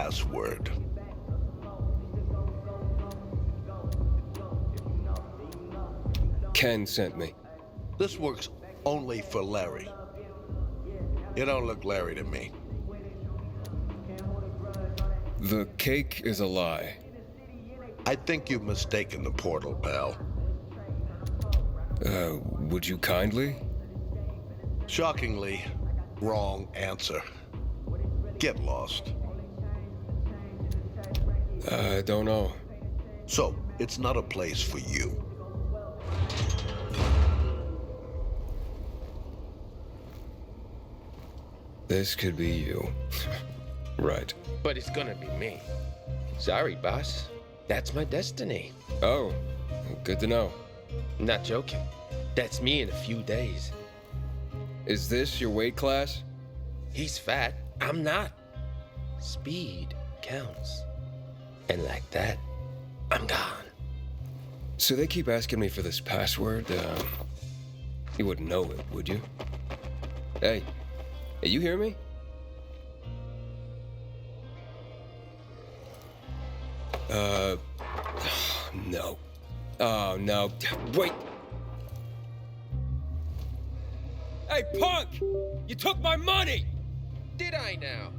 password. Ken sent me. This works only for Larry. You don't look Larry to me. The cake is a lie. I think you've mistaken the portal, pal. Would you kindly? Shockingly, wrong answer. Get lost. I don't know. So, it's not a place for you. This could be you. Right. But it's gonna be me. Sorry, boss. That's my destiny. Oh, good to know. Not joking. That's me in a few days. Is this your weight class? He's fat. I'm not. Speed counts. And like that, I'm gone. So they keep asking me for this password. You wouldn't know it, would you? Hey, you hear me? No. Oh, no. Wait. Hey, punk! You took my money! Did I now?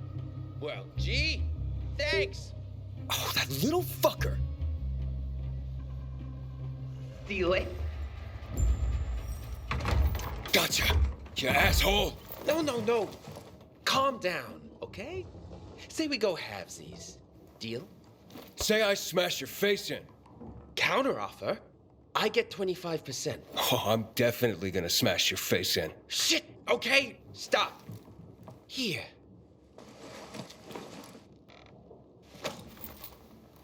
Well, gee, thanks. Oh, that little fucker! Steal it? Gotcha, you asshole! No. Calm down, okay? Say we go halvesies. Deal? Say I smash your face in. Counteroffer? I get 25%. Oh, I'm definitely gonna smash your face in. Shit, okay? Stop. Here.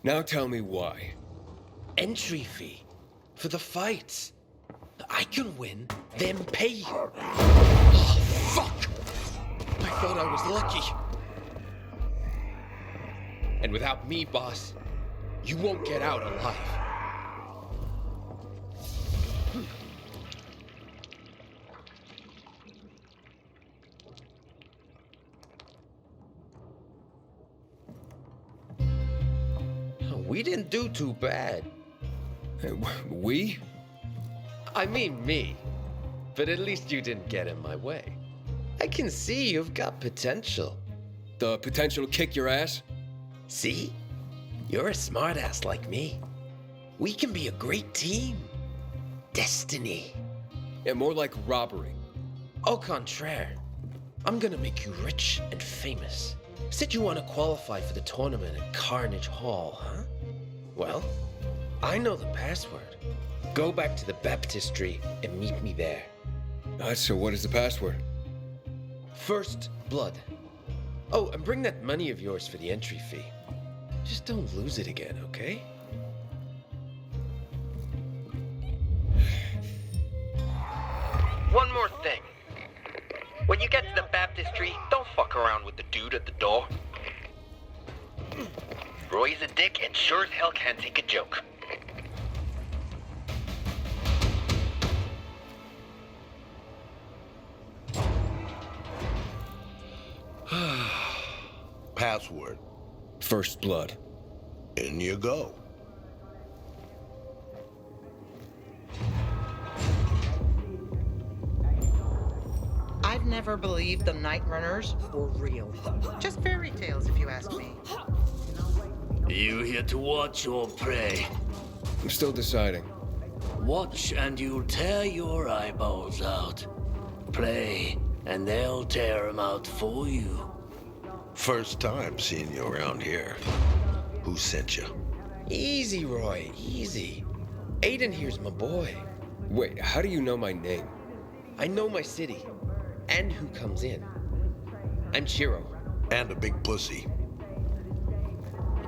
Now tell me why. Entry fee. For the fights. I can win, then pay you. Oh, fuck! I thought I was lucky. And without me, boss, you won't get out alive. We didn't do too bad. We? I mean me. But at least you didn't get in my way. I can see you've got potential. The potential to kick your ass? See? You're a smartass like me. We can be a great team. Destiny. Yeah, more like robbery. Au contraire. I'm gonna make you rich and famous. Said you want to qualify for the tournament at Carnage Hall, huh? Well, I know the password. Go back to the baptistry and meet me there. So what is the password? First blood. Oh, and bring that money of yours for the entry fee. Just don't lose it again, okay? One more thing. When you get to the baptistry, don't fuck around with the dude at the door. Roy's a dick and sure as hell can't take a joke. Password. First blood. In you go. I've never believed the Night Runners were real. Just fairy tales, if you ask me. You here to watch or pray? I'm still deciding. Watch and you'll tear your eyeballs out. Play and they'll tear 'em out for you. First time seeing you around here. Who sent you? Easy, Roy, easy. Aiden here's my boy. Wait, how do you know my name? I know my city, and who comes in. I'm Chiro, And a big pussy.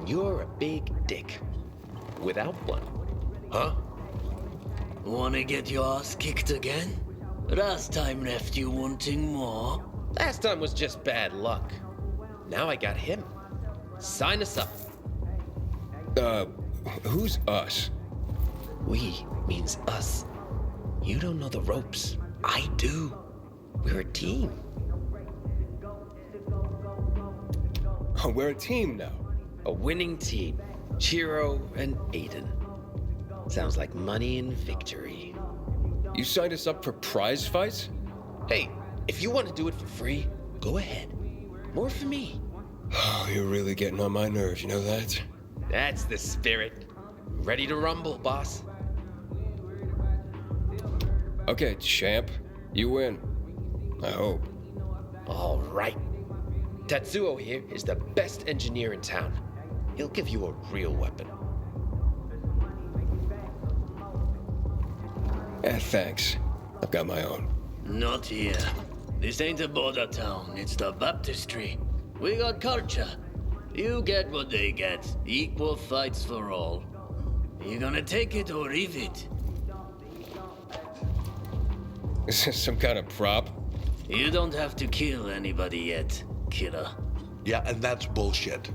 and you're a big dick. Without one. Huh? Wanna get your ass kicked again? Last time left you wanting more. Last time was just bad luck. Now I got him. Sign us up. Who's us? We means us. You don't know the ropes. I do. We're a team. Oh, we're a team now. A winning team. Chiro and Aiden. Sounds like money and victory. You signed us up for prize fights? Hey, if you want to do it for free, go ahead. More for me. Oh, you're really getting on my nerves, you know that? That's the spirit. Ready to rumble, boss. Okay, champ. You win. I hope. All right. Tatsuo here is the best engineer in town. He'll give you a real weapon. Thanks. I've got my own. Not here. This ain't a border town, it's the baptistry. We got culture. You get what they get. Equal fights for all. You gonna take it or leave it? Is this some kind of prop? You don't have to kill anybody yet, killer. Yeah, and that's bullshit.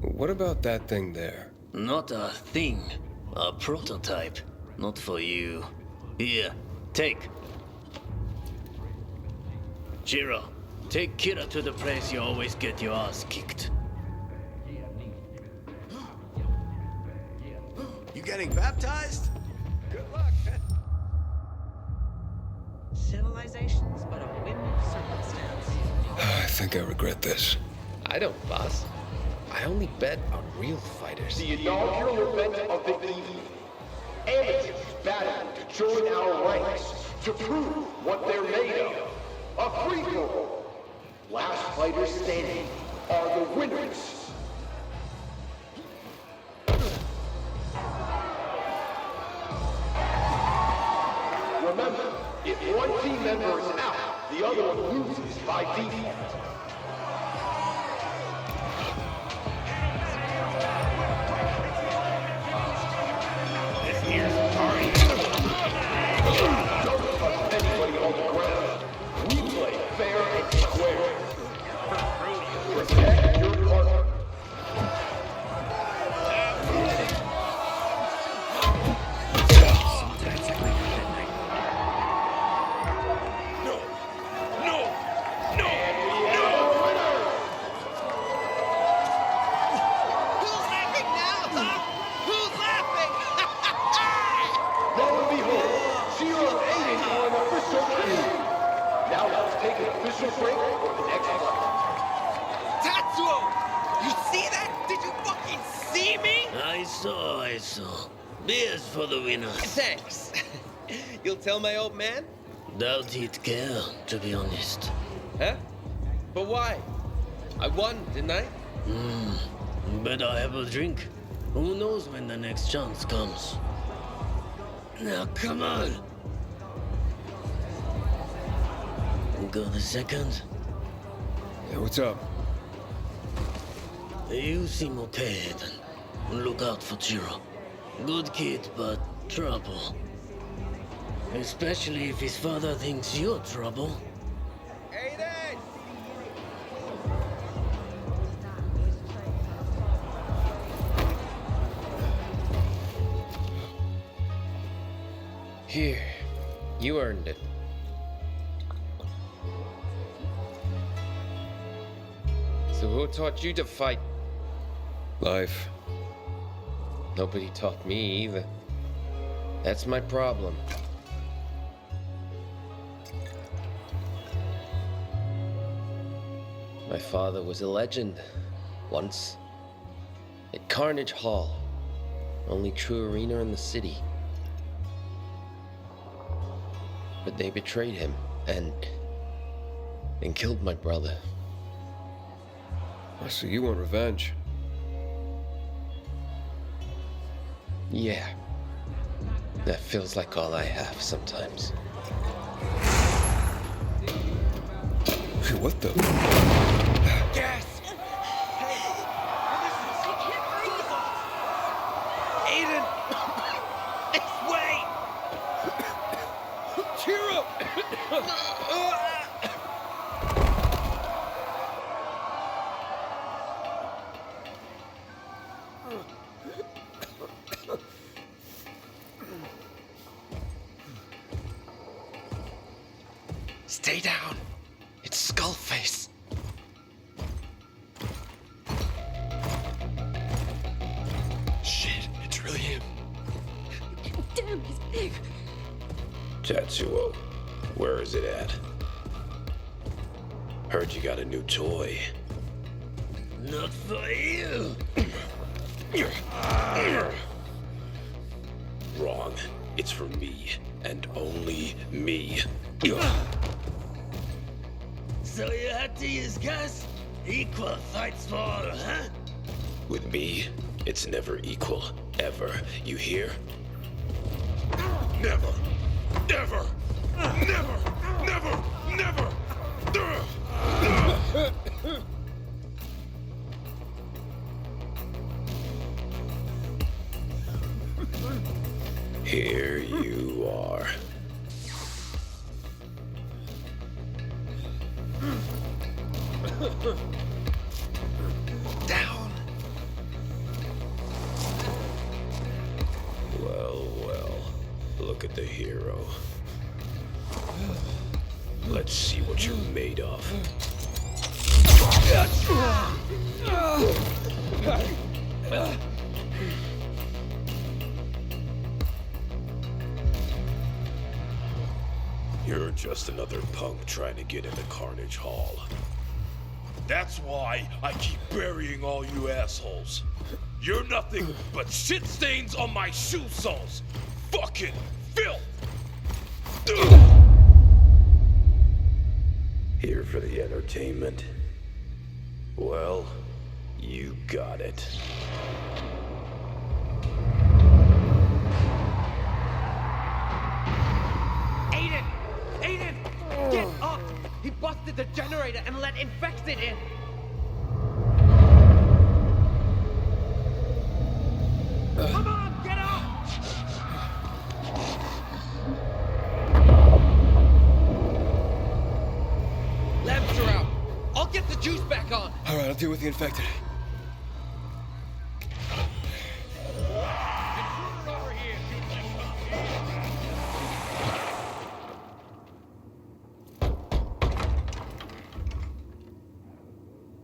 What about that thing there? Not a thing. A prototype. Not for you. Here, take. Jiro, take Kira to the place you always get your ass kicked. You getting baptized? Good luck. Civilization's but a whim of circumstance. I think I regret this. I don't, boss. I only bet on real fighters. The inaugural event of the evening. Amateurs battle to join our ranks to prove what they're made of. A free-for-all. Last fighters standing are the winners. Remember, if one team member is out, the other one loses by default. Anybody on the ground. We play fair and square. Protect your partner. Who's laughing now, huh? Who's laughing? Lo and behold, Shiro and Aiden are an official team. Now let's take an official break for the next fight. Tatsuo! You see that? Did you fucking see me? I saw. Beers for the winners. Thanks. You'll tell my old man? Doubt he'd care, to be honest. Huh? But why? I won, didn't I? Bet I have a drink. Who knows when the next chance comes? Now, come on. Got a second? Yeah, what's up? You seem okay, Aiden. Look out for Jiro. Good kid, but trouble. Especially if his father thinks you're trouble. Aiden! Here, you earned it. So who taught you to fight? Life. Nobody taught me either. That's my problem. My father was a legend. Once. At Carnage Hall. Only true arena in the city. But they betrayed him and killed my brother. So you want revenge? Yeah. That feels like all I have sometimes. What the? Yes! Aiden! This way! Chiro! Stay down. It's Skullface. Damn, he's big. Tatsuo, where is it at? Heard you got a new toy. Not for you. Wrong. It's for me, and only me. So you had to use gas? Equal fights for all, huh? With me, it's never equal. Ever. You hear? Never! Never! Never! Never! Never! Here you are. Down! Well, well. Look at the hero. Let's see what you're made of. You're just another punk trying to get into Carnage Hall. That's why I keep burying all you assholes. You're nothing but shit stains on my shoe soles. Fucking filth! Here for the entertainment? Well, you got it. Aiden! Aiden! Get up! He busted the generator and let infected in! Come on, get up! Lamps are out. I'll get the juice back on. All right, I'll deal with the infected.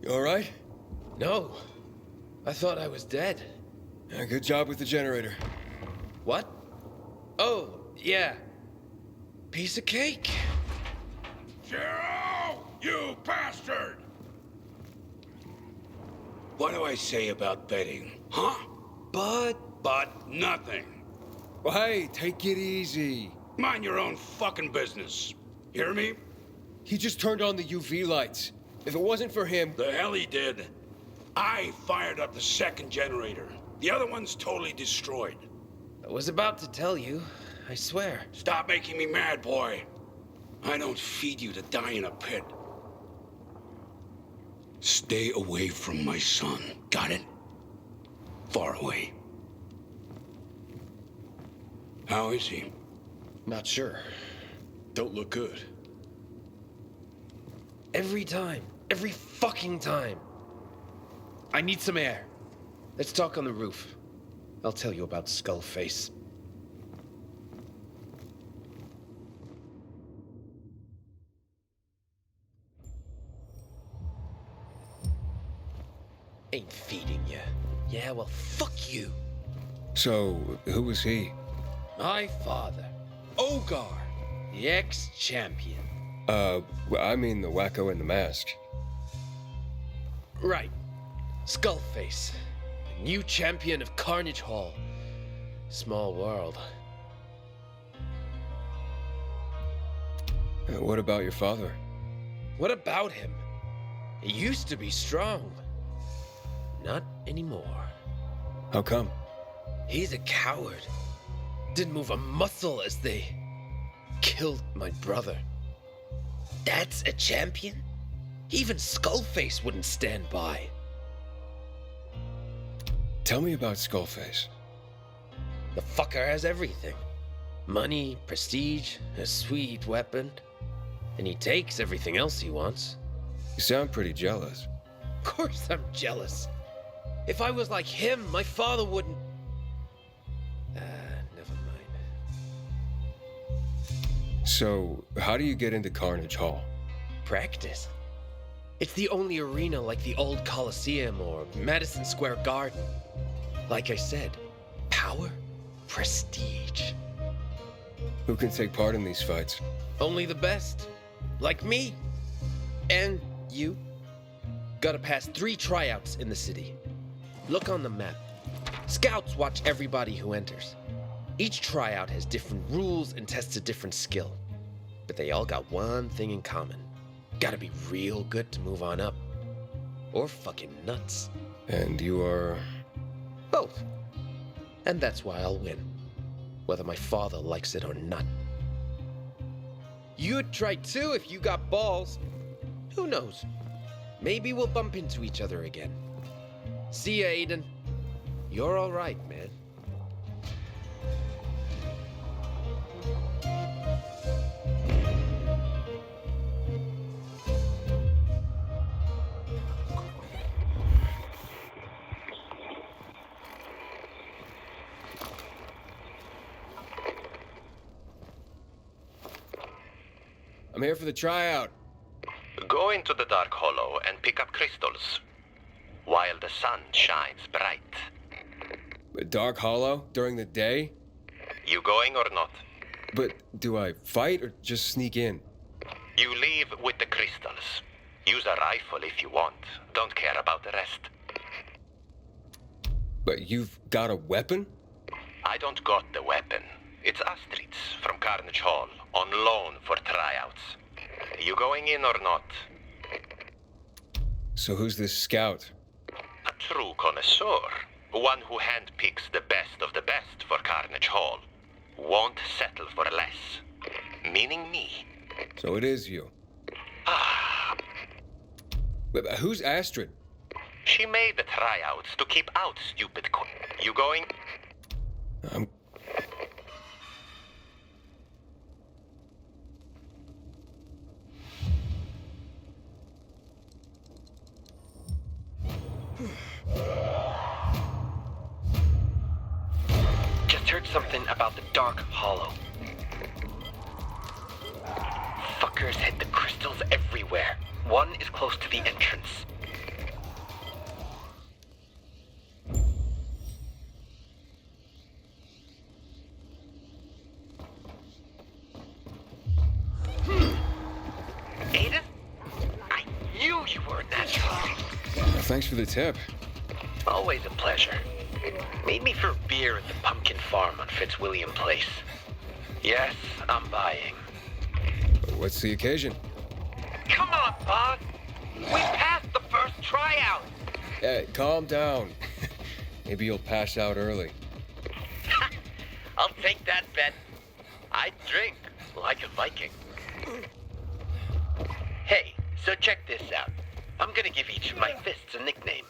You all right? No. I thought I was dead. Yeah, good job with the generator. What? Oh, yeah. Piece of cake. Zero! You bastard! What do I say about betting? Huh? But nothing. Well, hey, take it easy. Mind your own fucking business. Hear me? He just turned on the UV lights. If it wasn't for him... The hell he did. I fired up the second generator. The other one's totally destroyed. I was about to tell you, I swear. Stop making me mad, boy. I don't feed you to die in a pit. Stay away from my son. Got it? Far away. How is he? Not sure. Don't look good. Every time. Every fucking time. I need some air. Let's talk on the roof. I'll tell you about Skullface. Ain't feeding you. Yeah, well, fuck you. So, who was he? My father, Ogar, the ex-champion. I mean the wacko in the mask. Right. Skullface, the new champion of Carnage Hall. Small world. What about your father? What about him? He used to be strong. Not anymore. How come? He's a coward. Didn't move a muscle as they killed my brother. That's a champion? Even Skullface wouldn't stand by. Tell me about Skullface. The fucker has everything. Money, prestige, a sweet weapon. And he takes everything else he wants. You sound pretty jealous. Of course I'm jealous. If I was like him, my father wouldn't... never mind. So, how do you get into Carnage Hall? Practice. It's the only arena like the old Coliseum or Madison Square Garden. Like I said, power, prestige. Who can take part in these fights? Only the best. Like me. And you. Gotta pass 3 tryouts in the city. Look on the map. Scouts watch everybody who enters. Each tryout has different rules and tests a different skill. But they all got one thing in common. Gotta be real good to move on up. Or fucking nuts. And you are... Both. And that's why I'll win. Whether my father likes it or not. You'd try too if you got balls. Who knows? Maybe we'll bump into each other again. See ya, Aiden. You're all right, man. I'm here for the tryout. Go into the Dark Hollow and pick up crystals while the sun shines bright. Dark Hollow? During the day? You going or not? But do I fight or just sneak in? You leave with the crystals. Use a rifle if you want. Don't care about the rest. But you've got a weapon? I don't got the weapon. It's Astrid's from Carnage Hall, on loan for tryouts. You going in or not? So who's this scout? A true connoisseur. One who handpicks the best of the best for Carnage Hall. Won't settle for less. Meaning me. So it is you. Ah, But who's Astrid? she made the tryouts to keep out stupid You going? I'm... Just heard something about the Dark Hollow. Fuckers hid the crystals everywhere. One is close to the entrance. Aiden? I knew you were a natural. Thanks for the tip. Always a pleasure. Meet me for beer at the Pumpkin Farm on Fitzwilliam Place. Yes, I'm buying. What's the occasion? Come on, boss! We passed the first tryout! Hey, calm down. Maybe you'll pass out early. I'll take that bet. I drink like a Viking. Hey, so check this out. I'm gonna give each of my fists a nickname.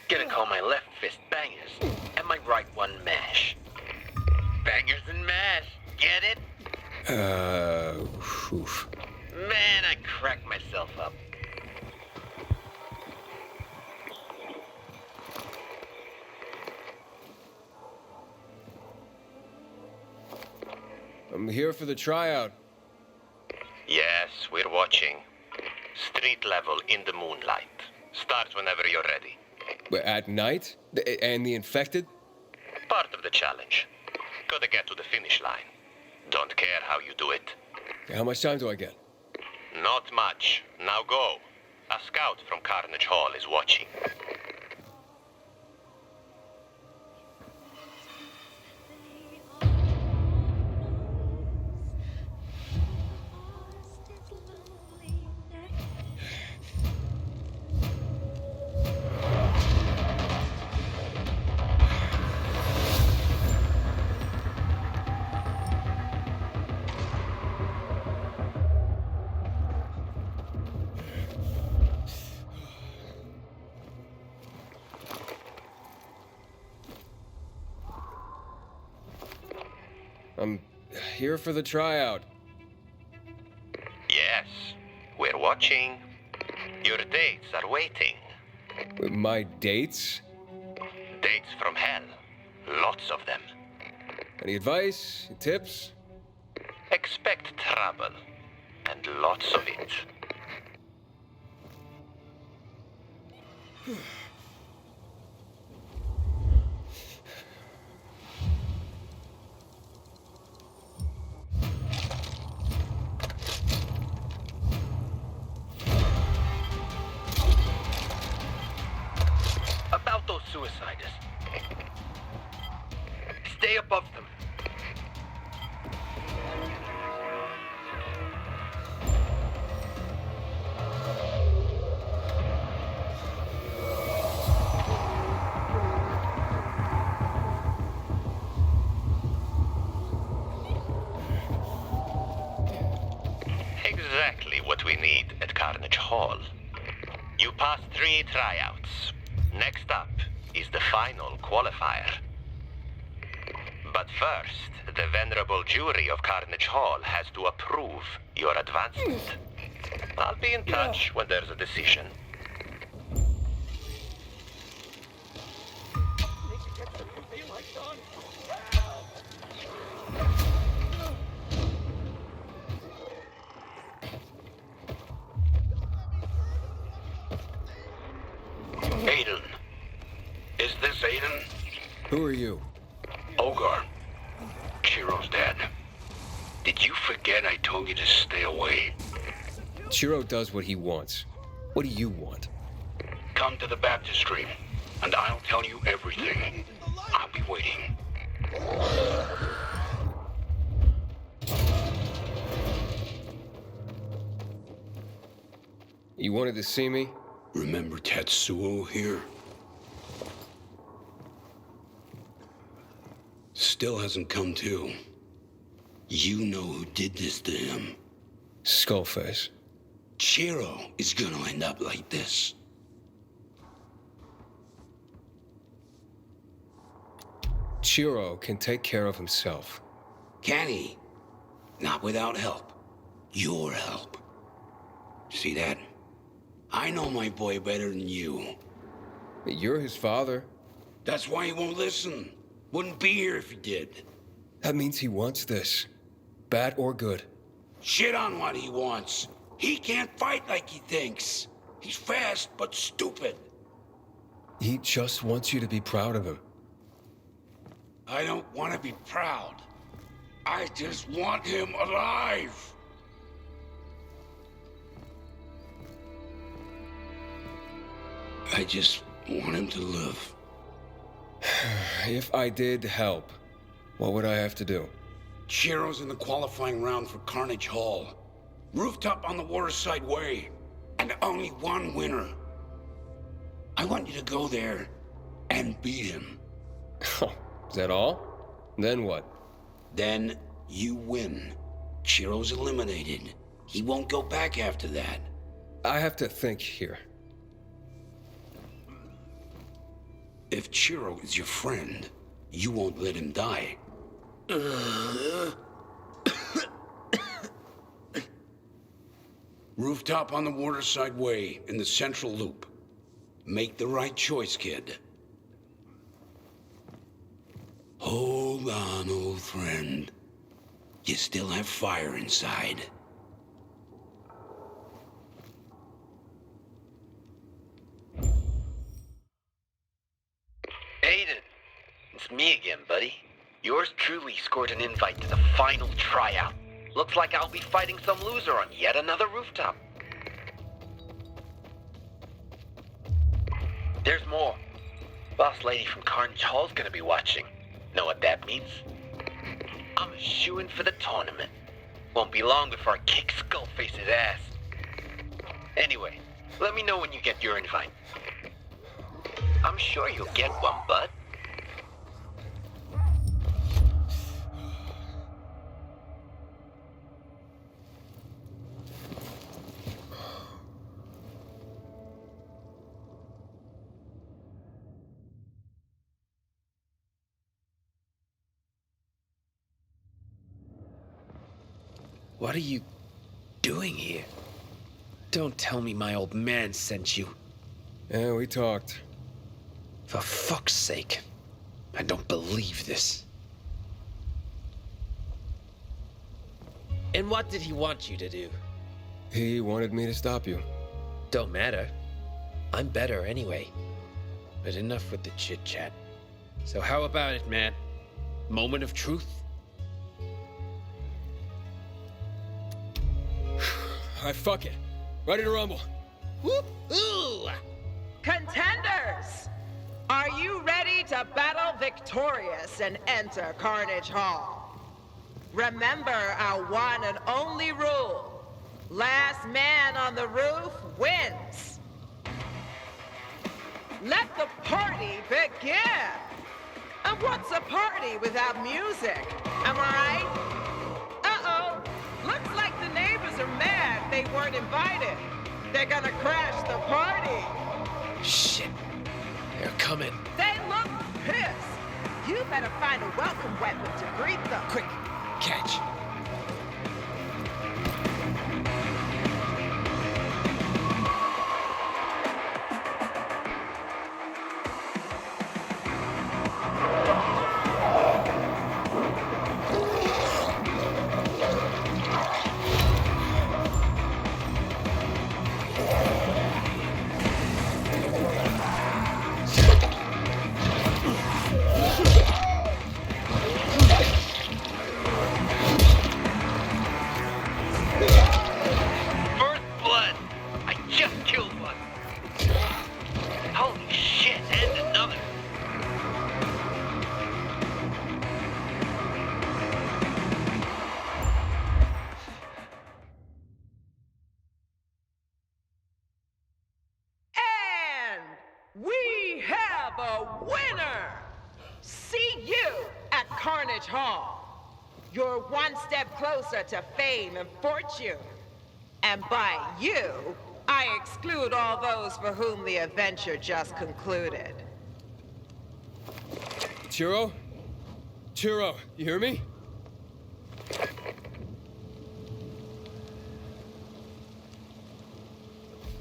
Gonna call my left fist Bangers, and my right one Mash. Bangers and Mash, get it? Oof. Man, I cracked myself up. I'm here for the tryout. Yes, we're watching. Street level in the moonlight. Start whenever you're ready. But at night? And the infected? Part of the challenge. Gotta get to the finish line. Don't care how you do it. How much time do I get? Not much. Now go. A scout from Carnage Hall is watching. I'm here for the tryout. Yes, we're watching. Your dates are waiting. My dates? Dates from hell. Lots of them. Any advice? Tips? Expect trouble. And lots of it. exactly what we need at Carnage Hall. You passed 3 tryouts. Next up is the final qualifier. But first, the venerable jury of Carnage Hall has to approve your advancement. I'll be in touch when there's a decision. Aiden. Is this Aiden? Who are you? Ogar. Chiro's dad. Did you forget I told you to stay away? Chiro does what he wants. What do you want? Come to the baptistry, and I'll tell you everything. I'll be waiting. You wanted to see me? Remember Tetsuo here? Still hasn't come to. You know who did this to him. Skullface. Chiro is gonna end up like this. Chiro can take care of himself. Can he? Not without help. Your help. See that? I know my boy better than you. You're his father. That's why he won't listen. Wouldn't be here if he did. That means he wants this. Bad or good. Shit on what he wants. He can't fight like he thinks. He's fast, but stupid. He just wants you to be proud of him. I don't want to be proud. I just want him alive. I just want him to live. If I did help, what would I have to do? Chiro's in the qualifying round for Carnage Hall. Rooftop on the Waterside Way. And only one winner. I want you to go there and beat him. Is that all? Then what? Then you win. Chiro's eliminated. He won't go back after that. I have to think here. If Chiro is your friend, you won't let him die. Rooftop on the Waterside Way in the Central Loop. Make the right choice, kid. Hold on, old friend. You still have fire inside. Aiden, it's me again, buddy. Yours truly scored an invite to the final tryout. Looks like I'll be fighting some loser on yet another rooftop. There's more. Boss lady from Carnage Hall's gonna be watching. Know what that means? I'm a shoo-in for the tournament. Won't be long before I kick Skullface's ass. Anyway, let me know when you get your invite. I'm sure you'll get one, bud. What are you doing here? Don't tell me my old man sent you. Yeah, we talked. For fuck's sake. I don't believe this. And what did he want you to do? He wanted me to stop you. Don't matter. I'm better anyway. But enough with the chit-chat. So how about it, man? Moment of truth? Alright, fuck it. Ready to rumble. Whoop! Ooh! Contenders! Are you ready to battle victorious and enter Carnage Hall? Remember our one and only rule. Last man on the roof wins. Let the party begin! And what's a party without music? Am I right? Uh-oh! Looks like the neighbors are mad. They weren't invited. They're gonna crash the party. Shit. They're coming. They look pissed. You better find a welcome weapon to greet them. Quick, catch. First blood. I just killed one. Holy shit, and another. And we have a winner! See you at Carnage Hall. You're one step closer to fame and fortune. And by you, I exclude all those for whom the adventure just concluded. Chiro? Chiro, you hear me?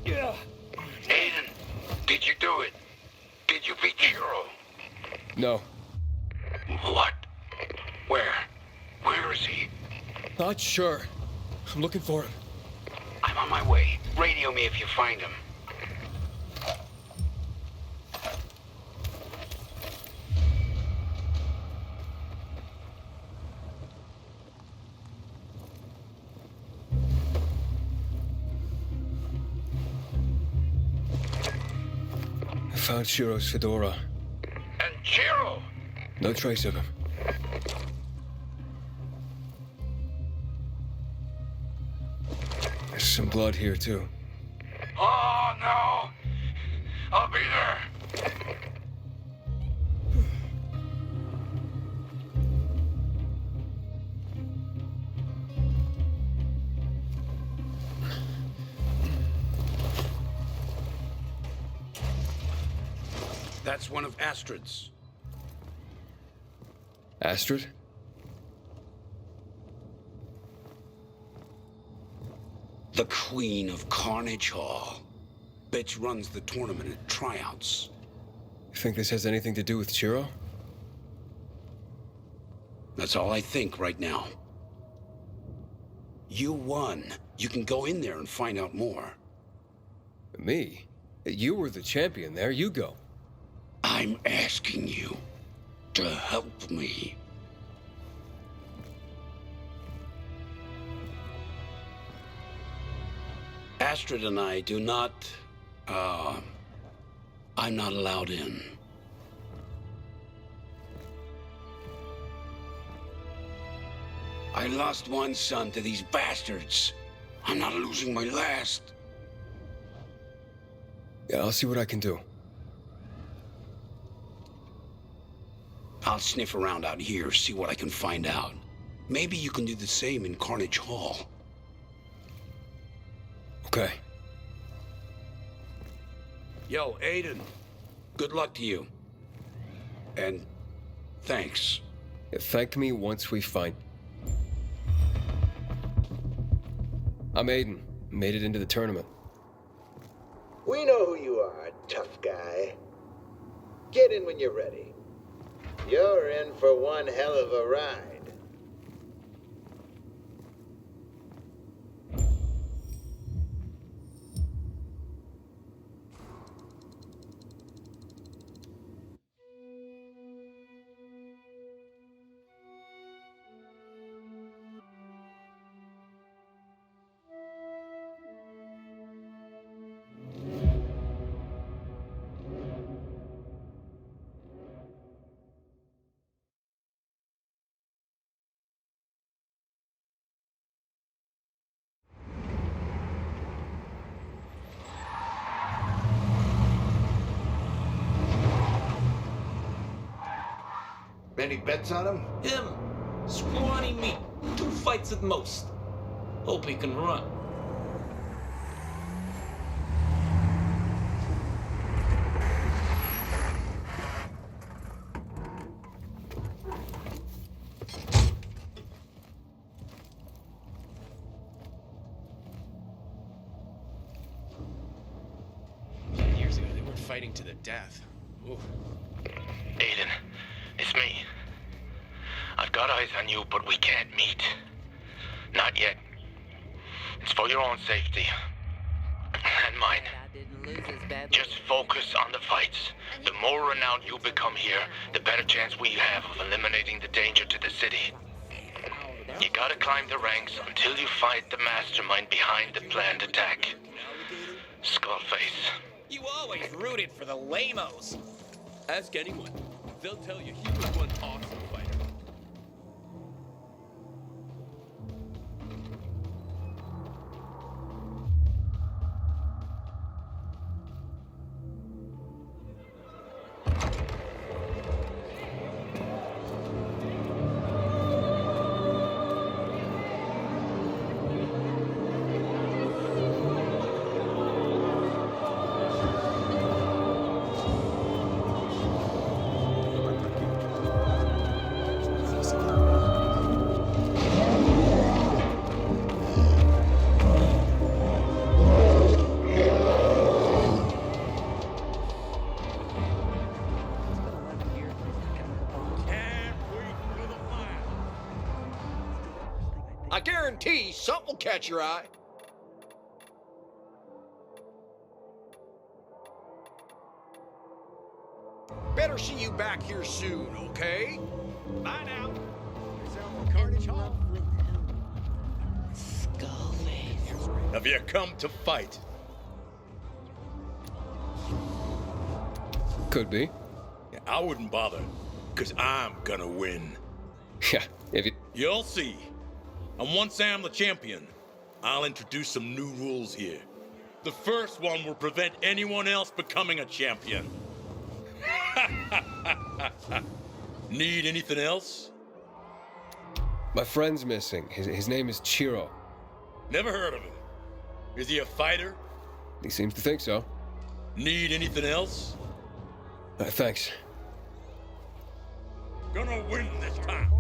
Yeah. Aiden, did you do it? Did you beat Chiro? No, What? Where? Where is he? not sure. I'm looking for him. I'm on my way. Radio me if you find him. I found Chiro's fedora. And Chiro! No trace of him. There's some blood here, too. Oh, no! I'll be there! That's one of Astrid's. Astrid? The Queen of Carnage Hall. Bitch runs the tournament at tryouts. You think this has anything to do with Chiro? That's all I think right now. You won. You can go in there and find out more. Me? You were the champion there. You go. I'm asking you to help me. Astrid and I do not, I'm not allowed in. I lost one son to these bastards. I'm not losing my last. Yeah, I'll see what I can do. I'll sniff around out here, see what I can find out. Maybe you can do the same in Carnage Hall. Okay. Yo, Aiden. Good luck to you. And thanks. Yeah, thank me once we find... I'm Aiden. Made it into the tournament. We know who you are, tough guy. Get in when you're ready. You're in for one hell of a ride. Any bets on him? Him. Scrawny meat. 2 fights at most. Hope he can run. fighting to the death. Ooh. Aiden, it's me. I've got eyes on you, but we can't meet. Not yet. It's for your own safety. And mine. Just focus on the fights. The more renowned you become here, the better chance we have of eliminating the danger to the city. You gotta climb the ranks until you fight the mastermind behind the planned attack. Skullface. You always rooted for the lamos. Ask anyone. They'll tell you he was one awesome fighter. I guarantee something will catch your eye. Better see you back here soon, okay? Bye now. Carnage Hall. Have you come to fight? Could be. Yeah, I wouldn't bother, because I'm gonna win. Yeah, if you... You'll see. And once I'm the champion, I'll introduce some new rules here. The first one will prevent anyone else becoming a champion. Need anything else? My friend's missing. His name is Chiro. Never heard of him. Is he a fighter? He seems to think so. Need anything else? Thanks. Gonna win this time.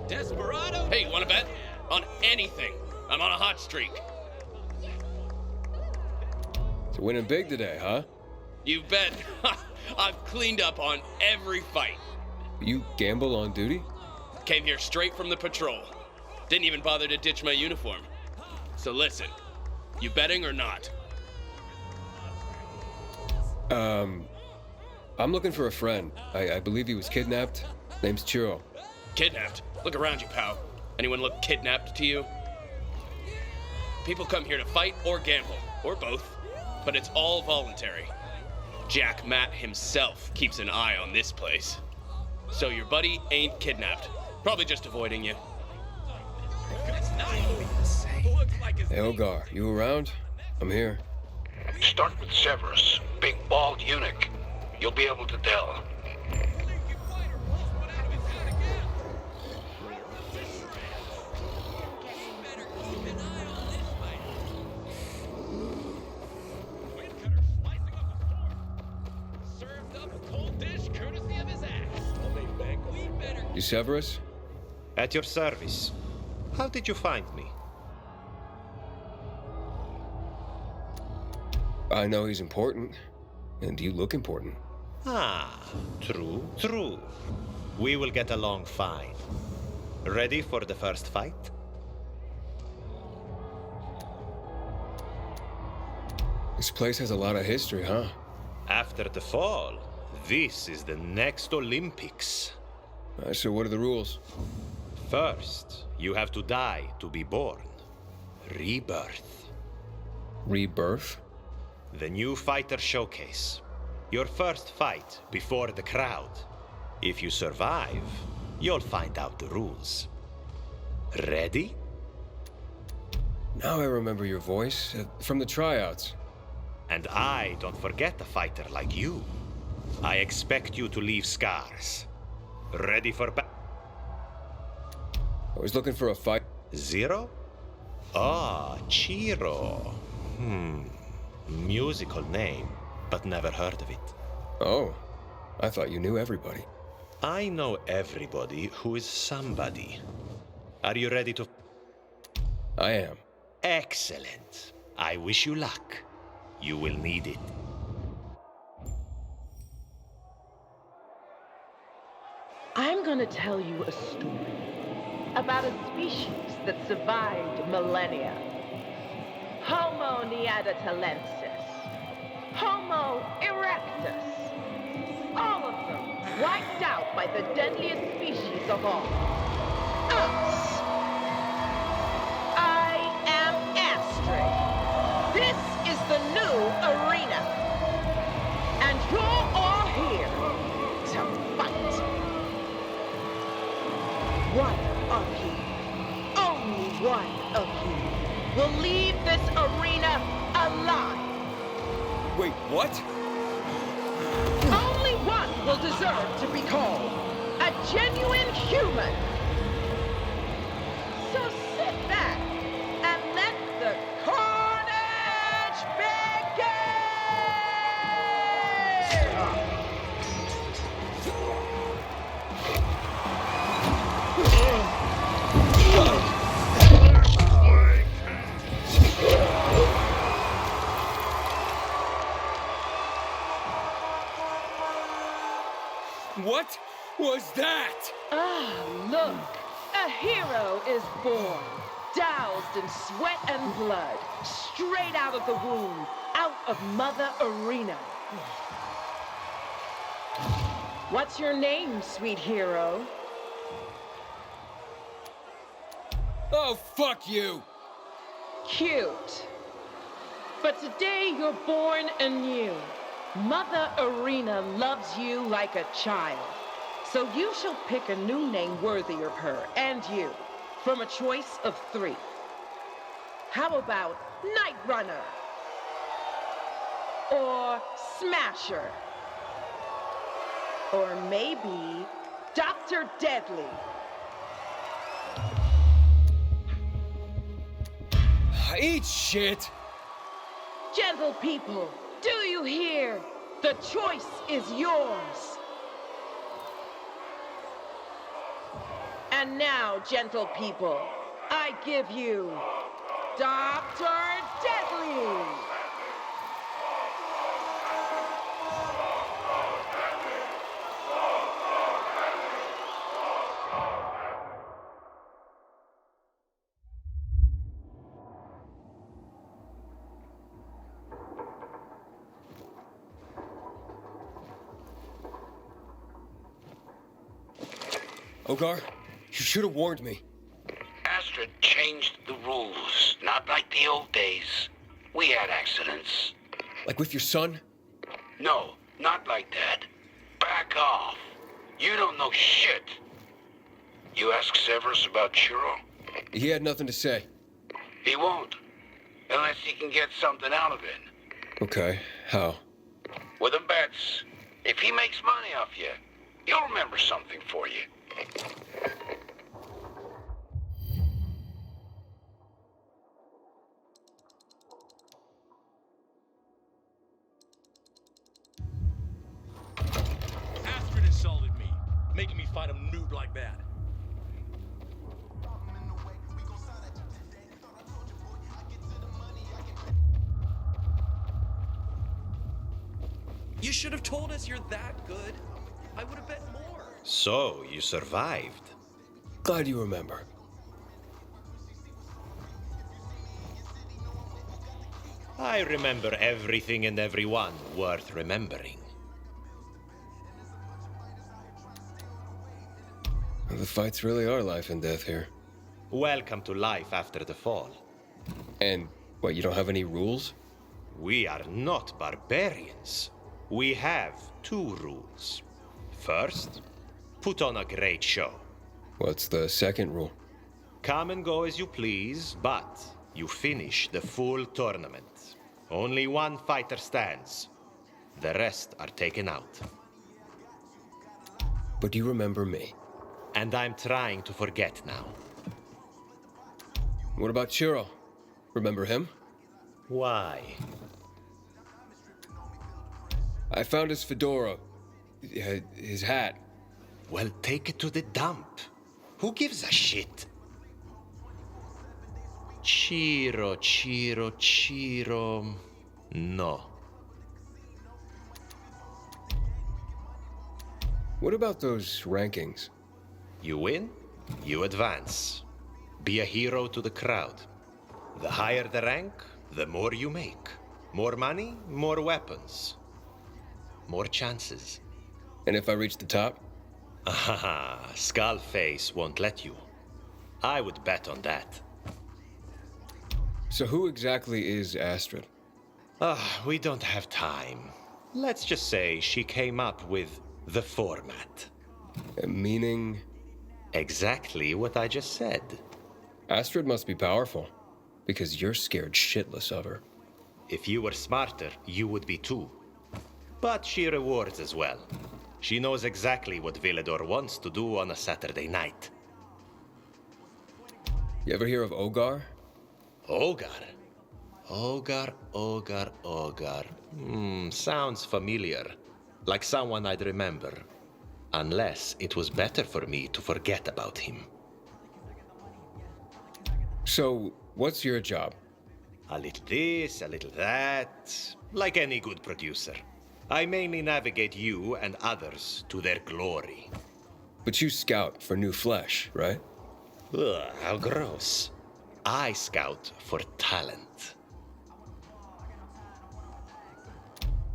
Desperado? Hey, wanna bet? On anything. I'm on a hot streak. So winning big today, huh? You bet. I've cleaned up on every fight. You gamble on duty? Came here straight from the patrol. Didn't even bother to ditch my uniform. So listen, you betting or not? I'm looking for a friend. I believe he was kidnapped. Name's Chiro. Kidnapped? Look around you, pal. Anyone look kidnapped to you? People come here to fight or gamble, or both, but it's all voluntary. Jack Matt himself keeps an eye on this place. So your buddy ain't kidnapped. Probably just avoiding you. Hey, Ogar, you around? I'm here. Start with Severus, big bald eunuch. You'll be able to tell. You Severus? At your service. How did you find me? I know he's important. And you look important. Ah, true, true. We will get along fine. Ready for the first fight? This place has a lot of history, huh? After the fall, this is the next Olympics. So what are the rules? First, you have to die to be born. Rebirth. Rebirth? The new fighter showcase. Your first fight before the crowd. If you survive, you'll find out the rules. Ready? Now I remember your voice from the tryouts. And I don't forget a fighter like you. I expect you to leave scars. Ready for I was looking for a fight. Zero? Ah, Chiro. Musical name, but never heard of it. Oh, I thought you knew everybody. I know everybody who is somebody. Are you ready to... I am. Excellent. I wish you luck. You will need it. I'm gonna tell you a story about a species that survived millennia. Homo neanderthalensis. Homo erectus. All of them wiped out by the deadliest species of all. Us. I am Astrid. This is the new arena. And you're all here to fight. One of you, only one of you, will leave this arena alive. Wait, what? Only one will deserve to be called a genuine human. So sit back and let the carnage begin! What was that? Ah, look, a hero is born, doused in sweat and blood, straight out of the womb, out of Mother Arena. What's your name, sweet hero? Oh, fuck you! Cute. But today you're born anew. Mother Arena loves you like a child. So you shall pick a new name worthy of her and you from a choice of 3. How about Night Runner? Or Smasher? Or maybe Dr. Deadly? Eat shit! Gentle people, do you hear? The choice is yours. And now, gentle people, I give you Dr. Deadly! Ogar, you should have warned me. Astrid changed the rules, not like the old days. We had accidents. Like with your son? No, not like that. Back off. You don't know shit. You ask Severus about Chiro? He had nothing to say. He won't. Unless he can get something out of it. Okay, how? With the bets. If he makes money off you, he'll remember something for you. Astrid insulted me, making me fight a noob like that. You should have told us you're that good. I would have bet more. So, you survived. Glad you remember. I remember everything and everyone worth remembering. Well, the fights really are life and death here. Welcome to life after the fall. And, what, you don't have any rules? We are not barbarians. We have 2 rules. First, put on a great show. What's the second rule? Come and go as you please, but you finish the full tournament. Only 1 fighter stands. The rest are taken out. But do you remember me? And I'm trying to forget now. What about Chiro? Remember him? Why? I found his fedora. His hat. Well, take it to the dump. Who gives a shit? Chiro. No. What about those rankings? You win, you advance. Be a hero to the crowd. The higher the rank, the more you make. More money, more weapons. More chances. And if I reach the top? Ah, Skullface won't let you. I would bet on that. So who exactly is Astrid? We don't have time. Let's just say she came up with the format. Meaning? Exactly what I just said. Astrid must be powerful, because you're scared shitless of her. If you were smarter, you would be too. But she rewards as well. She knows exactly what Villador wants to do on a Saturday night. You ever hear of Ogar? Ogar? Ogar. Sounds familiar. Like someone I'd remember. Unless it was better for me to forget about him. So, what's your job? A little this, a little that. Like any good producer. I mainly navigate you and others to their glory. But you scout for new flesh, right? Ugh, how gross. I scout for talent.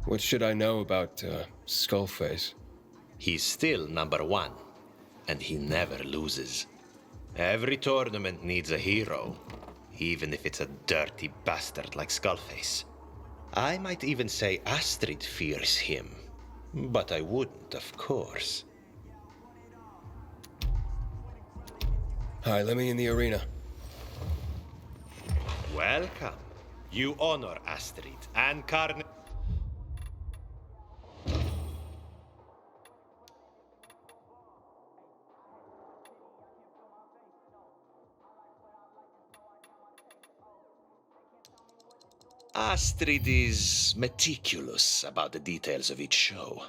What should I know about Skullface? He's still #1, and he never loses. Every tournament needs a hero, even if it's a dirty bastard like Skullface. I might even say Astrid fears him, but I wouldn't, of course. Hi, let me in the arena. Welcome. You honor Astrid and Carne. Astrid is meticulous about the details of each show.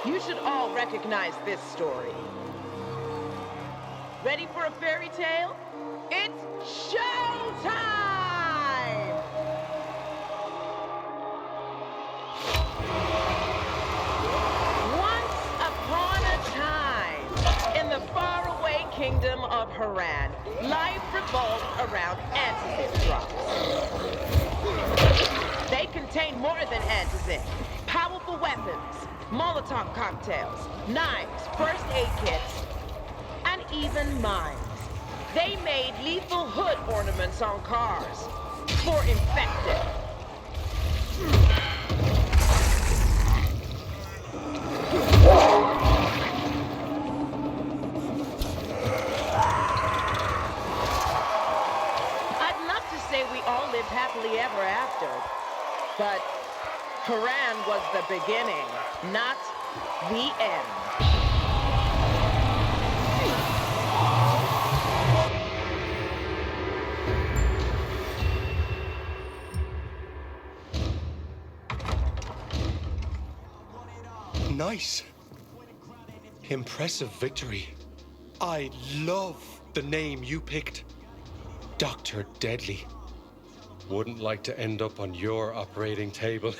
You should all recognize this story. Ready for a fairy tale? It's showtime! Once upon a time, in the faraway kingdom of Haran, life revolved around antizin drops. They contain more than antizin, powerful weapons, Molotov cocktails, knives, first aid kits, and even mines. They made lethal hood ornaments on cars for infected. I'd love to say we all lived happily ever after, but Haran was the beginning, not the end. Nice. Impressive victory. I love the name you picked. Dr. Deadly. Wouldn't like to end up on your operating table.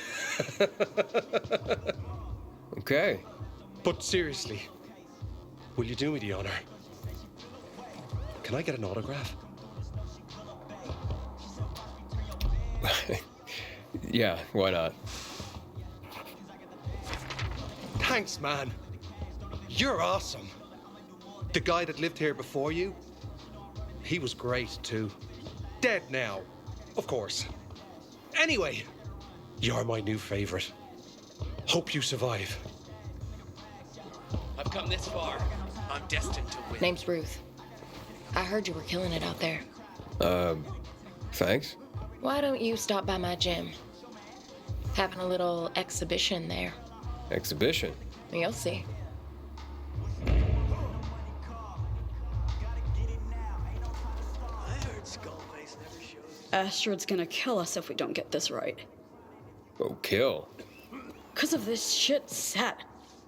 Okay. But seriously, will you do me the honor? Can I get an autograph? Yeah, why not? Thanks, man. You're awesome. The guy that lived here before you, he was great too. Dead now, of course. Anyway, you're my new favorite. Hope you survive. I've come this far. I'm destined to win. Name's Ruth. I heard you were killing it out there. Thanks. Why don't you stop by my gym? Having a little exhibition there. Exhibition? You'll see. Astrid's gonna kill us if we don't get this right. Oh, kill? 'Cause of this shit set.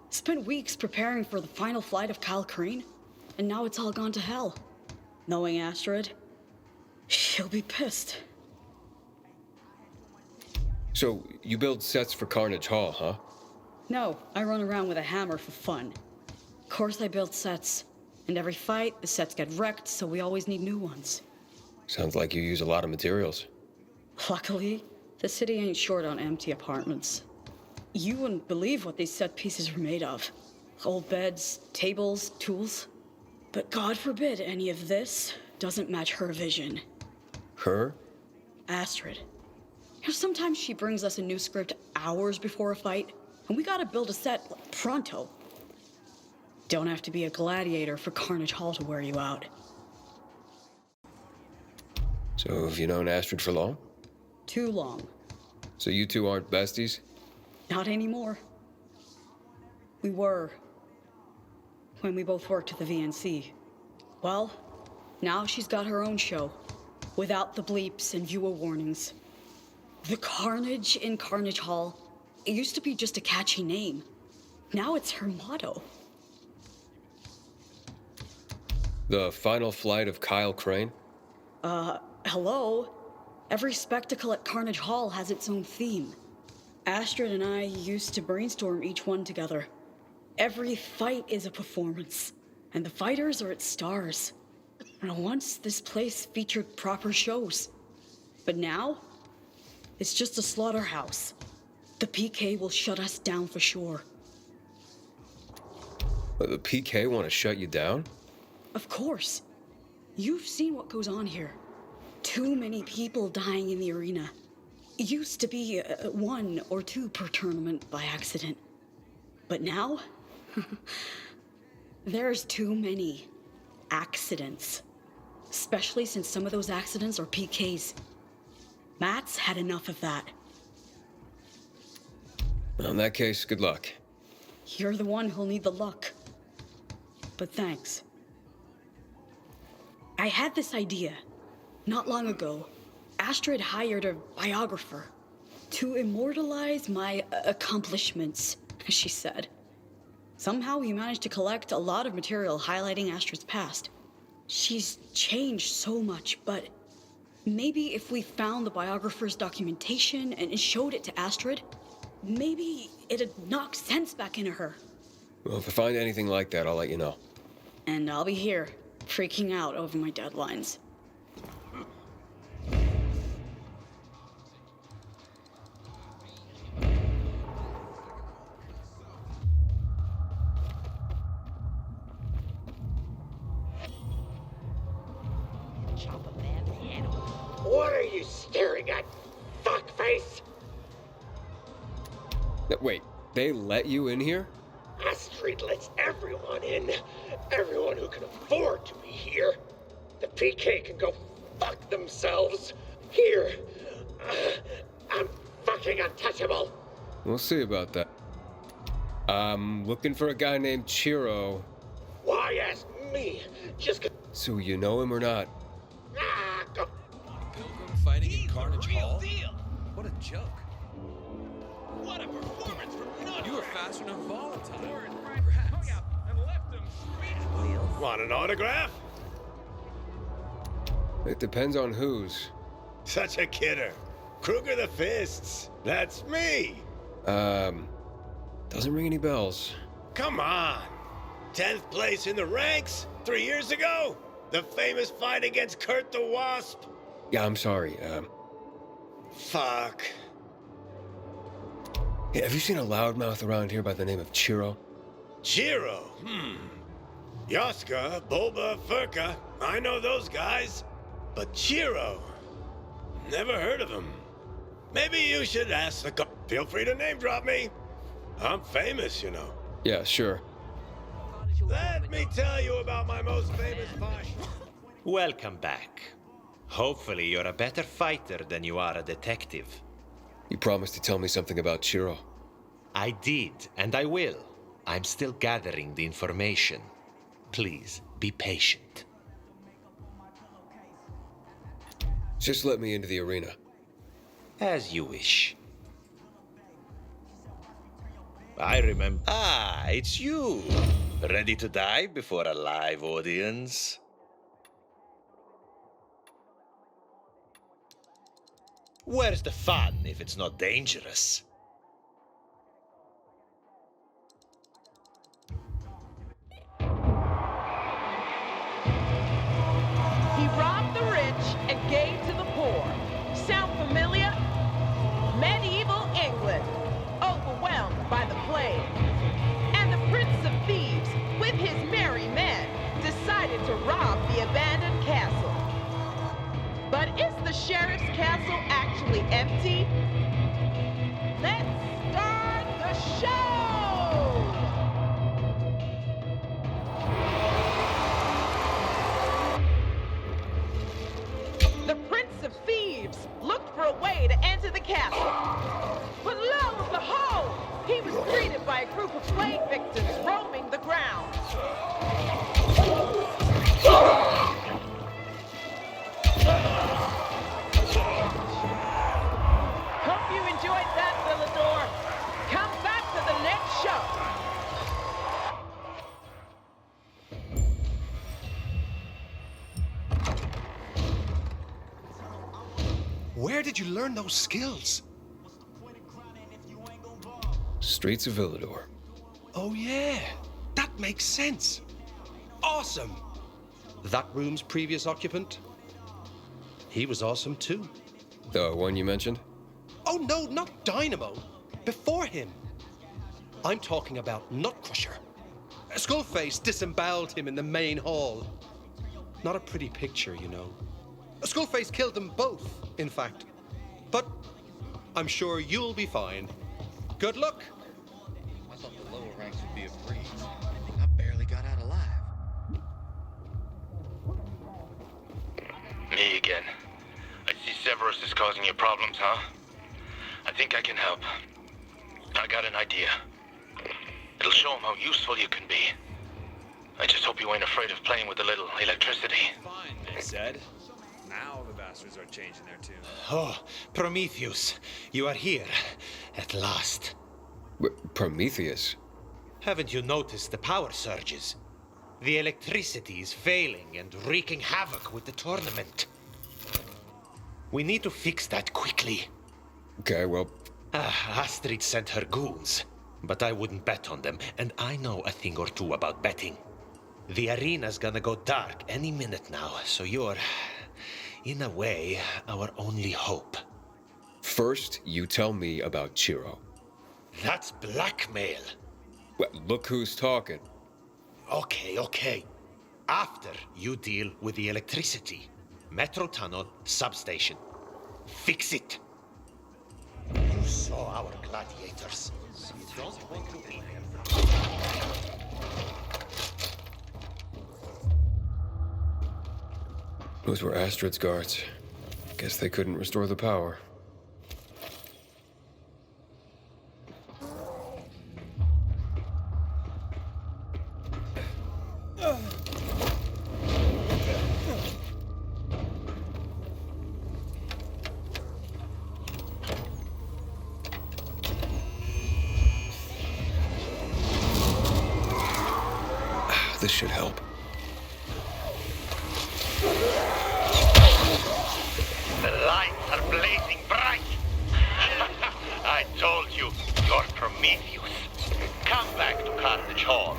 Spent weeks preparing for the final flight of Kyle Crane, and now it's all gone to hell. Knowing Astrid, she'll be pissed. So, you build sets for Carnage Hall, huh? No, I run around with a hammer for fun. Of course I build sets. And every fight, the sets get wrecked, so we always need new ones. Sounds like you use a lot of materials. Luckily, the city ain't short on empty apartments. You wouldn't believe what these set pieces are made of. Old beds, tables, tools. But God forbid any of this doesn't match her vision. Her? Astrid. You know, sometimes she brings us a new script hours before a fight, and we gotta build a set pronto. Don't have to be a gladiator for Carnage Hall to wear you out. So, have you known Astrid for long? Too long. So you two aren't besties? Not anymore. We were. When we both worked at the VNC. Well, now she's got her own show. Without the bleeps and viewer warnings. The Carnage in Carnage Hall. It used to be just a catchy name. Now it's her motto. The final flight of Kyle Crane? Hello? Every spectacle at Carnage Hall has its own theme. Astrid and I used to brainstorm each one together. Every fight is a performance, and the fighters are its stars. And once this place featured proper shows. But now, it's just a slaughterhouse. The PK will shut us down for sure. But the PK want to shut you down? Of course. You've seen what goes on here. Too many people dying in the arena. It used to be 1 or 2 per tournament by accident. But now, there's too many accidents. Especially since some of those accidents are PKs. Matt's had enough of that. Well, in that case, good luck. You're the one who'll need the luck. But thanks. I had this idea. Not long ago, Astrid hired a biographer to immortalize my accomplishments, she said. Somehow he managed to collect a lot of material highlighting Astrid's past. She's changed so much, but maybe if we found the biographer's documentation and showed it to Astrid, maybe it'd knock sense back into her. Well, if I find anything like that, I'll let you know. And I'll be here, freaking out over my deadlines. What are you staring at, fuckface? Wait, they let you in here? Astrid lets everyone in. Everyone who can afford to be here. The PK can go fuck themselves. Here. I'm fucking untouchable. We'll see about that. I'm looking for a guy named Chiro. Why ask me? Just 'cause. So you know him or not? Go. Pilgrim fighting in Carnage Hall? What a joke. What a performance from Nut! You were faster than volatile. And left him speechless. Want an autograph? It depends on whose. Such a kidder. Kruger the Fists. That's me. Doesn't ring any bells. Come on. 10th place in the ranks 3 years ago. The famous fight against Kurt the Wasp. Yeah, I'm sorry. Fuck. Hey, have you seen a loudmouth around here by the name of Chiro? Chiro? Yaska, Bulba, Furka. I know those guys. But Chiro? Never heard of him. Maybe you should ask the Feel free to name drop me. I'm famous, you know. Yeah, sure. Let me tell you about my most famous fight. Welcome back. Hopefully you're a better fighter than you are a detective. You promised to tell me something about Chiro. I did, and I will. I'm still gathering the information. Please, be patient. Just let me into the arena. As you wish. I remember. Ah, it's you. Ready to die before a live audience? Where's the fun if it's not dangerous? He robbed the rich and gave to the poor. Sound familiar? Medieval England, overwhelmed by the plague. And the Prince of Thieves, with his merry men, decided to rob the abandoned castle. But is the sheriff's castle actually empty? Let's start the show! The Prince of Thieves looked for a way to enter the castle. But lo and behold, he was greeted by a group of plague victims roaming the grounds. Hope you enjoyed that, Villador. Come back to the next show. Where did you learn those skills? Streets of Villador. Oh yeah, that makes sense. Awesome. That room's previous occupant? He was awesome too. The one you mentioned? Oh no, not Dynamo. Before him. I'm talking about Nutcrusher. Skullface disemboweled him in the main hall. Not a pretty picture, you know. Skullface killed them both, in fact. But I'm sure you'll be fine. Good luck. I thought the lower ranks would be a breeze. I barely got out alive. Me again. I see Severus is causing you problems, huh? I think I can help. I got an idea. It'll show him how useful you can be. I just hope you ain't afraid of playing with a little electricity. Fine, they said. Now the bastards are changing their tune. Oh, Prometheus, you are here at last. Prometheus? Haven't you noticed the power surges? The electricity is failing and wreaking havoc with the tournament. We need to fix that quickly. Okay, well... Astrid sent her goons, but I wouldn't bet on them, and I know a thing or two about betting. The arena's gonna go dark any minute now, so you're, in a way, our only hope. First, you tell me about Chiro. That's blackmail. Well, look who's talking. Okay. After you deal with the electricity. Metro tunnel, substation. Fix it. You saw our gladiators. You don't want to be there. Those were Astrid's guards. Guess they couldn't restore the power. This should help. The lights are blazing bright. I told you, you're Prometheus. Come back to Carnage Hall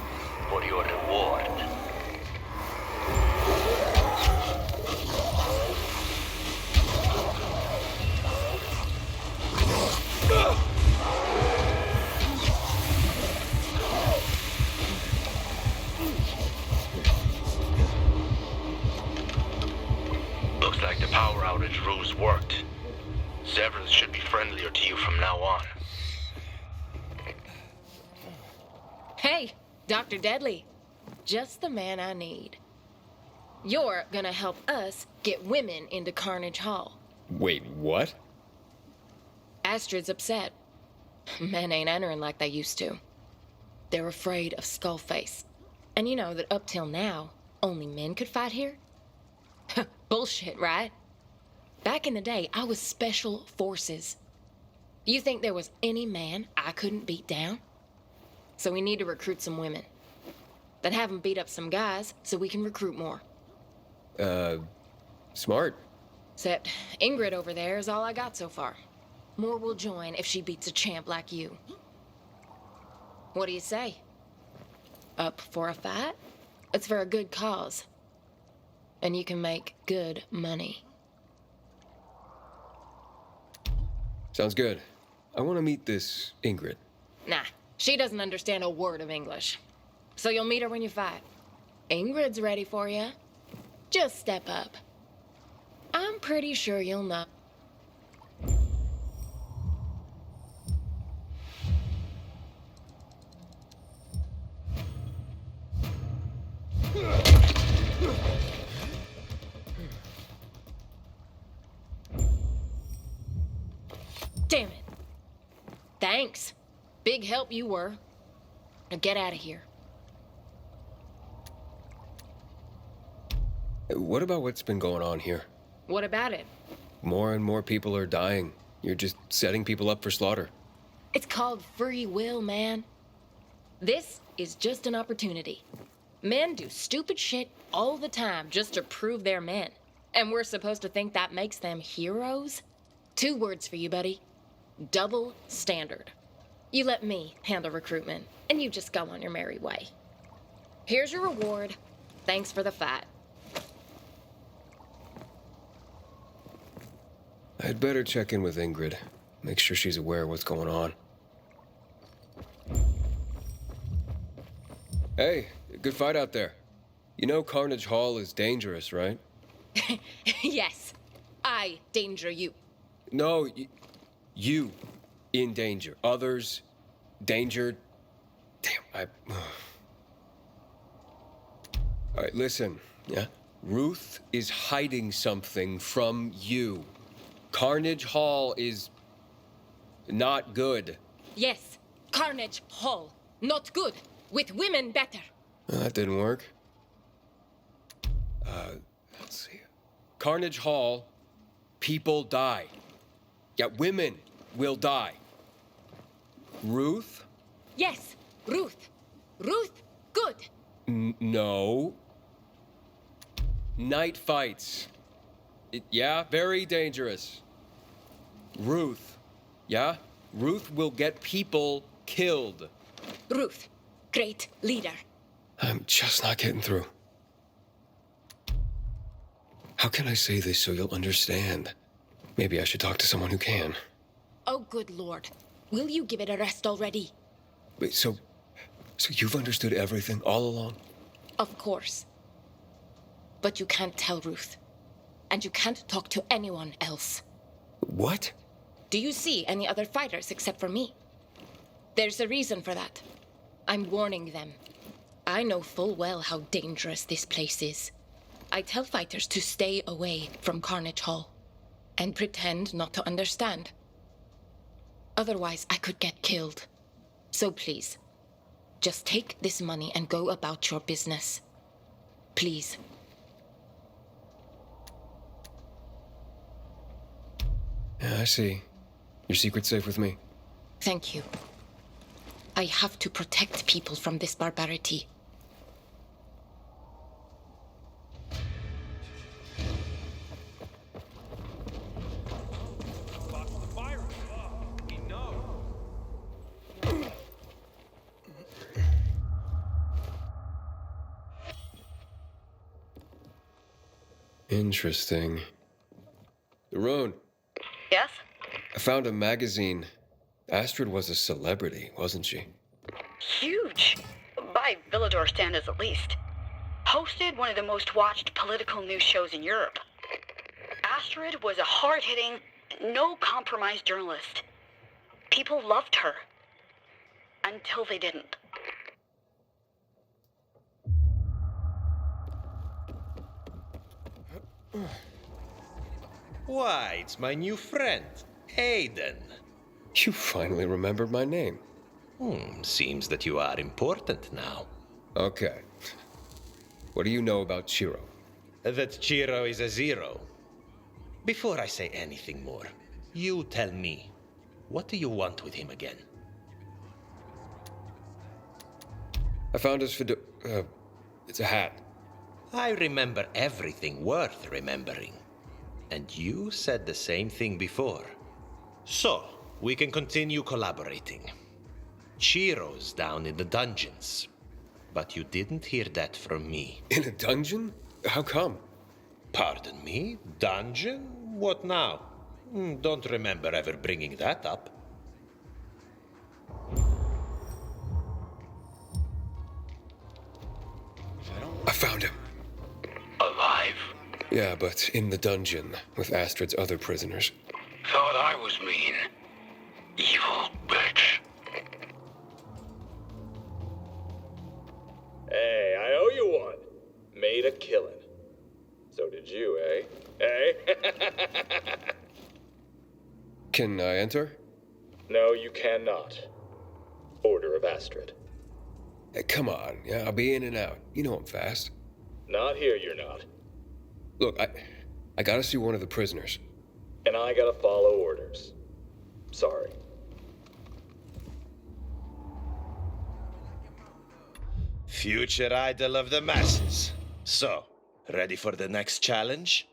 for your reward. Looks like the power outage ruse worked. Severus should be friendlier to you from now on. Hey, Dr. Deadly. Just the man I need. You're gonna help us get women into Carnage Hall. Wait, what? Astrid's upset. Men ain't entering like they used to. They're afraid of Skullface. And you know that up till now, only men could fight here? Bullshit, right? Back in the day, I was special forces. You think there was any man I couldn't beat down? So we need to recruit some women. Then have them beat up some guys so we can recruit more. Smart. Except Ingrid over there is all I got so far. More will join if she beats a champ like you. What do you say? Up for a fight? It's for a good cause. And you can make good money. Sounds good. I want to meet this Ingrid. Nah, she doesn't understand a word of English. So you'll meet her when you fight. Ingrid's ready for you. Just step up. I'm pretty sure you'll know. Damn it. Thanks. Big help you were. Now get out of here. What about what's been going on here? What about it? More and more people are dying. You're just setting people up for slaughter. It's called free will, man. This is just an opportunity. Men do stupid shit all the time just to prove they're men. And we're supposed to think that makes them heroes? 2 words for you, buddy. Double standard. You let me handle recruitment, and you just go on your merry way. Here's your reward. Thanks for the fight. I'd better check in with Ingrid. Make sure she's aware of what's going on. Hey, good fight out there. You know Carnage Hall is dangerous, right? Yes. I danger you. No, you in danger. Others, danger. Damn, All right, listen, yeah? Ruth is hiding something from you. Carnage Hall is not good. Yes, Carnage Hall. Not good. With women better. That didn't work. Let's see. Carnage Hall, people die. Yeah, women will die. Ruth? Yes, Ruth. Ruth, good. No. Night fights. Yeah, very dangerous. Ruth. Yeah? Ruth will get people killed. Ruth, great leader. I'm just not getting through. How can I say this so you'll understand? Maybe I should talk to someone who can. Oh, good Lord. Will you give it a rest already? Wait, so you've understood everything all along? Of course. But you can't tell Ruth. And you can't talk to anyone else. What? Do you see any other fighters except for me? There's a reason for that. I'm warning them. I know full well how dangerous this place is. I tell fighters to stay away from Carnage Hall and pretend not to understand. Otherwise, I could get killed. So please, just take this money and go about your business. Please. Yeah, I see. Your secret's safe with me. Thank you. I have to protect people from this barbarity. Interesting. Darone. Yes? I found a magazine. Astrid was a celebrity, wasn't she? Huge. By Villador standards, at least. Hosted one of the most watched political news shows in Europe. Astrid was a hard-hitting, no-compromise journalist. People loved her. Until they didn't. Why, it's my new friend, Aiden. You finally remembered my name. Seems that you are important now. Okay. What do you know about Chiro? That Chiro is a zero. Before I say anything more, you tell me, what do you want with him again? I found his it's a hat. I remember everything worth remembering. And you said the same thing before. So, we can continue collaborating. Chiro's down in the dungeons. But you didn't hear that from me. In a dungeon? How come? Pardon me? Dungeon? What now? Don't remember ever bringing that up. I found him. Alive? Yeah, but in the dungeon with Astrid's other prisoners. Thought I was mean. Evil bitch. Hey, I owe you one. Made a killing. So did you, eh? Eh? Can I enter? No, you cannot. Order of Astrid. Hey, come on. Yeah, I'll be in and out. You know I'm fast. Not here, you're not. Look, I gotta see one of the prisoners. And I gotta follow orders. Sorry. Future idol of the masses. So, ready for the next challenge?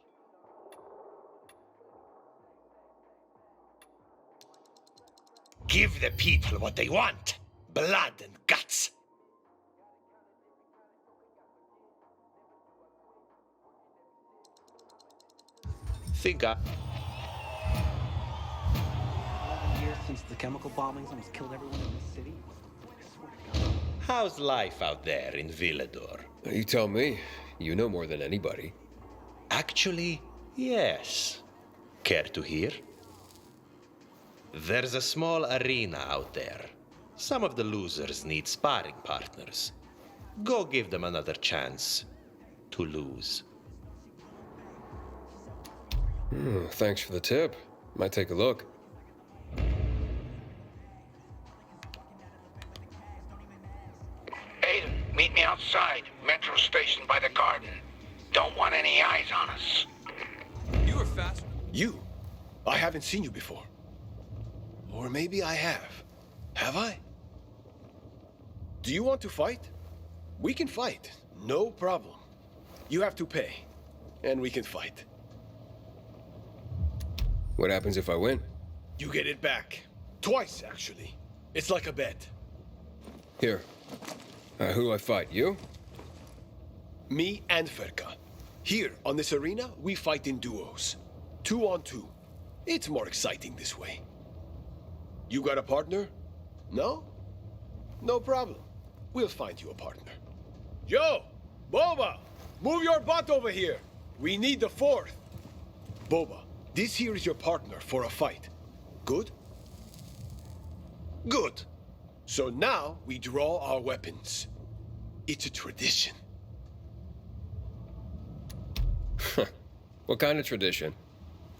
Give the people what they want. Blood and guts. Think I... 11 years since the chemical bombings almost killed everyone in this city. I swear to God. How's life out there in Villador? You tell me. You know more than anybody. Actually, yes. Care to hear? There's a small arena out there. Some of the losers need sparring partners. Go give them another chance to lose. Thanks for the tip. Might take a look. Aiden, meet me outside. Metro station by the garden. Don't want any eyes on us. You were fast. You? I haven't seen you before. Or maybe I have. Have I? Do you want to fight? We can fight. No problem. You have to pay. And we can fight. What happens if I win? You get it back. Twice, actually. It's like a bet. Here. Who do I fight? You? Me and Ferka. Here, on this arena, we fight in duos. 2 on 2. It's more exciting this way. You got a partner? No? No problem. We'll find you a partner. Yo! Boba! Move your butt over here! We need the 4th. Boba, this here is your partner for a fight. Good? Good. So now we draw our weapons. It's a tradition. What kind of tradition?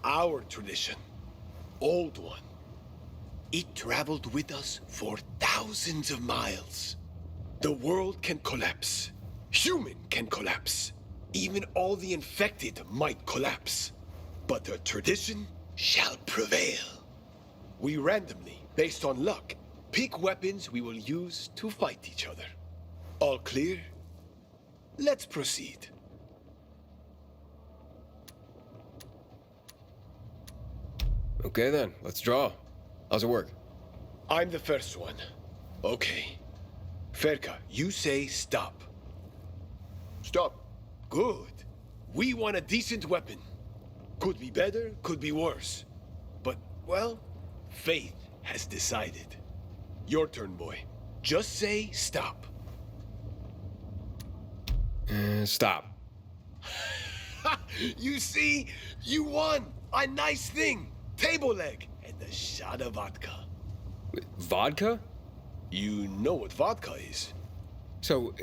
Our tradition. Old one. It traveled with us for thousands of miles. The world can collapse. Human can collapse. Even all the infected might collapse. But the tradition shall prevail. We randomly, based on luck, pick weapons we will use to fight each other. All clear? Let's proceed. Okay then, let's draw. How's it work? I'm the first one. Okay. Ferka, you say stop. Stop. Good. We want a decent weapon. Could be better, could be worse. But, well, fate has decided. Your turn, boy. Just say stop. Stop. You see? You won! A nice thing! Table leg and a shot of vodka. Vodka? You know what vodka is. So,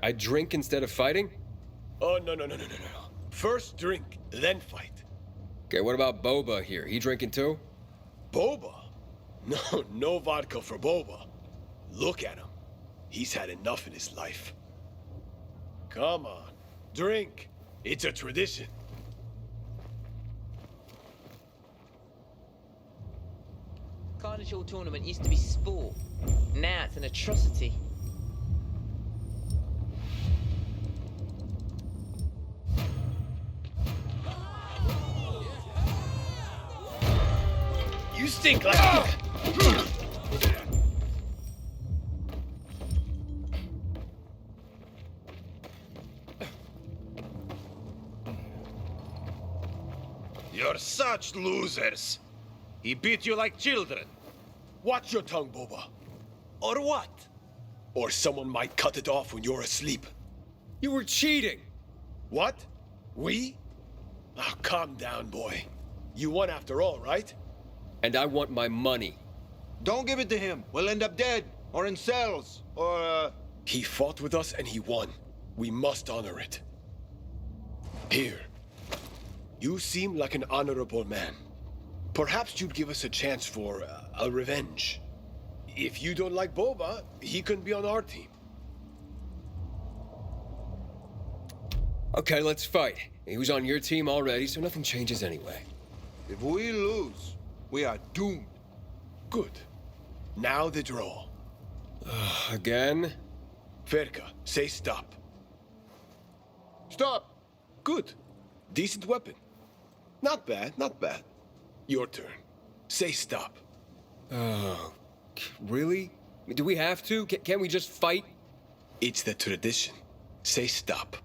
I drink instead of fighting? Oh, no. First drink, then fight. Okay, what about Boba here? He drinking too? Boba? No vodka for Boba. Look at him. He's had enough in his life. Come on, drink. It's a tradition. Carnage Hall tournament used to be sport. Now it's an atrocity. stink like... You're such losers. He beat you like children. Watch your tongue, Boba. Or what? Or someone might cut it off when you're asleep. You were cheating. What? We? Oh, calm down, boy. You won after all, right? And I want my money. Don't give it to him. We'll end up dead, or in cells, or, He fought with us and he won. We must honor it. Here. You seem like an honorable man. Perhaps you'd give us a chance for a revenge. If you don't like Boba, he can be on our team. Okay, let's fight. He was on your team already, so nothing changes anyway. If we lose, we are doomed. Good. Now the draw. Again? Ferka, say stop. Stop! Good. Decent weapon. Not bad, not bad. Your turn. Say stop. Oh, really? Do we have to? Can't we just fight? It's the tradition. Say stop.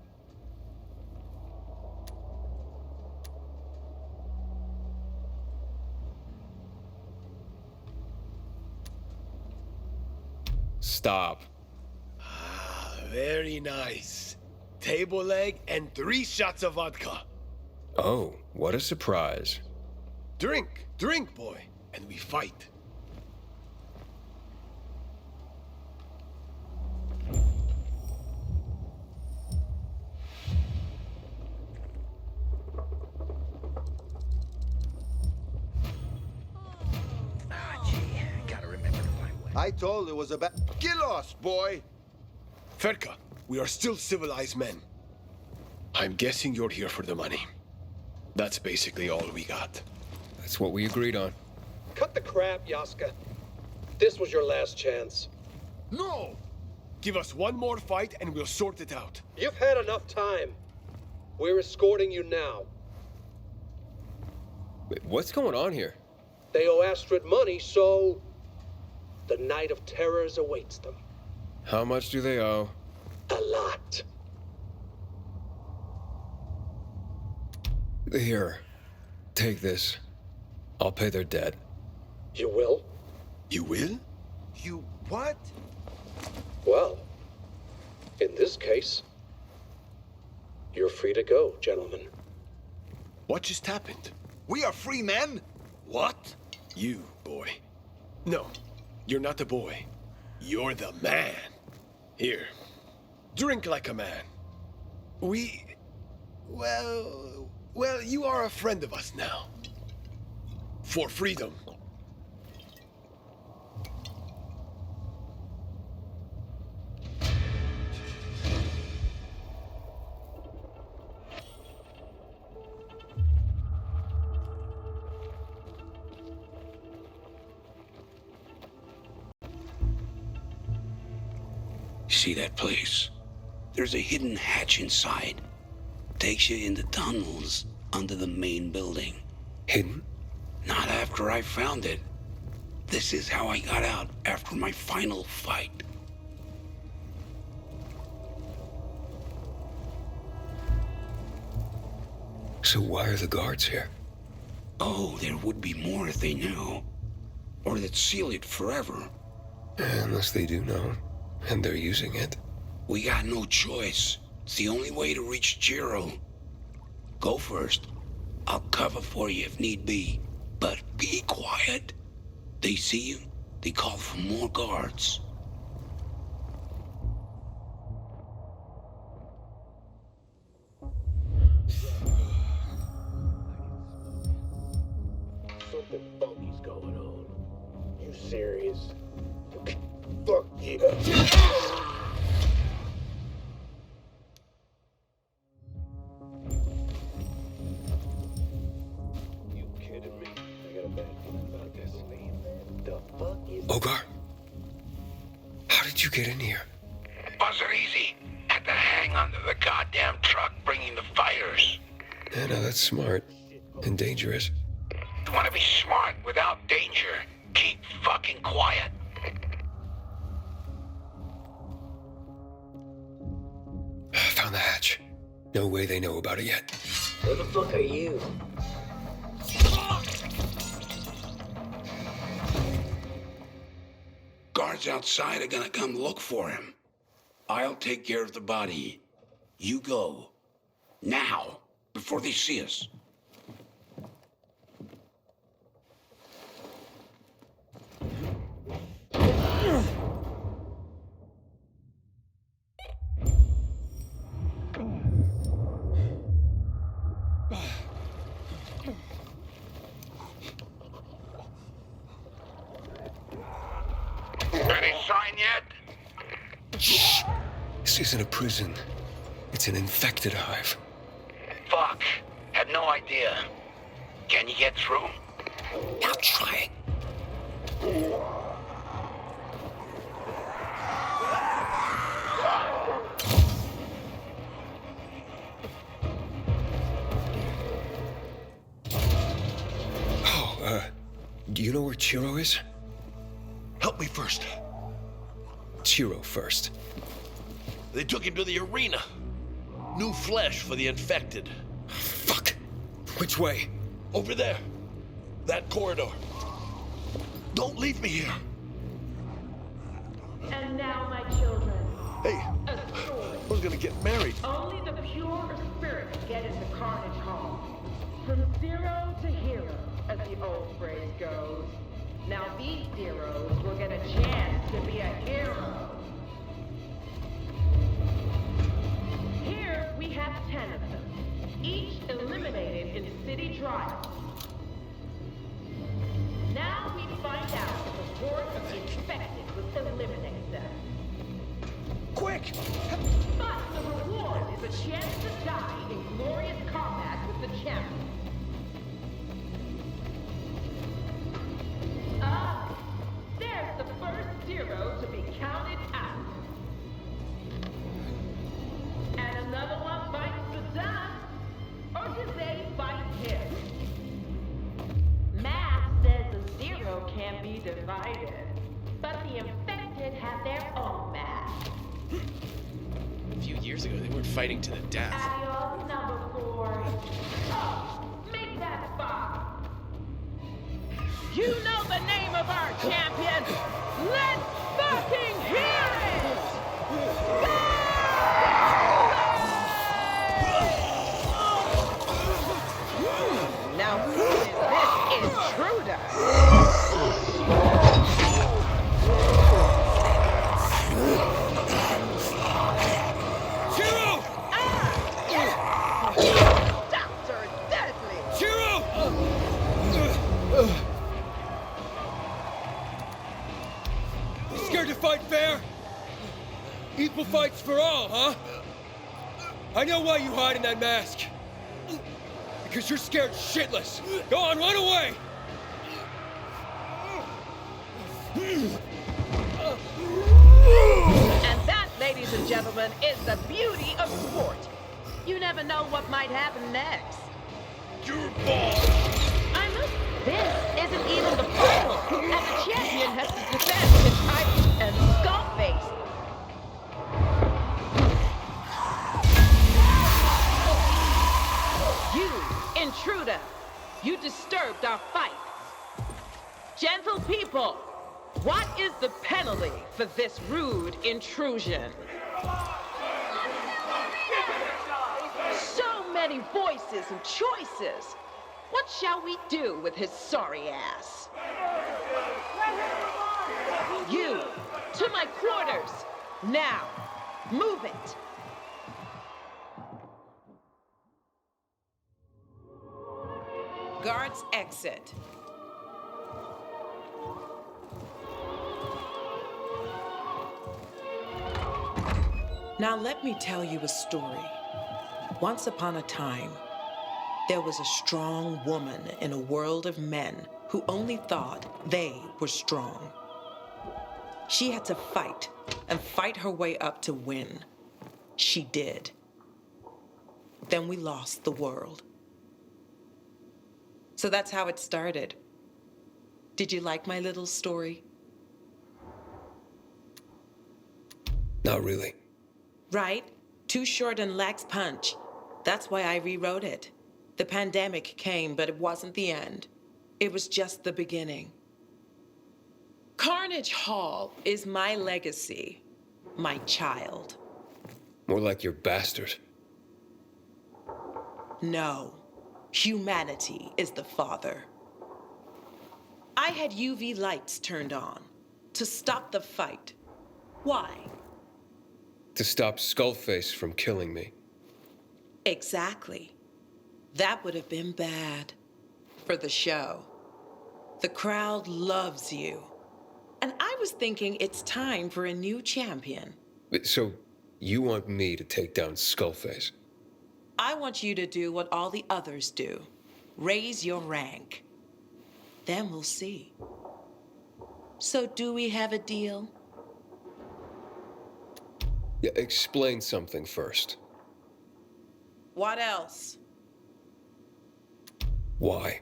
Stop. Ah, very nice. Table leg and 3 shots of vodka. Oh, what a surprise. Drink, drink, boy, and we fight. I told it was about... Get lost, boy! Ferka, we are still civilized men. I'm guessing you're here for the money. That's basically all we got. That's what we agreed on. Cut the crap, Yaska. This was your last chance. No! Give us one more fight and we'll sort it out. You've had enough time. We're escorting you now. Wait, what's going on here? They owe Astrid money, so... the Night of Terrors awaits them. How much do they owe? A lot. Here. Take this. I'll pay their debt. You will? You will? You what? Well, in this case, you're free to go, gentlemen. What just happened? We are free men? What? You, boy. No, you're not a boy. You're the man. Here, drink like a man. Well, you are a friend of us now. For freedom. See that place? There's a hidden hatch inside. Takes you into tunnels under the main building. Hidden? Not after I found it. This is how I got out after my final fight. So why are the guards here? Oh, there would be more if they knew. Or they'd seal it forever. Unless they do know, and they're using it. We got no choice. It's the only way to reach Jiro. Go first. I'll cover for you if need be. But be quiet. They see you, they call for more guards. Something funky's going on. You serious? Fuck yeah. Ogar, how did you get in here? Wasn't easy. Had to hang onto the goddamn truck bringing the fires. Yeah, no, that's smart. And dangerous. You want to be smart without danger. danger. Keep fucking quiet. Found the hatch. No way they know about it yet. Who the fuck are you? Guards outside are gonna come look for him. I'll take care of the body. You go. Now, before they see us. Any sign yet? Shh! This isn't a prison. It's an infected hive. Fuck. Had no idea. Can you get through? Now try it. Oh, do you know where Chiro is? Help me first. Chiro first. They took him to the arena. New flesh for the infected. Fuck. Which way? Over there. That corridor. Don't leave me here. And now, my children, Hey, a story. I was gonna get married. Only the pure of spirit get into Carnage Hall. From zero to hero, as the old phrase goes. Now these heroes will get a chance to be a hero. Here we have 10 of them, each eliminated in city trials. Now we find out if the horde of the infected will eliminate them. Quick! But the reward is a chance to die in glorious combat with the champion. Ah, there's the first hero to be counted out. And another one bites the dust, or do they bite him? Math says the zero can be divided, but the infected have their own math. A few years ago, they weren't fighting to the death. Adios, number 4. Oh, make that 5. You know the name of our champion. Let's fucking hear it! Now who is this intruder? Chiro! Dr. Deadly! Chiro! You scared to fight fair? Equal fights for all, huh? I know why you hide in that mask. Because you're scared shitless. Go on, run away! And that, ladies and gentlemen, is the beauty of sport. You never know what might happen next. Your ball! I know this isn't even the final, and the champion has to defend his title and Skullface. You, intruder, you disturbed our fight. Gentle people, what is the penalty for this rude intrusion? So many voices and choices. What shall we do with his sorry ass? You, to my quarters. Now, move it. Guards exit. Now let me tell you a story. Once upon a time, there was a strong woman in a world of men who only thought they were strong. She had to fight and fight her way up to win. She did. Then we lost the world. So that's how it started. Did you like my little story? Not really. Right? Too short and lacks punch. That's why I rewrote it. The pandemic came, but it wasn't the end. It was just the beginning. Carnage Hall is my legacy, my child. More like your bastard. No, humanity is the father. I had UV lights turned on to stop the fight. Why? To stop Skullface from killing me. Exactly. That would have been bad for the show. The crowd loves you. And I was thinking it's time for a new champion. So, you want me to take down Skullface? I want you to do what all the others do. Raise your rank. Then we'll see. So do we have a deal? Yeah, explain something first. What else? Why?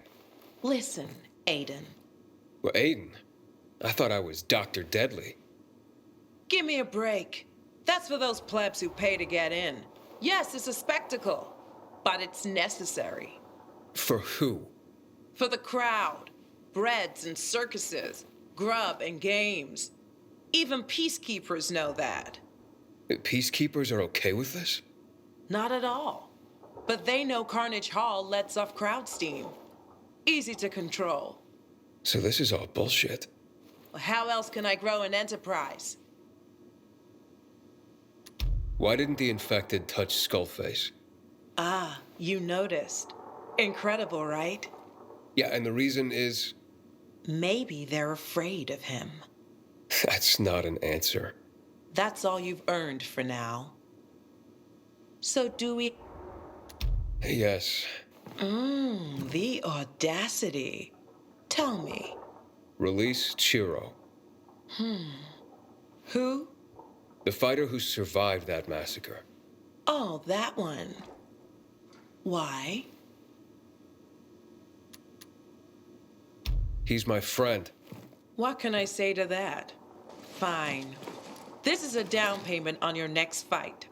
Listen, Aiden. Well, Aiden, I thought I was Dr. Deadly. Give me a break. That's for those plebs who pay to get in. Yes, it's a spectacle, but it's necessary. For who? For the crowd. Breads and circuses, grub and games. Even peacekeepers know that. Peacekeepers are okay with this? Not at all. But they know Carnage Hall lets off crowd steam. Easy to control. So this is all bullshit. How else can I grow an enterprise? Why didn't the infected touch Skullface? Ah, you noticed. Incredible, right? Yeah, and the reason is... Maybe they're afraid of him. That's not an answer. That's all you've earned for now. So do we... Yes. The audacity. Tell me. Release Chiro. Who? The fighter who survived that massacre. Oh, that one. Why? He's my friend. What can I say to that? Fine. This is a down payment on your next fight.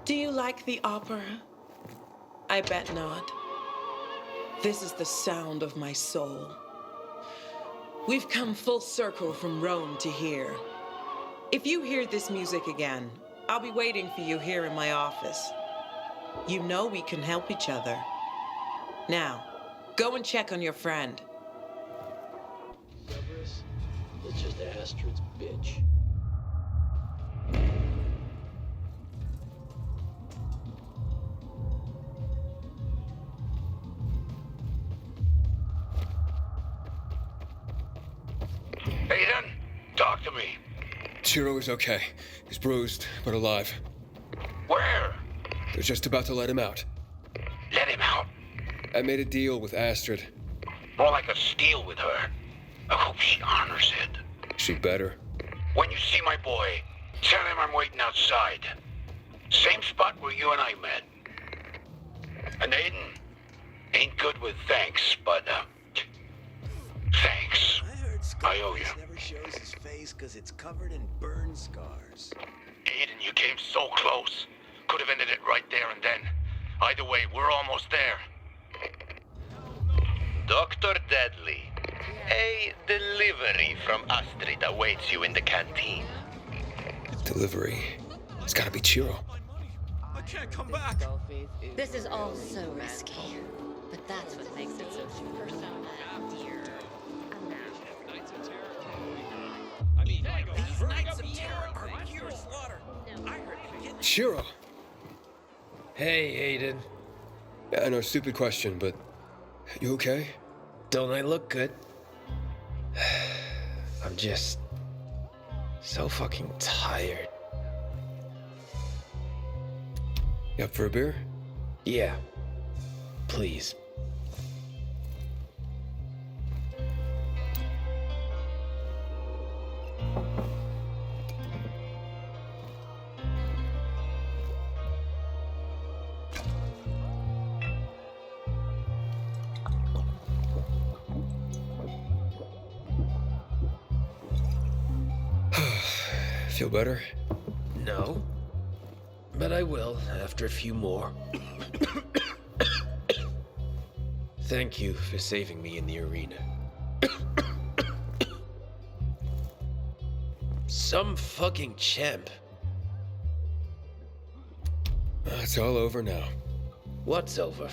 Do you like the opera? I bet not. This is the sound of my soul. We've come full circle from Rome to here. If you hear this music again, I'll be waiting for you here in my office. You know we can help each other. Now, go and check on your friend. Cerberus, it's just Astrid's bitch. Aiden, talk to me. Chiro is okay. He's bruised, but alive. Where? They're just about to let him out. Let him out. I made a deal with Astrid. More like a steal with her. I hope she honors it. She better. When you see my boy, tell him I'm waiting outside. Same spot where you and I met. And Aiden ain't good with thanks, but, thanks. I owe you. Never shows his face because it's covered in burn scars. Aiden, you came so close. Could have ended it right there and then. Either way, we're almost there. Dr. Deadly, a delivery from Astrid awaits you in the canteen. Delivery. It's gotta be Chiro. I can't come back. This is all so risky, but that's what makes it so persona dear. These Knights of Terror are pure slaughter. I heard Chiro! Hey, Aiden. I know, stupid question, but you okay? Don't I look good? I'm just so fucking tired. You up for a beer? Yeah. Please. Feel better? No. But I will after a few more. Thank you for saving me in the arena. Some fucking champ. It's all over now. What's over?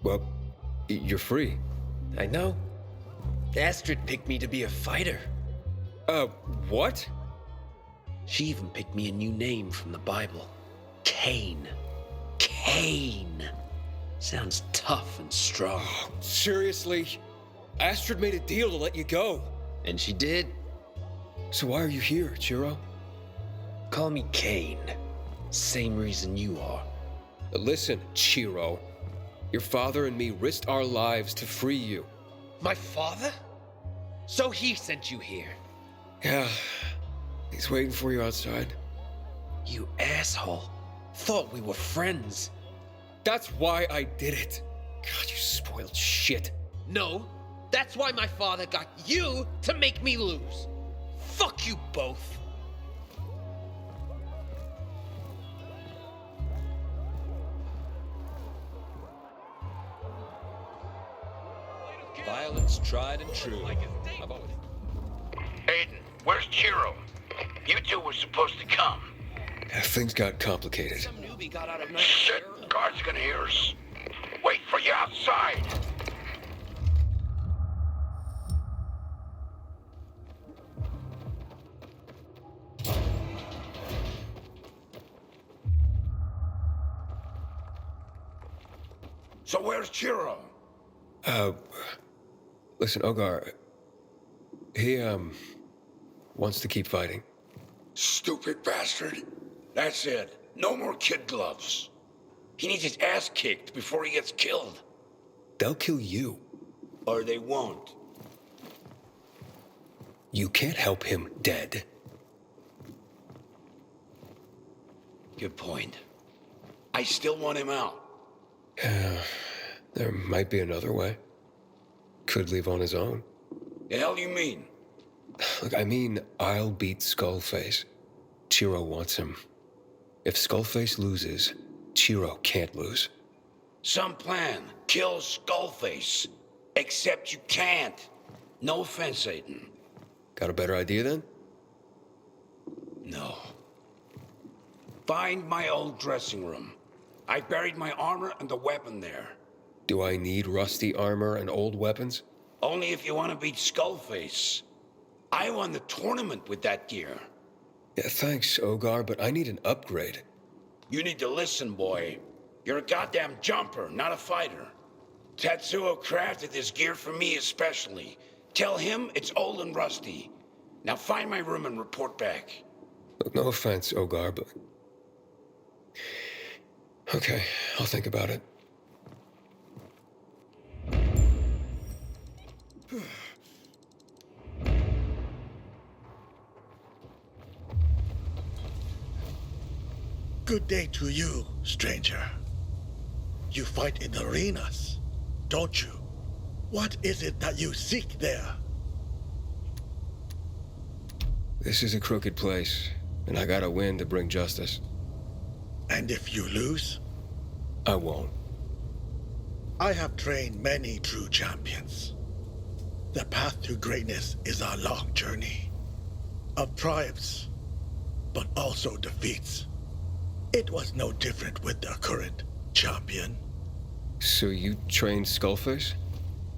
Well, you're free. I know. Astrid picked me to be a fighter. What? She even picked me a new name from the Bible. Cain. Cain. Sounds tough and strong. Seriously? Astrid made a deal to let you go. And she did. So why are you here, Chiro? Call me Cain. Same reason you are. Listen, Chiro. Your father and me risked our lives to free you. My father? So he sent you here? Yeah. He's waiting for you outside. You asshole. Thought we were friends. That's why I did it. God, you spoiled shit. No, that's why my father got you to make me lose. Fuck you both. Violence tried and true. Aiden, where's Chiro? You two were supposed to come. Things got complicated. Shit, guards gonna hear us. Wait for you outside. So where's Chiro? Listen, Ogar. He, wants to keep fighting. Stupid bastard. That's it. No more kid gloves. He needs his ass kicked before he gets killed. They'll kill you. Or they won't. You can't help him dead. Good point. I still want him out. There might be another way. Could leave on his own. The hell you mean? Look, I mean, I'll beat Skullface. Chiro wants him. If Skullface loses, Chiro can't lose. Some plan. Kill Skullface. Except you can't. No offense, Aiden. Got a better idea then? No. Find my old dressing room. I buried my armor and the weapon there. Do I need rusty armor and old weapons? Only if you want to beat Skullface. I won the tournament with that gear. Yeah, thanks, Ogar, but I need an upgrade. You need to listen, boy. You're a goddamn jumper, not a fighter. Tetsuo crafted this gear for me especially. Tell him it's old and rusty. Now find my room and report back. Look, no offense, Ogar, but... Okay, I'll think about it. Good day to you, stranger. You fight in arenas, don't you? What is it that you seek there? This is a crooked place, and I gotta win to bring justice. And if you lose? I won't. I have trained many true champions. The path to greatness is a long journey of triumphs, but also defeats. It was no different with the current champion. So you trained Skullface?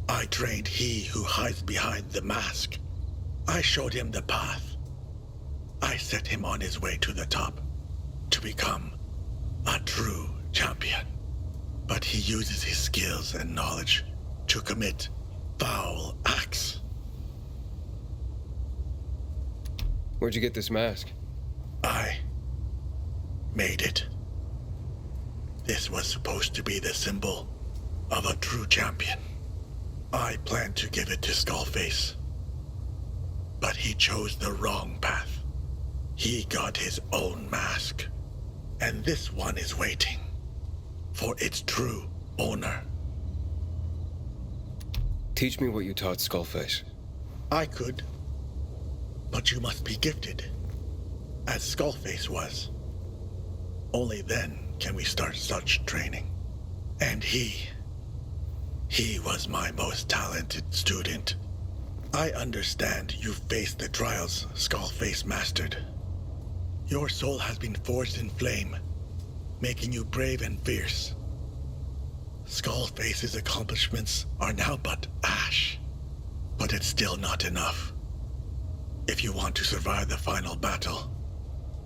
I trained he who hides behind the mask. I showed him the path. I set him on his way to the top, to become a true champion. But he uses his skills and knowledge to commit foul acts. Where'd you get this mask? I made it. This was supposed to be the symbol of a true champion. I planned to give it to Skullface, but he chose the wrong path. He got his own mask, and this one is waiting for its true owner. Teach me what you taught Skullface. I could, but you must be gifted. as Skullface was. Only then can we start such training. And he was my most talented student. I understand you faced the trials Skullface mastered. Your soul has been forged in flame, making you brave and fierce. Skullface's accomplishments are now but ash, but it's still not enough. If you want to survive the final battle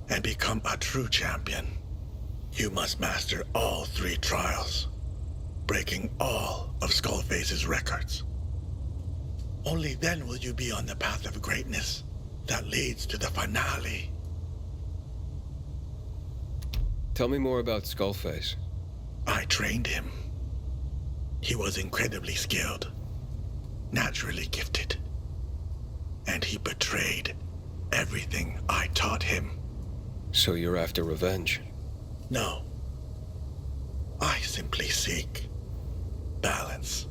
and become a true champion, you must master all 3 trials, breaking all of Skullface's records. Only then will you be on the path of greatness that leads to the finale. Tell me more about Skullface. I trained him. He was incredibly skilled, naturally gifted, and he betrayed everything I taught him. So you're after revenge? No. I simply seek balance.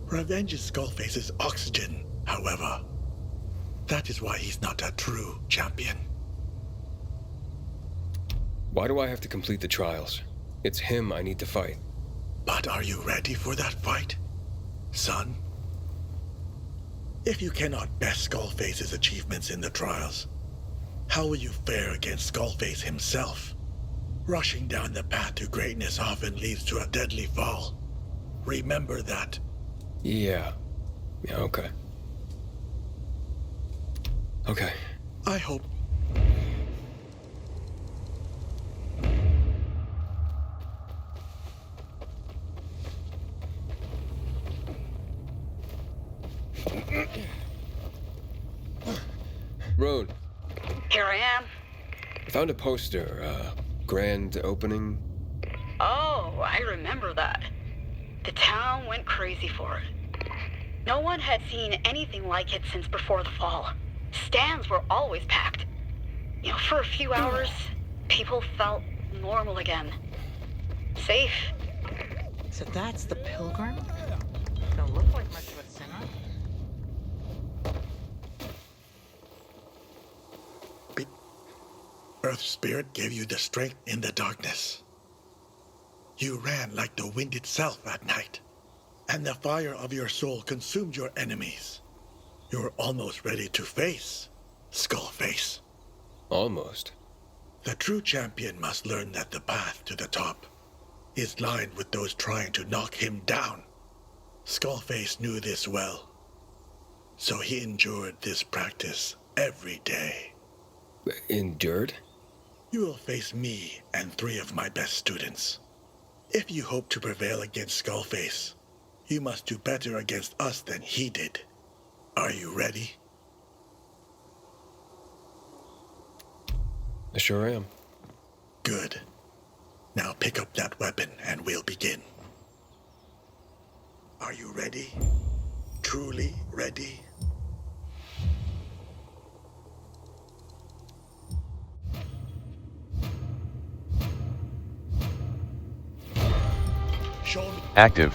Revenge is Skullface's oxygen, however. That is why he's not a true champion. Why do I have to complete the trials? It's him I need to fight. But are you ready for that fight, son? If you cannot best Skullface's achievements in the trials, how will you fare against Skullface himself? Rushing down the path to greatness often leads to a deadly fall. Remember that. Yeah, okay. Okay. I hope... Roan. Here I am. I found a poster, grand opening. Oh, I remember that. The town went crazy for it. No one had seen anything like it since before the fall. Stands were always packed. You know, for a few hours, people felt normal again. Safe. So that's the pilgrim? Don't look like much of a sinner. Earth Spirit gave you the strength in the darkness. You ran like the wind itself at night, and the fire of your soul consumed your enemies. You're almost ready to face Skullface. Almost. The true champion must learn that the path to the top is lined with those trying to knock him down. Skullface knew this well, so he endured this practice every day. Endured? You will face me and 3 of my best students. If you hope to prevail against Skullface, you must do better against us than he did. Are you ready? I sure am. Good. Now pick up that weapon and we'll begin. Are you ready? Truly ready? Show me. Active.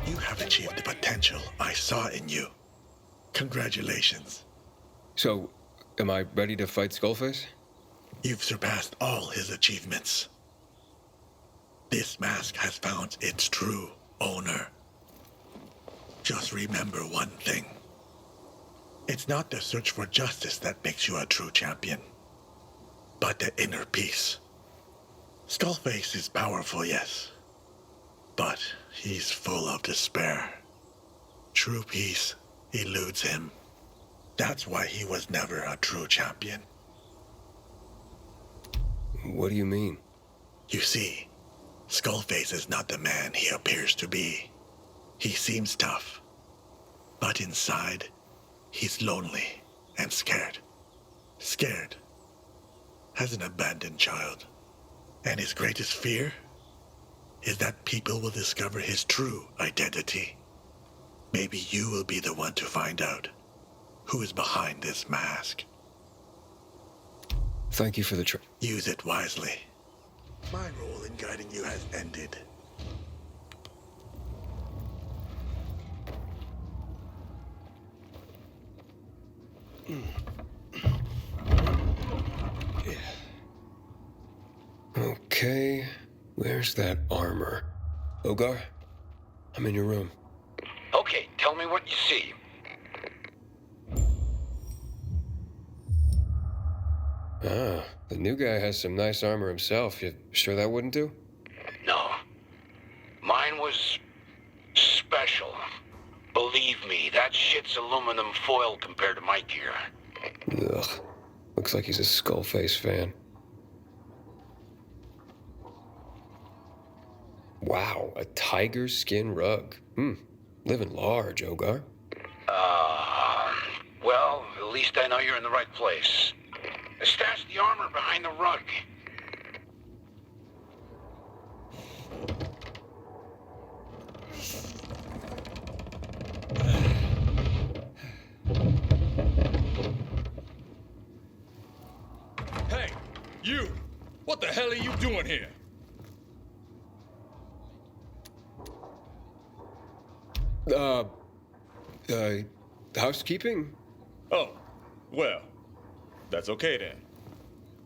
You have achieved the potential I saw in you. Congratulations. So, am I ready to fight Skullface? You've surpassed all his achievements. This mask has found its true owner. Just remember one thing. It's not the search for justice that makes you a true champion, but the inner peace. Skullface is powerful, yes, but he's full of despair. True peace eludes him. That's why he was never a true champion. What do you mean? You see, Skullface is not the man he appears to be. He seems tough, but inside, he's lonely and scared. Scared as an abandoned child. And his greatest fear is that people will discover his true identity. Maybe you will be the one to find out who is behind this mask. Thank you for the Use it wisely. My role in guiding you has ended. Okay, where's that armor? Ogar, I'm in your room. Okay, tell me what you see. Ah, the new guy has some nice armor himself. You sure that wouldn't do? No. Mine was special. Believe me, that shit's aluminum foil compared to my gear. Ugh. Looks like he's a Skullface fan. Wow, a tiger skin rug. Living large, Ogar. Well, at least I know you're in the right place. Stash the armor behind the rug. Hey, you! What the hell are you doing here? Housekeeping? Oh, well, that's okay then.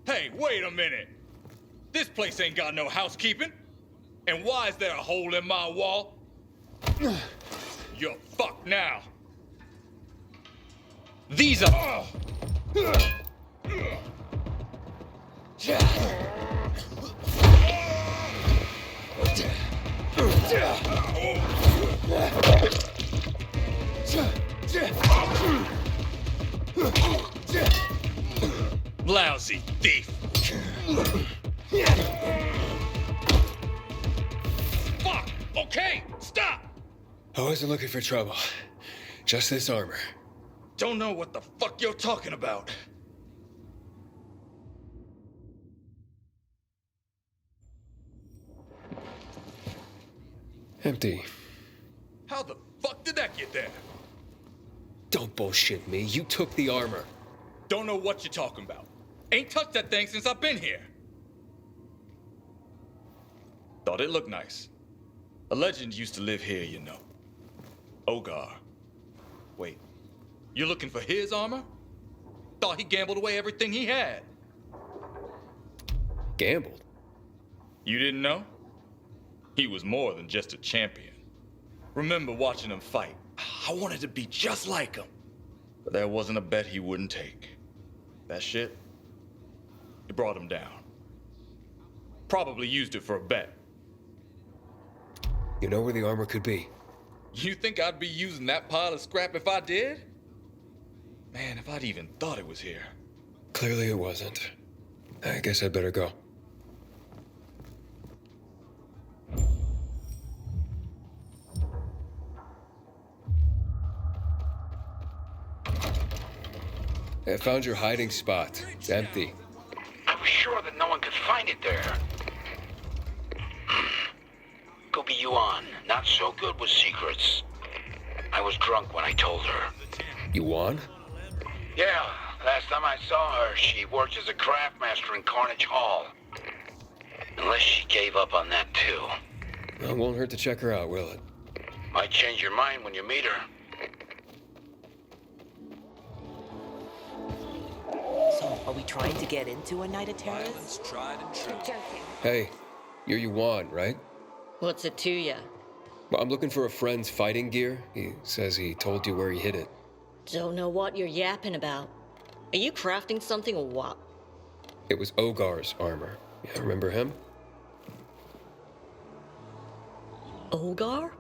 Hey, wait a minute! This place ain't got no housekeeping! And why is there a hole in my wall? You're fucked now. These are... Lousy thief! Fuck! Okay, stop! I wasn't looking for trouble. Just this armor. Don't know what the fuck you're talking about. Empty. How the fuck did that get there? Don't bullshit me. You took the armor. Don't know what you're talking about. Ain't touched that thing since I've been here. Thought it looked nice. A legend used to live here, you know. Ogar. Wait, you're looking for his armor? Thought he gambled away everything he had. Gambled? You didn't know? He was more than just a champion. Remember watching him fight. I wanted to be just like him. But there wasn't a bet he wouldn't take. That shit, it brought him down. Probably used it for a bet. You know where the armor could be? You think I'd be using that pile of scrap if I did? Man, if I'd even thought it was here. Clearly it wasn't. I guess I'd better go. I found your hiding spot. It's empty. I was sure that no one could find it there. Gobi Yuan, not so good with secrets. I was drunk when I told her. You won? Yeah, last time I saw her, she worked as a craft master in Carnage Hall. Unless she gave up on that too. Well, it won't hurt to check her out, will it? Might change your mind when you meet her. So, are we trying to get into a night of terrorists? Tried and true. Hey, you're Yuan, right? What's it to ya? Well, I'm looking for a friend's fighting gear. He says he told you where he hid it. Don't know what you're yapping about. Are you crafting something or what? It was Ogar's armor. Yeah, remember him? Ogar?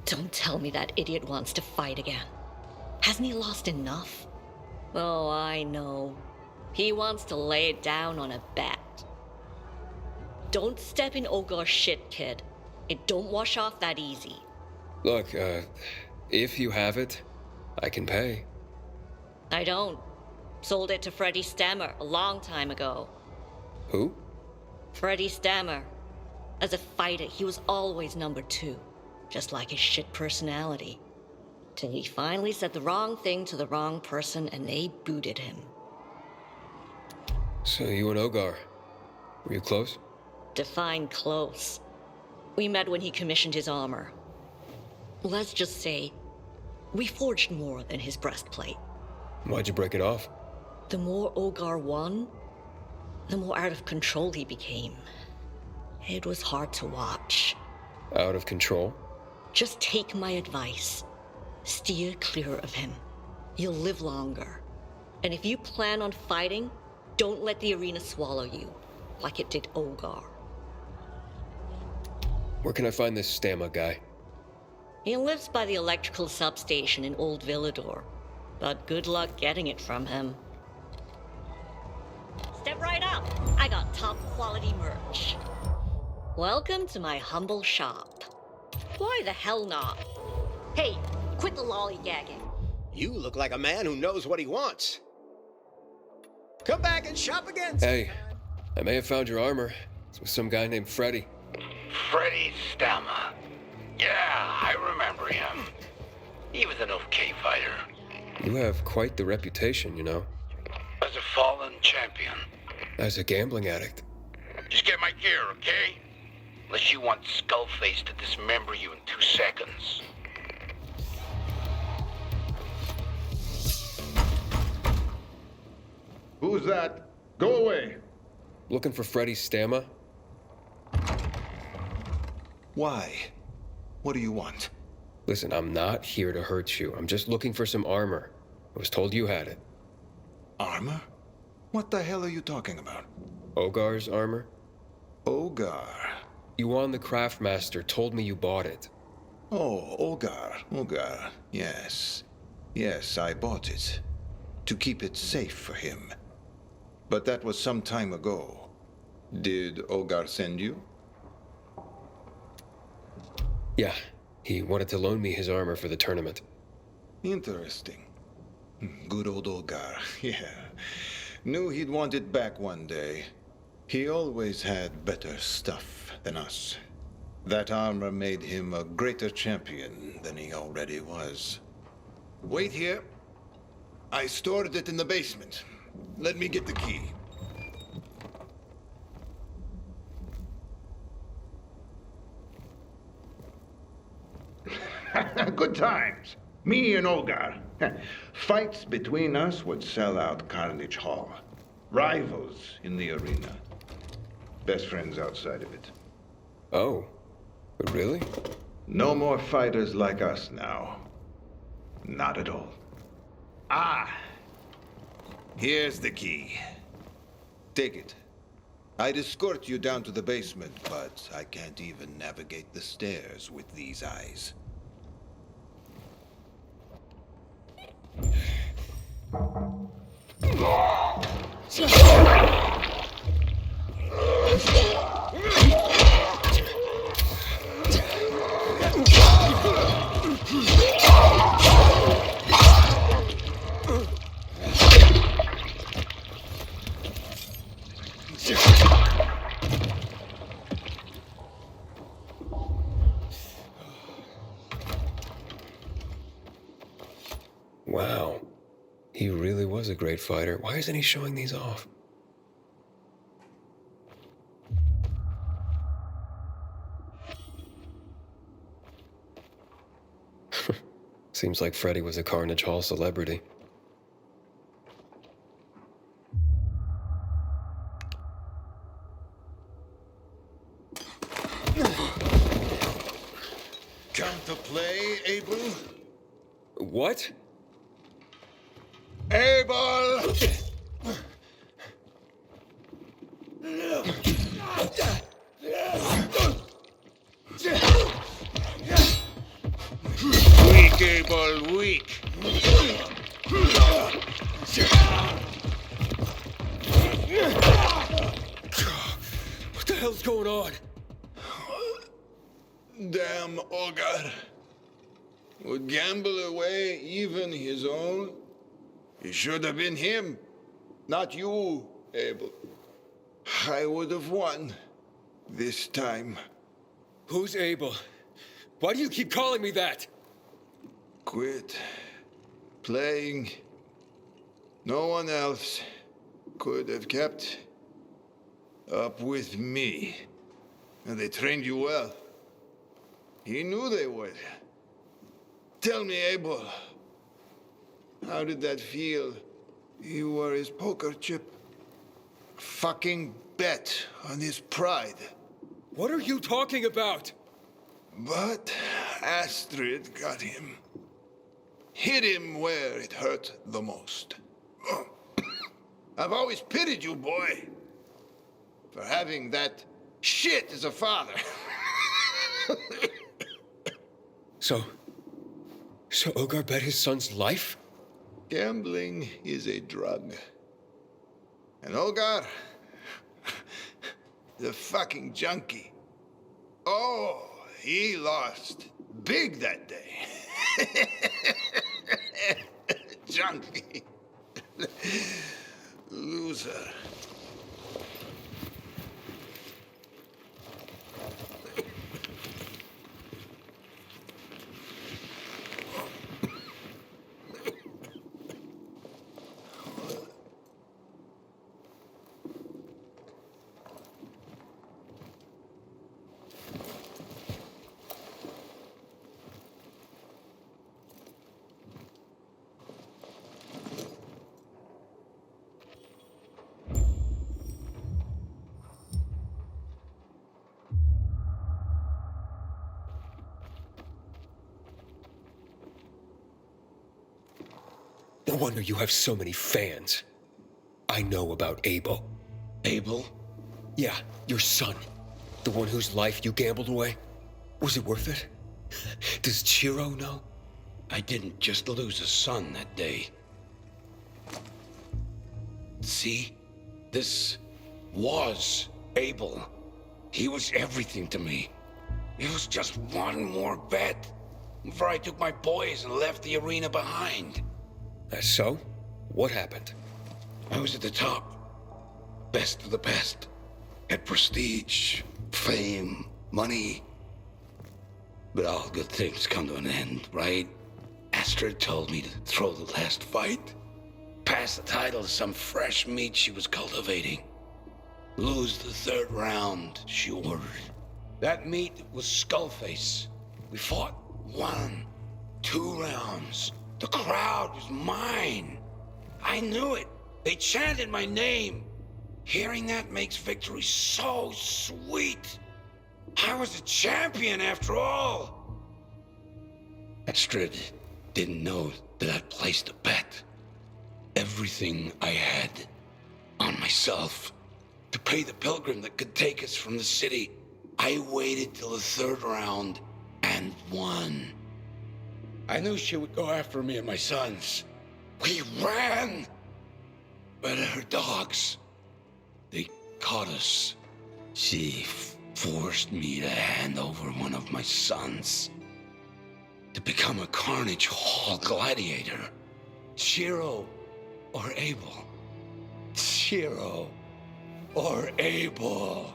Don't tell me that idiot wants to fight again. Hasn't he lost enough? Oh, I know. He wants to lay it down on a bet. Don't step in Ogar's shit, kid. It don't wash off that easy. Look, if you have it, I can pay. I don't. Sold it to Freddie Stammer a long time ago. Who? Freddie Stammer. As a fighter, he was always number 2. Just like his shit personality. Till he finally said the wrong thing to the wrong person and they booted him. So you and Ogar, were you close? Define close. We met when he commissioned his armor. Let's just say, we forged more than his breastplate. Why'd you break it off? The more Ogar won, the more out of control he became. It was hard to watch. Out of control? Just take my advice. Steer clear of him. You'll live longer. And if you plan on fighting, don't let the arena swallow you, like it did Olgar. Where can I find this Stamma guy? He lives by the electrical substation in Old Villador, but good luck getting it from him. Step right up. I got top quality merch. Welcome to my humble shop. Why the hell not? Hey, quit the lollygagging. You look like a man who knows what he wants. Come back and shop again. Hey, I may have found your armor. It's with some guy named Freddy. Freddy Stamma. Yeah, I remember him. He was an okay fighter. You have quite the reputation, you know. As a fallen champion. As a gambling addict. Just get my gear, okay? Unless you want Skullface to dismember you in 2 seconds. Who's that? Go away. Looking for Freddy Stamma? Why? What do you want? Listen, I'm not here to hurt you. I'm just looking for some armor. I was told you had it. Armor? What the hell are you talking about? Ogar's armor? Ogar? Yuan the Craftmaster told me you bought it. Oh, Ogar. Yes. Yes, I bought it. To keep it safe for him. But that was some time ago. Did Ogar send you? Yeah, he wanted to loan me his armor for the tournament. Interesting. Good old Ogar, yeah. Knew he'd want it back one day. He always had better stuff than us. That armor made him a greater champion than he already was. Wait here. I stored it in the basement. Let me get the key. Good times. Me and Olgar. Fights between us would sell out Carnage Hall. Rivals in the arena. Best friends outside of it. Oh, really? No more fighters like us now. Not at all. Here's the key. Take it. I'd escort you down to the basement, but I can't even navigate the stairs with these eyes. Wow. He really was a great fighter. Why isn't he showing these off? Seems like Freddy was a Carnage Hall celebrity. Count to play, Abel? What? Abel! Weak, Abel, weak. What the hell's going on? Damn Ogar. Would gamble away even his own? It should have been him, not you, Abel. I would have won this time. Who's Abel? Why do you keep calling me that? Quit playing. No one else could have kept up with me. And they trained you well. He knew they would. Tell me, Abel, how did that feel? You were his poker chip. fucking bet on his pride. What are you talking about? But Astrid got him. Hit him where it hurt the most. I've always pitied you, boy, for having that shit as a father. So Ogar bet his son's life? Gambling is a drug. And Ogar, the fucking junkie. Oh, he lost big that day. Junkie. Loser. No wonder you have so many fans. I know about Abel. Abel? Yeah, your son. The one whose life you gambled away. Was it worth it? Does Chiro know? I didn't just lose a son that day. See? This was Abel. He was everything to me. It was just one more bet before I took my boys and left the arena behind. That's so? What happened? I was at the top. Best of the best. Had prestige, fame, money. But all good things come to an end, right? Astrid told me to throw the last fight. Pass the title to some fresh meat she was cultivating. Lose the third round, she ordered. That meat was Skullface. We fought 1, 2 rounds. The crowd was mine. I knew it. They chanted my name. Hearing that makes victory so sweet. I was a champion after all. Astrid didn't know that I'd placed a bet. Everything I had on myself to pay the pilgrim that could take us from the city. I waited till the third round and won. I knew she would go after me and my sons. We ran! But her dogs, they caught us. She forced me to hand over one of my sons to become a Carnage Hall gladiator. Chiro or Abel. Chiro or Abel.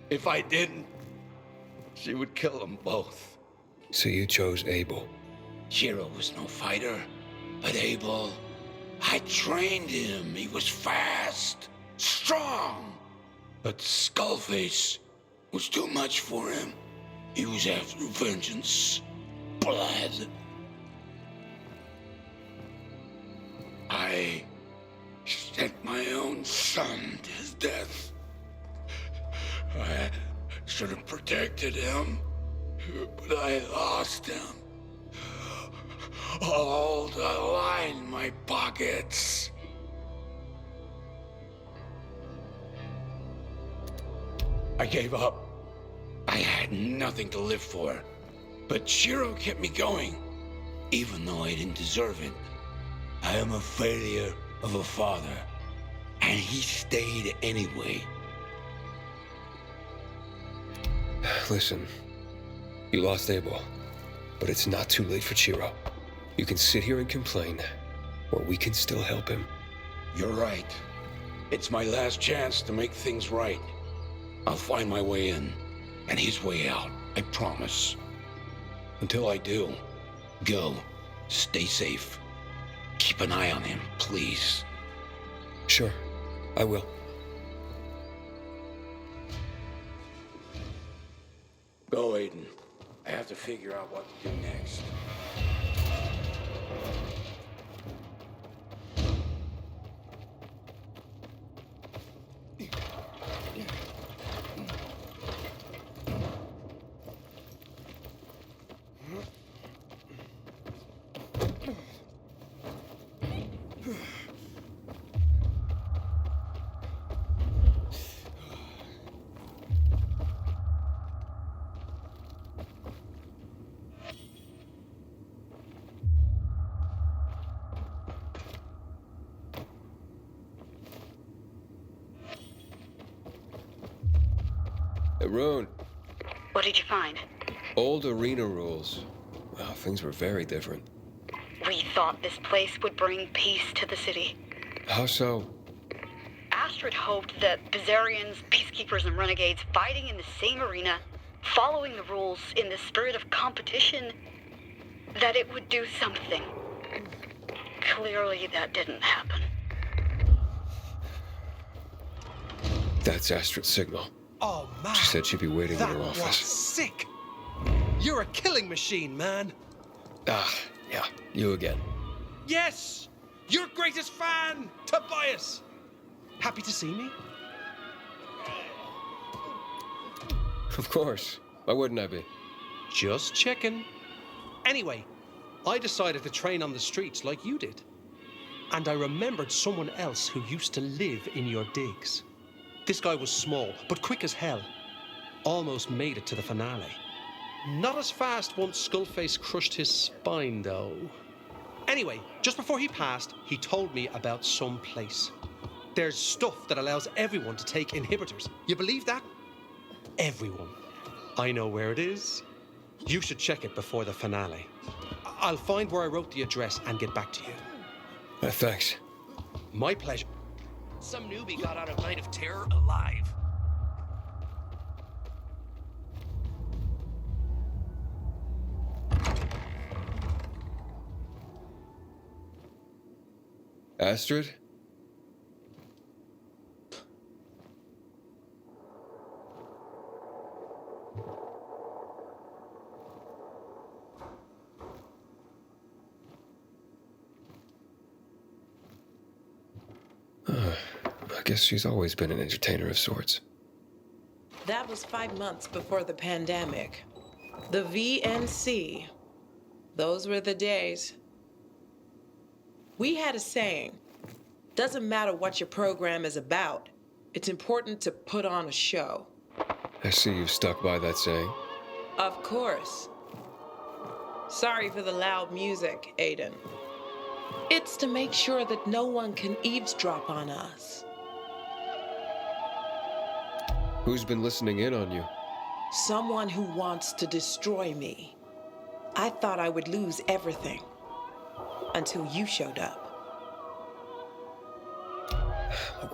If I didn't, she would kill them both. So you chose Abel. Chiro was no fighter, but Abel, I trained him. He was fast, strong. But Skullface was too much for him. He was after vengeance, blood. I sent my own son to his death. I should have protected him, but I lost him. All to line my pockets. I gave up. I had nothing to live for. But Chiro kept me going, even though I didn't deserve it. I am a failure of a father, and he stayed anyway. Listen, you lost Abel, but it's not too late for Chiro. You can sit here and complain, or we can still help him. You're right. It's my last chance to make things right. I'll find my way in, and his way out, I promise. Until I do, go. Stay safe. Keep an eye on him, please. Sure, I will. Go, Aiden. I have to figure out what to do next. Arun, What did you find? old arena rules. Wow, things were very different. We thought this place would bring peace to the city. How so? Astrid hoped that Bizarians, peacekeepers, and renegades fighting in the same arena, following the rules in the spirit of competition, that it would do something. Clearly, that didn't happen. That's Astrid's signal. Oh, man. She said she'd be waiting in That her was office. sick. You're a killing machine, man. Ah, yeah, you again. Yes! Your greatest fan, Tobias! Happy to see me? Of course. Why wouldn't I be? Just checking. Anyway, I decided to train on the streets like you did. And I remembered someone else who used to live in your digs. This guy was small, but quick as hell. Almost made it to the finale. Not as fast once Skullface crushed his spine, though. Anyway, just before he passed, he told me about some place. There's stuff that allows everyone to take inhibitors. You believe that? Everyone. I know where it is. You should check it before the finale. I'll find where I wrote the address and get back to you. Thanks. My pleasure. Some newbie got out of Night of Terror alive. Astrid? I guess she's always been an entertainer of sorts. That was 5 months before the pandemic. The VNC. Those were the days. We had a saying, doesn't matter what your program is about, it's important to put on a show. I see you've stuck by that saying. Of course. Sorry for the loud music, Aiden. It's to make sure that no one can eavesdrop on us. Who's been listening in on you? Someone who wants to destroy me. I thought I would lose everything. Until you showed up.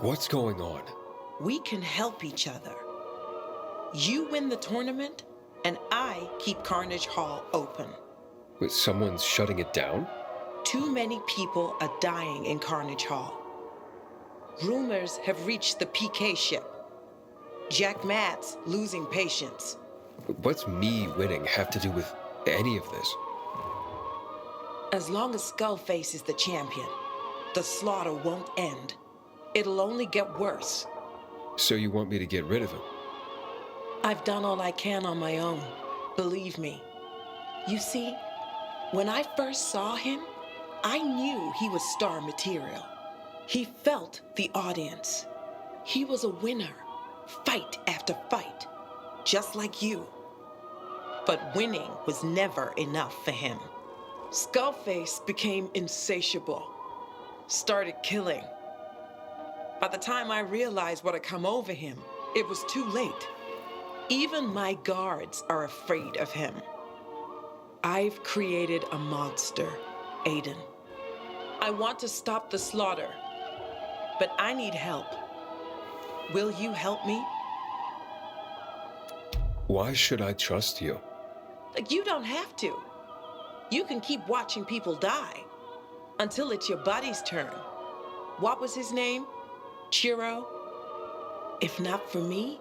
What's going on? We can help each other. You win the tournament, and I keep Carnage Hall open. Wait, someone's shutting it down? Too many people are dying in Carnage Hall. Rumors have reached the PK ship. Jack Matt's losing patience. What's me winning have to do with any of this? As long as Skullface is the champion, the slaughter won't end. It'll only get worse. So you want me to get rid of him? I've done all I can on my own. Believe me. You see, when I first saw him, I knew he was star material. He felt the audience. He was a winner, fight after fight, just like you. But winning was never enough for him. Skullface became insatiable, started killing. By the time I realized what had come over him, it was too late. Even my guards are afraid of him. I've created a monster, Aiden. I want to stop the slaughter, but I need help. Will you help me? Why should I trust you? You don't have to. You can keep watching people die until it's your buddy's turn. What was his name? Chiro? If not for me,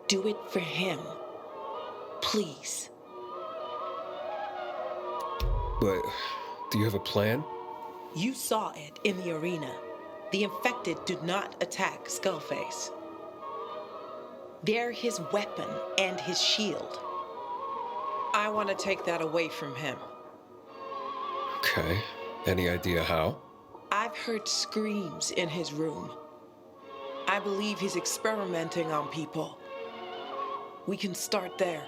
do it for him. Please. But do you have a plan? You saw it in the arena. The infected do not attack Skullface. They're his weapon and his shield. I want to take that away from him. Okay. Any idea how? I've I've heard screams in his room. I believe he's experimenting on people. We can start there.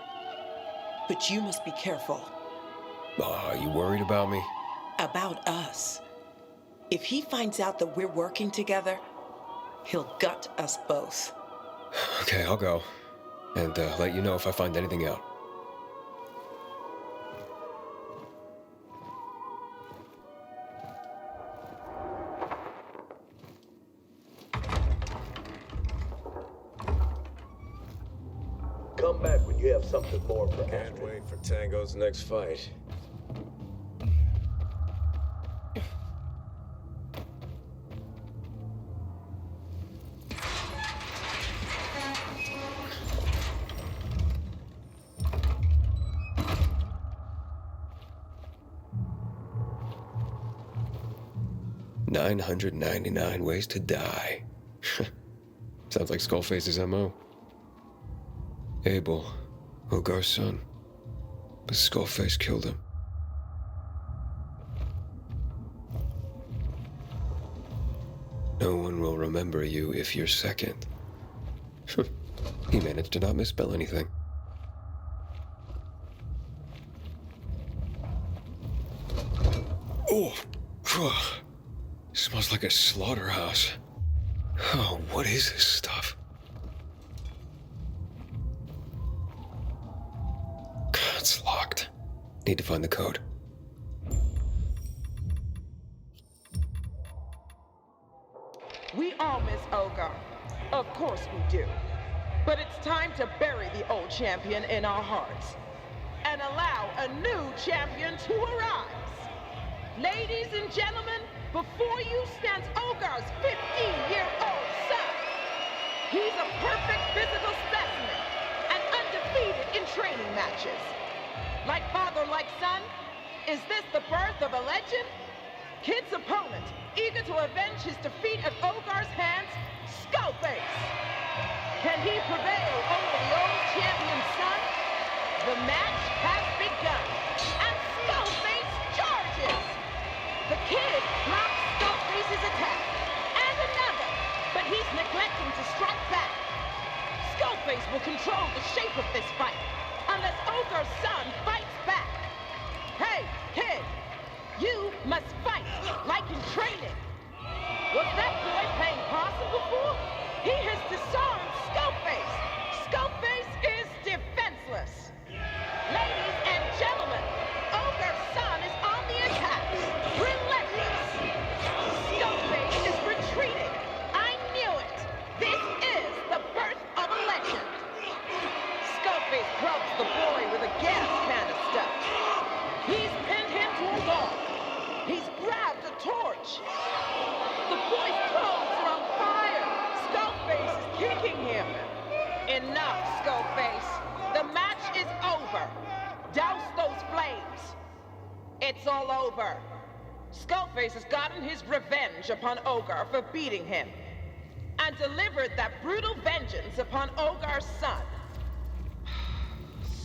But you must be careful. Are you worried about me? About us. If he finds out that we're working together, he'll gut us both. Okay, I'll go. And let you know if I find anything out. Come back when you have something more for Can't wait for Tango's next fight. $999 ways to die. Sounds like Skullface's MO. Abel, Ogar's son. But Skullface killed him. No one will remember you if you're second. He managed to not misspell anything. Oh, smells like a slaughterhouse. Oh, what is this stuff? It's locked. Need to find the code. We all miss Ogar. Of course we do. But it's time to bury the old champion in our hearts and allow a new champion to arise. Ladies and gentlemen, before you stands Ogar's 15-year-old son. He's a perfect physical specimen and undefeated in training matches. Like father, like son, is this the birth of a legend? Kid's opponent, eager to avenge his defeat at Ogar's hands, Skullface. Can he prevail over the old champion's son? The match has begun, and Skullface charges. The kid blocks Skullface's attack, and another, but he's neglecting to strike back. Skullface will control the shape of this fight, unless Ogar's son fights back. Hey, kid, you must fight like in training. Was that boy playing possum before? He has disarmed Skullface. Skullface is defenseless. Ladies and gentlemen, Ogar's son is on the attack. Relentless. Skullface is retreating. I knew it. This is the birth of a legend. Skullface clubs the boy with a gas canister. He's pinned him to a wall. He's grabbed a torch. The boy's clothes are on fire. Skullface is kicking him. Enough, Skullface. The match is over. Douse those flames. It's all over. Skullface has gotten his revenge upon Ogar for beating him, and delivered that brutal vengeance upon Ogar's son.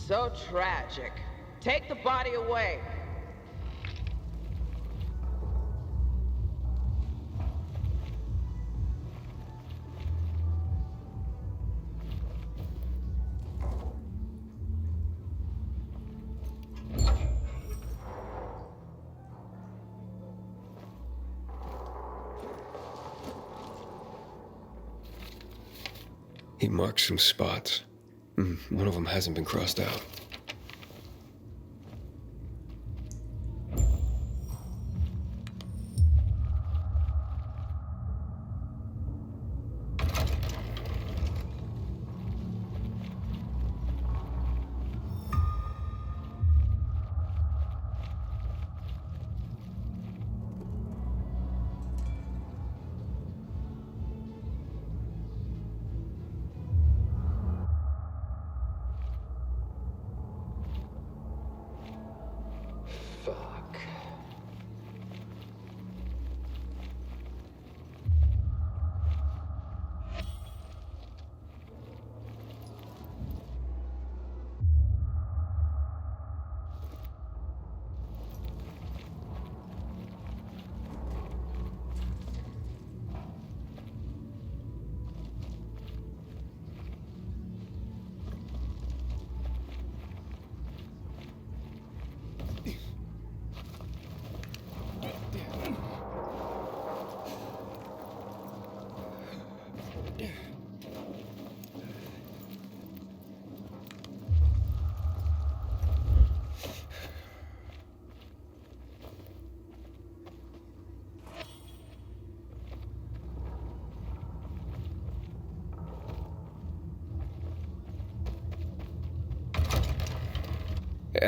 So tragic. Take the body away. He marked some spots. One of them hasn't been crossed out.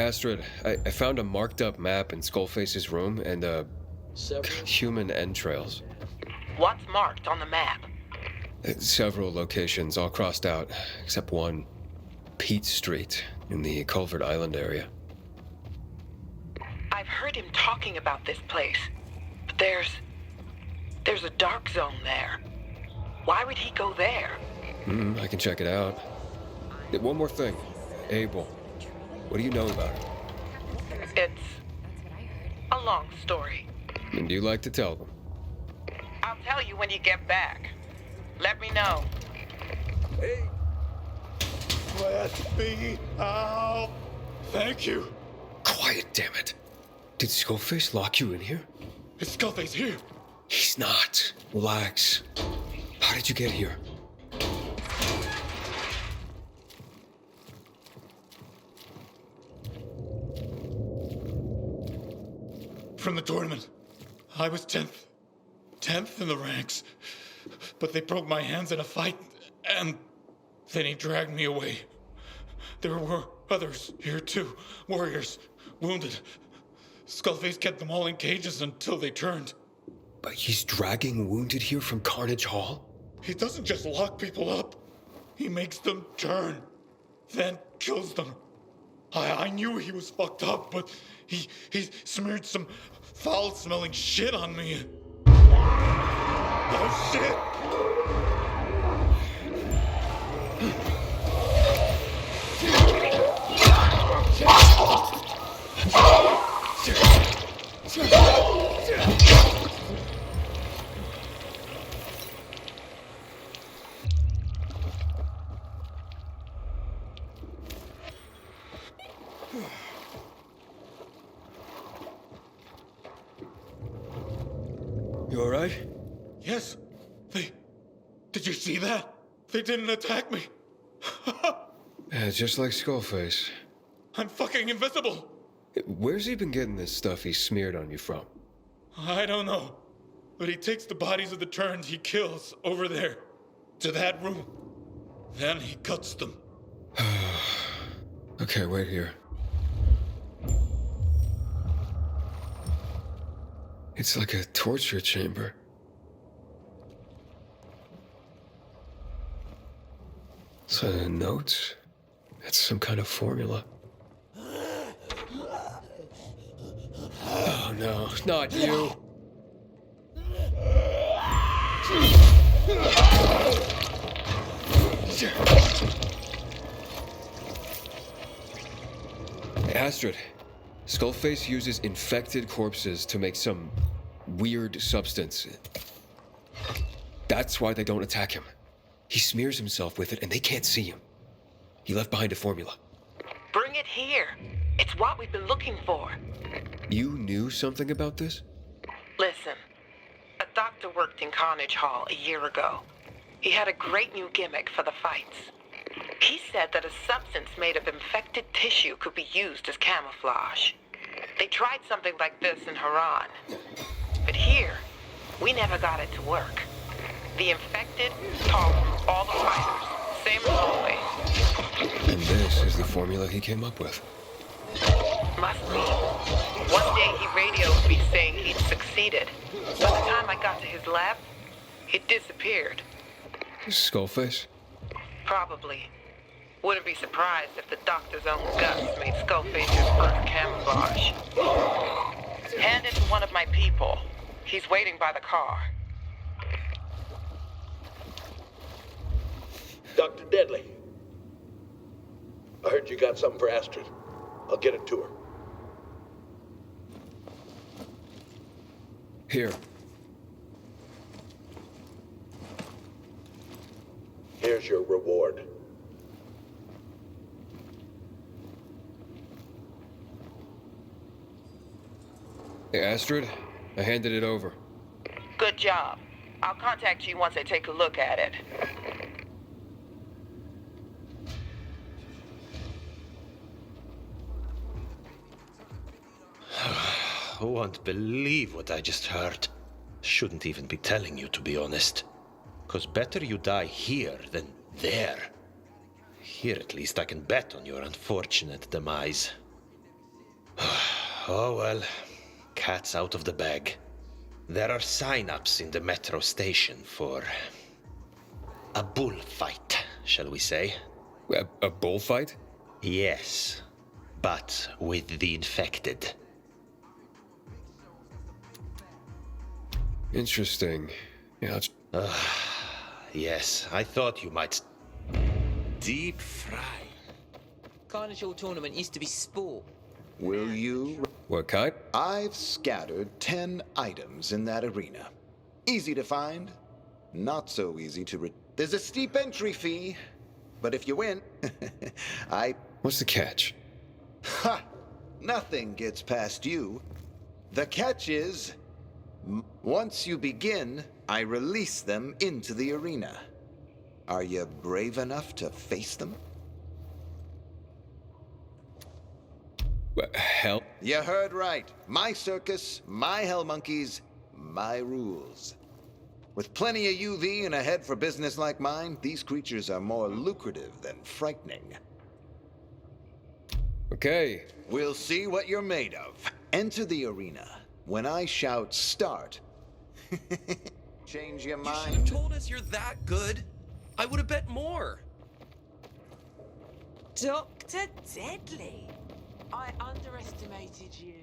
Astrid, I found a marked up map in Skullface's room and, human entrails. What's marked on the map? Several locations all crossed out, except one. Pete Street, in the Culvert Island area. I've heard him talking about this place. But there's a dark zone there. Why would he go there? I can check it out. One more thing. Abel. What do you know about him? It's a long story. And do you like to tell them? I'll tell you when you get back. Let me know. Hey! Let me out! Thank you! Quiet, damn it. Did Skullface lock you in here? Is Skullface here? He's not. Relax. How did you get here? From the tournament. I was 10th. 10th in the ranks. But they broke my hands in a fight, and then he dragged me away. There were others here too. Warriors, wounded. Skullface kept them all in cages until they turned. But he's dragging wounded here from Carnage Hall? He doesn't just lock people up. He makes them turn, then kills them. I knew he was fucked up, but he smeared some foul-smelling shit on me. Oh, shit! You alright? Yes. Did you see that? They didn't attack me. Yeah, just like Skullface. I'm fucking invisible. Where's he been getting this stuff he smeared on you from? I don't know. But he takes the bodies of the turned he kills over there. To that room. Then he cuts them. Okay, wait here. It's like a torture chamber. So notes? That's some kind of formula. Oh no, not you. Astrid, Skullface uses infected corpses to make some weird substance. That's why they don't attack him. He smears himself with it and they can't see him. He left behind a formula. Bring it here. It's what we've been looking for. You knew something about this? Listen, a doctor worked in Carnage Hall a year ago. He had a great new gimmick for the fights. He said that a substance made of infected tissue could be used as camouflage. They tried something like this in Haran. But here, we never got it to work. The infected talk through all the fighters, same as always. And this is the formula he came up with. Must be. One day he radioed me saying he'd succeeded. By the time I got to his lab, it disappeared. Skullface? Probably. Wouldn't be surprised if the doctor's own guts made Skullface's first camouflage. Hand it to one of my people. He's waiting by the car. Dr. Deadly. I heard you got something for Astrid. I'll get it to her. Here. Here's your reward. Hey, Astrid, I handed it over. Good job. I'll contact you once I take a look at it. I won't believe what I just heard. Shouldn't even be telling you, to be honest. 'Cause better you die here than there. Here at least I can bet on your unfortunate demise. Oh well, cat's out of the bag. There are sign-ups in the metro station for a bullfight, shall we say? A bullfight? Yes, but with the infected. Interesting. Yeah. Yes, I thought you might. Deep fry. Carnage Hall tournament used to be sport. Will you? What kind? I've scattered 10 items in that arena. Easy to find, not so easy to There's a steep entry fee, but if you win, What's the catch? Ha! Nothing gets past you. The catch is, once you begin, I release them into the arena. Are you brave enough to face them? Hell? You heard right. My circus, my hell monkeys, my rules. With plenty of UV and a head for business like mine, these creatures are more lucrative than frightening. Okay. We'll see what you're made of. Enter the arena. When I shout start, change your mind. You should have told us you're that good. I would have bet more. Dr. Deadly. I underestimated you.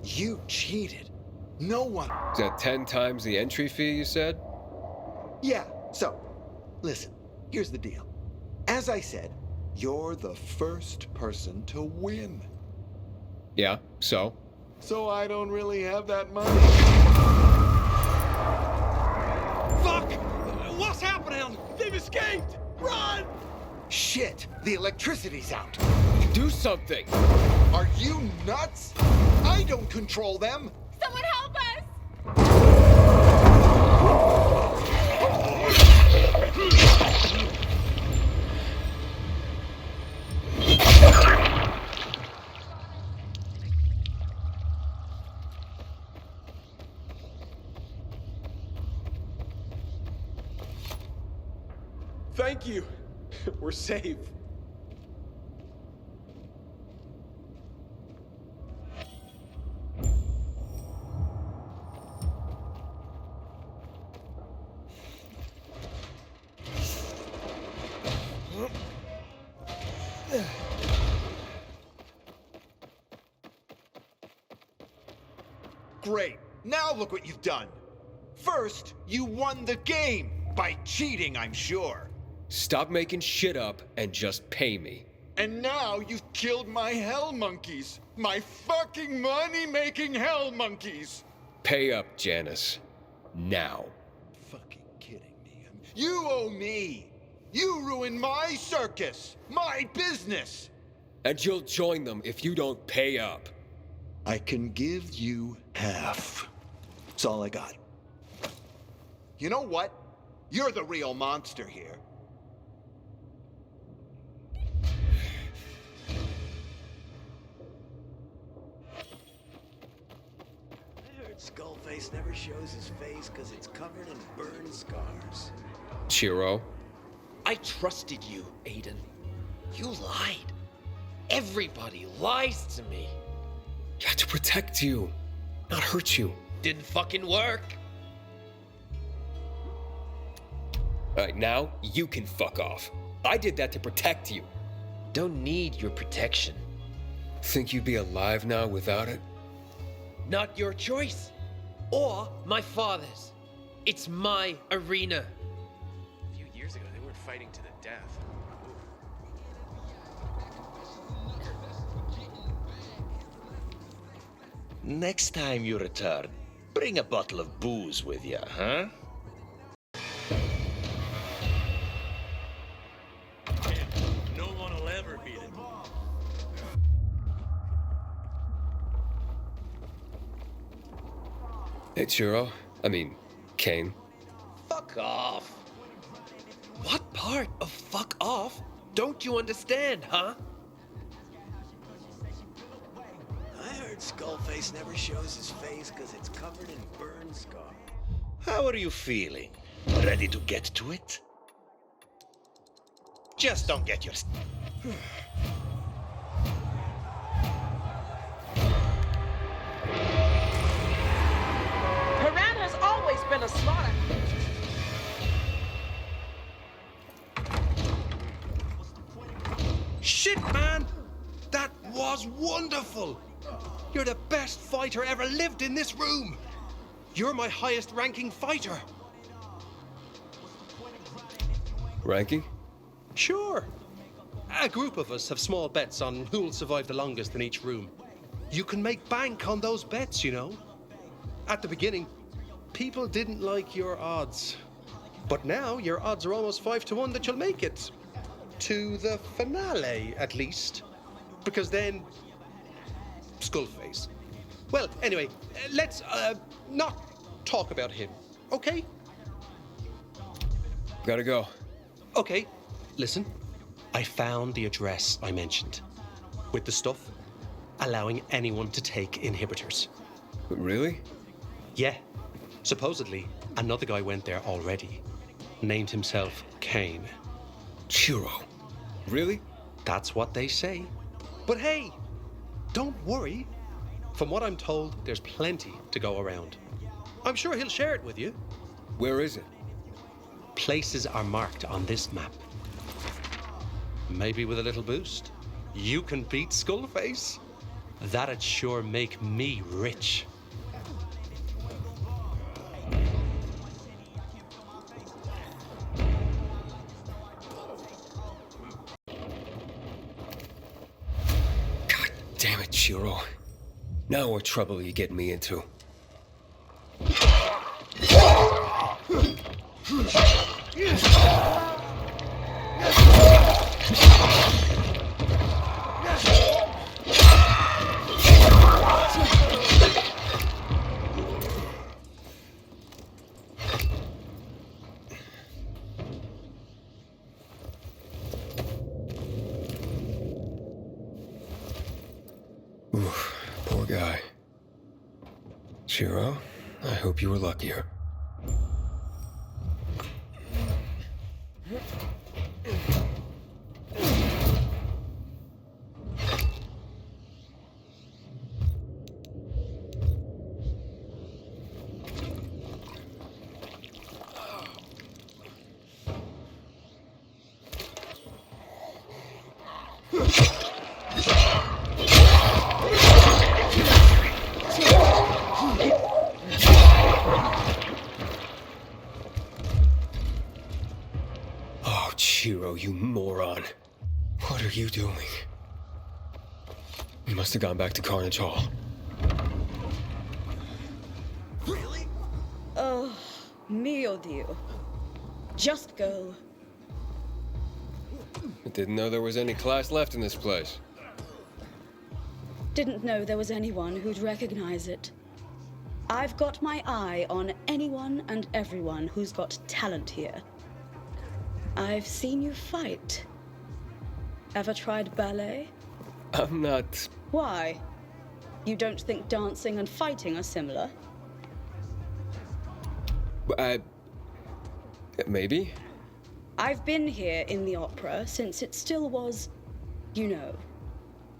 You cheated. No one. Is that 10 times the entry fee, you said? Yeah, so, listen, here's the deal. As I said, you're the first person to win. Yeah, so? So I don't really have that money. Fuck! What's happening? They've escaped! Run! Shit, the electricity's out. Do something! Are you nuts? I don't control them. Someone help us! Thank you. We're safe. Great. Now look what you've done. First, you won the game. By cheating, I'm sure. Stop making shit up and just pay me. And now you've killed my hell monkeys. My fucking money-making hell monkeys. Pay up, Janice. Now. Fucking kidding me. You owe me. You ruined my circus. My business. And you'll join them if you don't pay up. I can give you half. That's all I got. You know what? You're the real monster here. I heard Skullface never shows his face because it's covered in burn scars. Chiro. I trusted you, Aiden. You lied. Everybody lies to me. I had to protect you, not hurt you. Didn't fucking work. Alright, now you can fuck off. I did that to protect you. Don't need your protection. Think you'd be alive now without it? Not your choice. Or my father's. It's my arena. A few years ago, they weren't fighting to the death. Next time you return, bring a bottle of booze with you, huh? No one will ever beat it. Hey, Chiro. I mean, Kane. Fuck off. What part of fuck off don't you understand, huh? I heard Skullface never shows his face because it's covered in burn scars. How are you feeling? Ready to get to it? Just don't get your... Haran has always been a slaughter. Shit, man! That was wonderful! You're the best fighter ever lived in this room! You're my highest ranking fighter! Ranking? Sure. A group of us have small bets on who'll survive the longest in each room. You can make bank on those bets, you know. At the beginning, people didn't like your odds. But now your odds are almost 5 to 1 that you'll make it. To the finale, at least. Because then... Skullface. Well, anyway, let's not talk about him, okay? Gotta go. Okay, listen. I found the address I mentioned. With the stuff, allowing anyone to take inhibitors. Really? Yeah. Supposedly, another guy went there already. Named himself Kane. Chiro. Really? That's what they say. But hey, don't worry. From what I'm told, there's plenty to go around. I'm sure he'll share it with you. Where is it? Places are marked on this map. Maybe with a little boost, you can beat Skullface. That'd sure make me rich. God damn it, Chiro. Now what trouble are you getting me into? Oof, poor guy. Chiro, I hope you were luckier. Oh, Chiro, you moron. What are you doing? You must have gone back to Carnage Hall. Oh, mio Dio. Just go. I didn't know there was any class left in this place. Didn't know there was anyone who'd recognize it. I've got my eye on anyone and everyone who's got talent here. I've seen you fight. Ever tried ballet? I'm not... Why? You don't think dancing and fighting are similar? Maybe? I've been here in the opera since it still was, you know,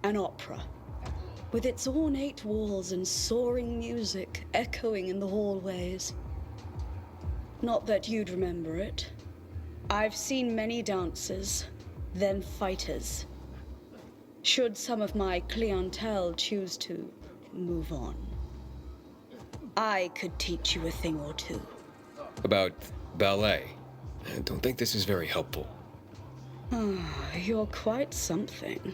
an opera. With its ornate walls and soaring music echoing in the hallways. Not that you'd remember it. I've seen many dancers, then fighters. Should some of my clientele choose to move on, I could teach you a thing or two. About ballet. I don't think this is very helpful. You're quite something.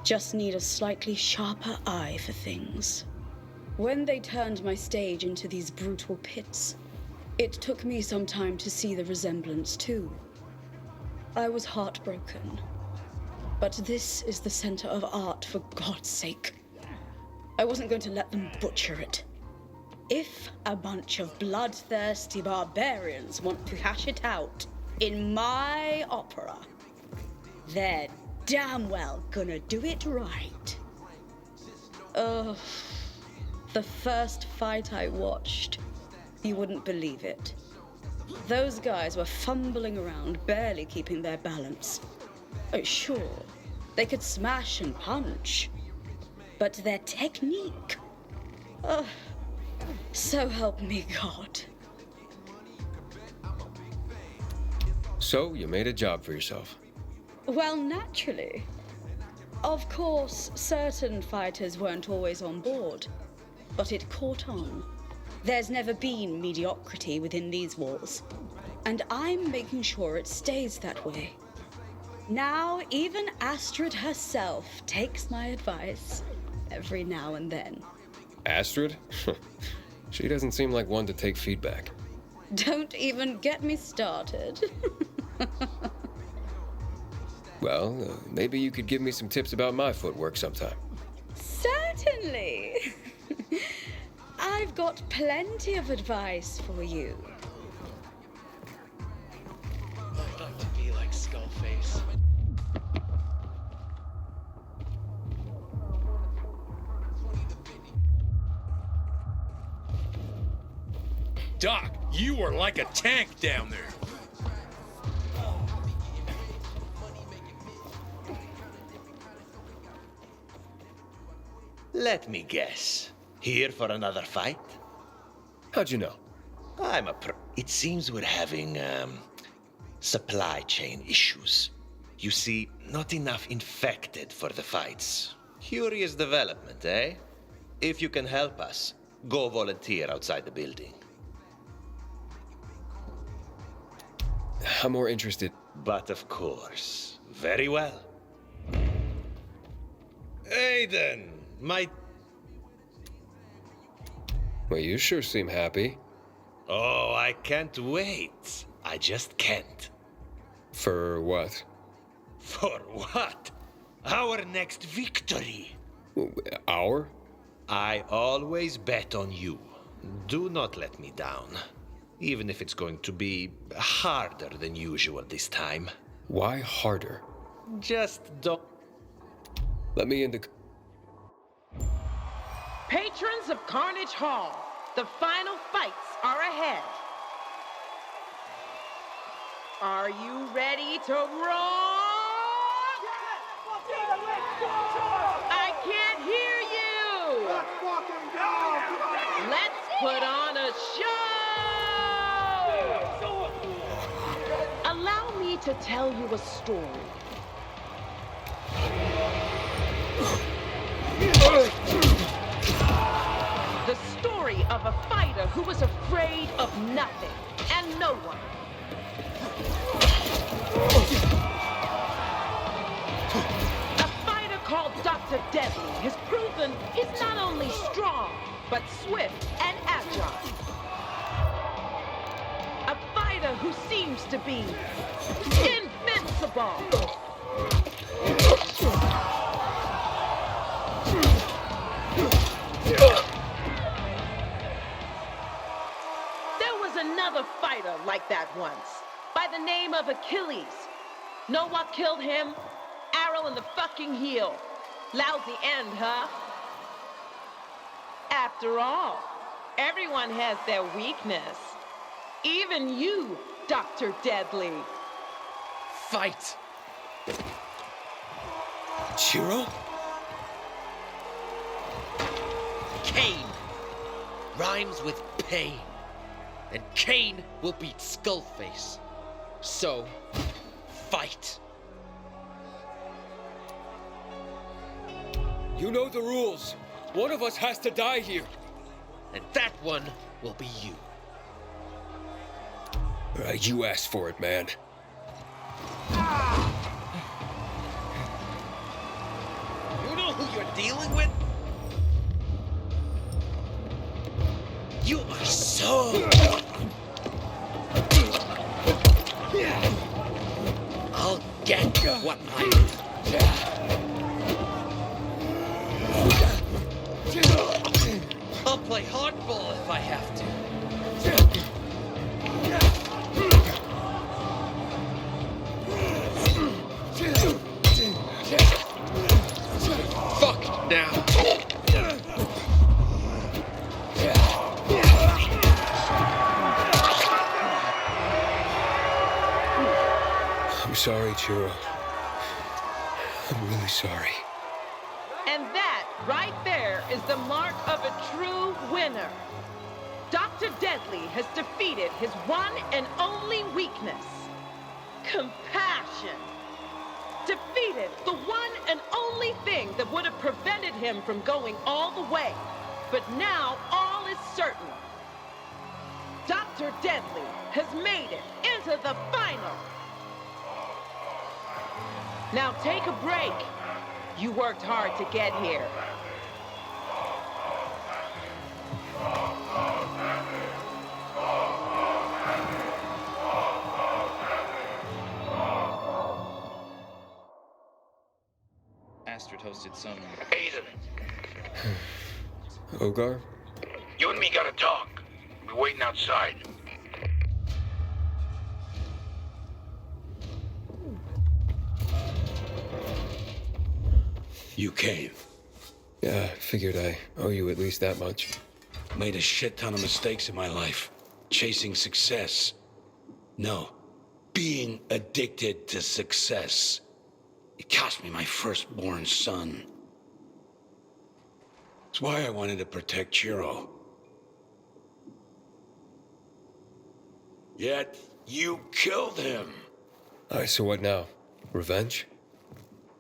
Just need a slightly sharper eye for things. When they turned my stage into these brutal pits, it took me some time to see the resemblance too. I was heartbroken. But this is the center of art, for God's sake. I wasn't going to let them butcher it. If a bunch of bloodthirsty barbarians want to hash it out in my opera, they're damn well gonna do it right. Ugh. The first fight I watched, you wouldn't believe it. Those guys were fumbling around, barely keeping their balance. Oh, sure, they could smash and punch, but their technique... so help me God. So, you made a job for yourself. Well, naturally. Of course, certain fighters weren't always on board, but it caught on. There's never been mediocrity within these walls, and I'm making sure it stays that way. Now, even Astrid herself takes my advice every now and then. Astrid? She doesn't seem like one to take feedback. Don't even get me started. Well, maybe you could give me some tips about my footwork sometime. Certainly. I've got plenty of advice for you. I'd like to be like Skullface. Doc, you are like a tank down there. Let me guess. Here for another fight? How'd you know? I'm a pro. It seems we're having, supply chain issues. You see, not enough infected for the fights. Curious development, eh? If you can help us, go volunteer outside the building. I'm more interested. But of course. Very well. Aiden, my... Well, you sure seem happy. Oh, I can't wait. I just can't. For what? For what? Our next victory. Our? I always bet on you. Do not let me down. Even if it's going to be harder than usual this time. Why harder? Just don't... Let me in the... Patrons of Carnage Hall, the final fights are ahead. Are you ready to roar? I can't hear you! Let's put on a show! Allow me to tell you a story. The story of a fighter who was afraid of nothing and no one. A fighter called Dr. Deadly has proven he's not only strong, but swift and agile. A fighter who seems to be invincible. Another fighter like that once, by the name of Achilles. Know what killed him? Arrow in the fucking heel. Lousy end, huh? After all, everyone has their weakness. Even you, Dr. Deadly. Fight! Chiro? Cain rhymes with pain. And Cain will beat Skullface. So, fight. You know the rules. One of us has to die here. And that one will be you. You asked for it, man. You know who you're dealing with? You are so... I'll get what I... I'll play hardball if I have to. Fuck now. I'm sorry, Chiro. I'm really sorry. And that, right there, is the mark of a true winner. Dr. Deadly has defeated his one and only weakness, compassion. Defeated the one and only thing that would have prevented him from going all the way. But now all is certain. Dr. Deadly has made it into the final. Now take a break. You worked hard to get here. Astrid hosted some... Aiden, Ogar? you and me gotta talk. We're waiting outside. You came. Yeah, figured I owe you at least that much. Made a shit ton of mistakes in my life. Chasing success. No. Being addicted to success. It cost me my firstborn son. That's why I wanted to protect Chiro. Yet, you killed him. Alright, so what now? Revenge?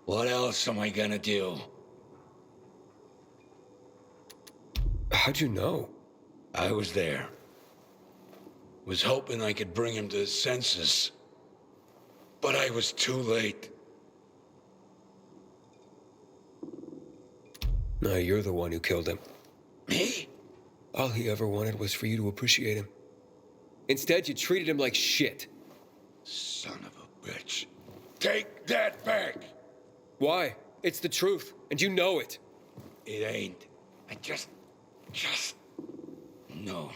What else am I gonna do? How'd you know? I was there. Was hoping I could bring him to his senses. But I was too late. No, you're the one who killed him. Me? All he ever wanted was for you to appreciate him. Instead, you treated him like shit. Son of a bitch. Take that back! Why? It's the truth, and you know it. It ain't. I just... No.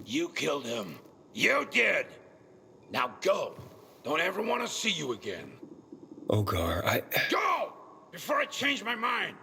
You killed him. You did! Now go! Don't ever want to see you again. Ogar, I... Go! Before I change my mind!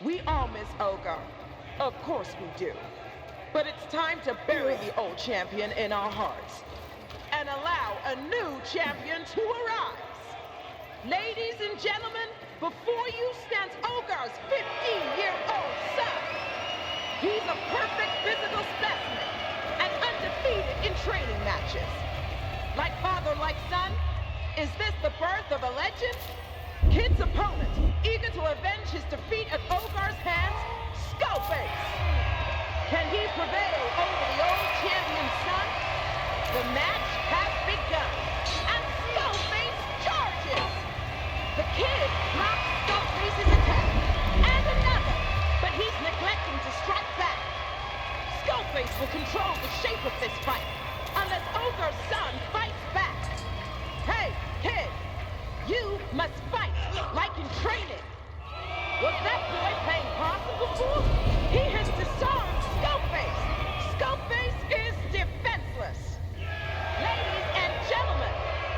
We all miss Ogar. Of course we do. But it's time to bury the old champion in our hearts and allow a new champion to arise. Ladies and gentlemen, before you stands Ogar's 15-year-old son. He's a perfect physical specimen and undefeated in training matches. Like father, like son, is this the birth of a legend? Kid's opponent, eager to avenge his defeat at Ogar's hands, Skullface. Can he prevail over the old champion's son? The match has begun, and Skullface charges. The kid blocks Skullface's attack, and another, but he's neglecting to strike back. Skullface will control the shape of this fight, unless Ogar's son fights back. Hey, kid! You must fight like in training. Was that boy playing possum before? He has disarmed Skullface. Skullface is defenseless. Ladies and gentlemen,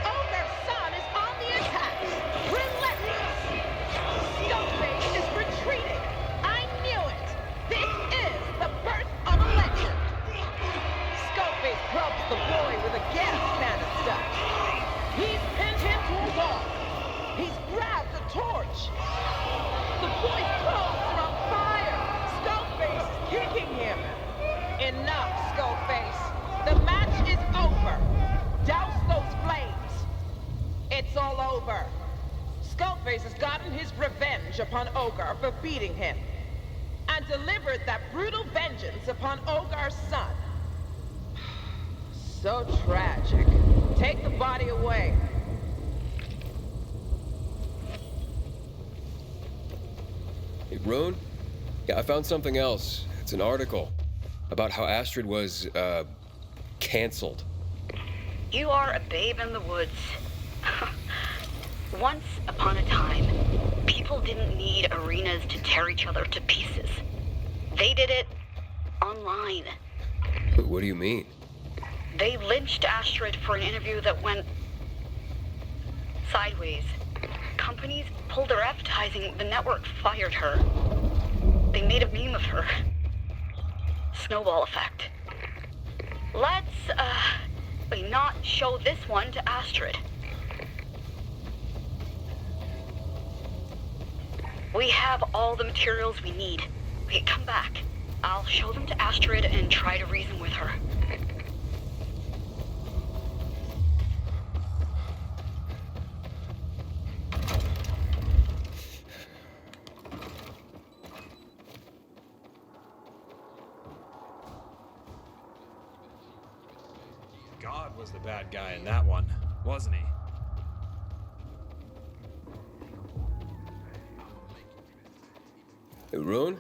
Ogar's son is on the attack. Relentless. Skullface is retreating. I knew it. This is the birth of a legend. Skullface clubs the boy with a gas canister. He's pinned him to a wall. He's grabbed a torch. The boy's clothes are on fire. Skullface is kicking him. Enough, Skullface. The match is over. Douse those flames. It's all over. Skullface has gotten his revenge upon Ogar for beating him, and delivered that brutal vengeance upon Ogar's son. So tragic. Take the body away. Hey, Rune? Yeah, I found something else. It's an article about how Astrid was, canceled. You are a babe in the woods. Once upon a time, people didn't need arenas to tear each other to pieces. They did it online. What do you mean? They lynched Astrid for an interview that went sideways. Companies pulled their advertising, the network fired her. They made a meme of her. Snowball effect. Let's, not show this one to Astrid. We have all the materials we need. Okay, come back. I'll show them to Astrid and try to reason with her. God was the bad guy in that one, wasn't he? Hey, Rune?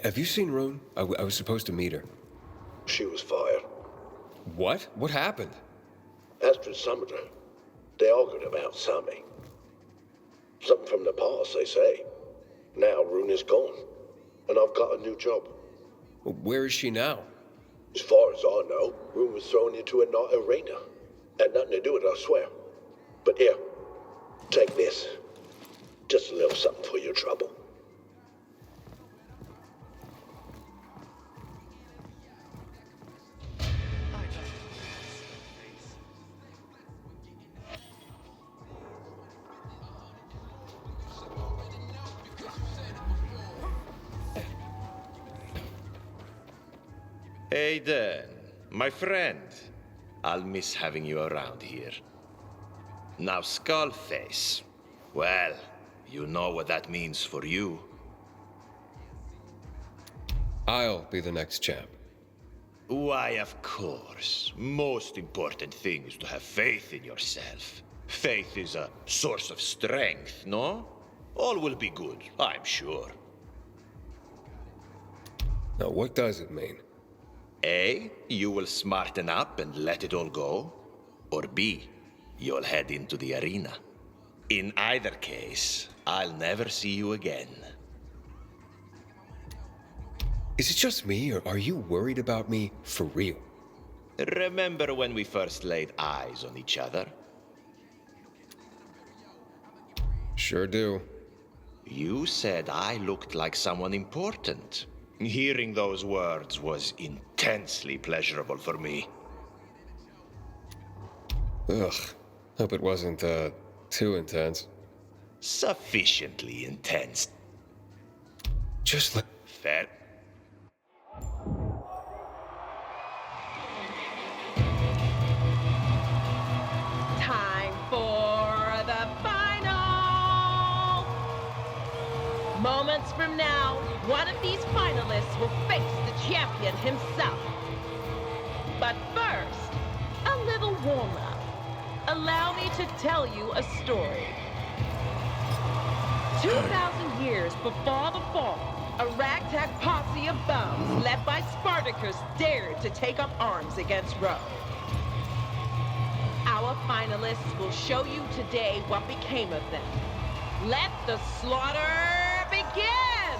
Have you seen Rune? I was supposed to meet her. She was fired. What? What happened? Astrid summoned her. They argued about something. Something from the past, they say. Now Rune is gone, and I've got a new job. Where is she now? As far as I know, Rune was thrown into a night arena. Had nothing to do with it, I swear. But here, take this. Just a little something for your trouble. Aiden, my friend. I'll miss having you around here. Now, Skullface. Well, you know what that means for you. I'll be the next champ. Why, of course. Most important thing is to have faith in yourself. Faith is a source of strength, no? All will be good, I'm sure. Now, what does it mean? A, you will smarten up and let it all go. Or B, you'll head into the arena. In either case, I'll never see you again. Is it just me, or are you worried about me for real? Remember when we first laid eyes on each other? Sure do. You said I looked like someone important. Hearing those words was intensely pleasurable for me. Ugh. Hope it wasn't, too intense. Sufficiently intense. Just like... Fair. Time for the final! Moments from now, one of these finalists will face the champion himself. But first, a little warm-up. Allow me to tell you a story. 2,000 years before the fall, a ragtag posse of bums led by Spartacus dared to take up arms against Rome. Our finalists will show you today what became of them. Let the slaughter begin!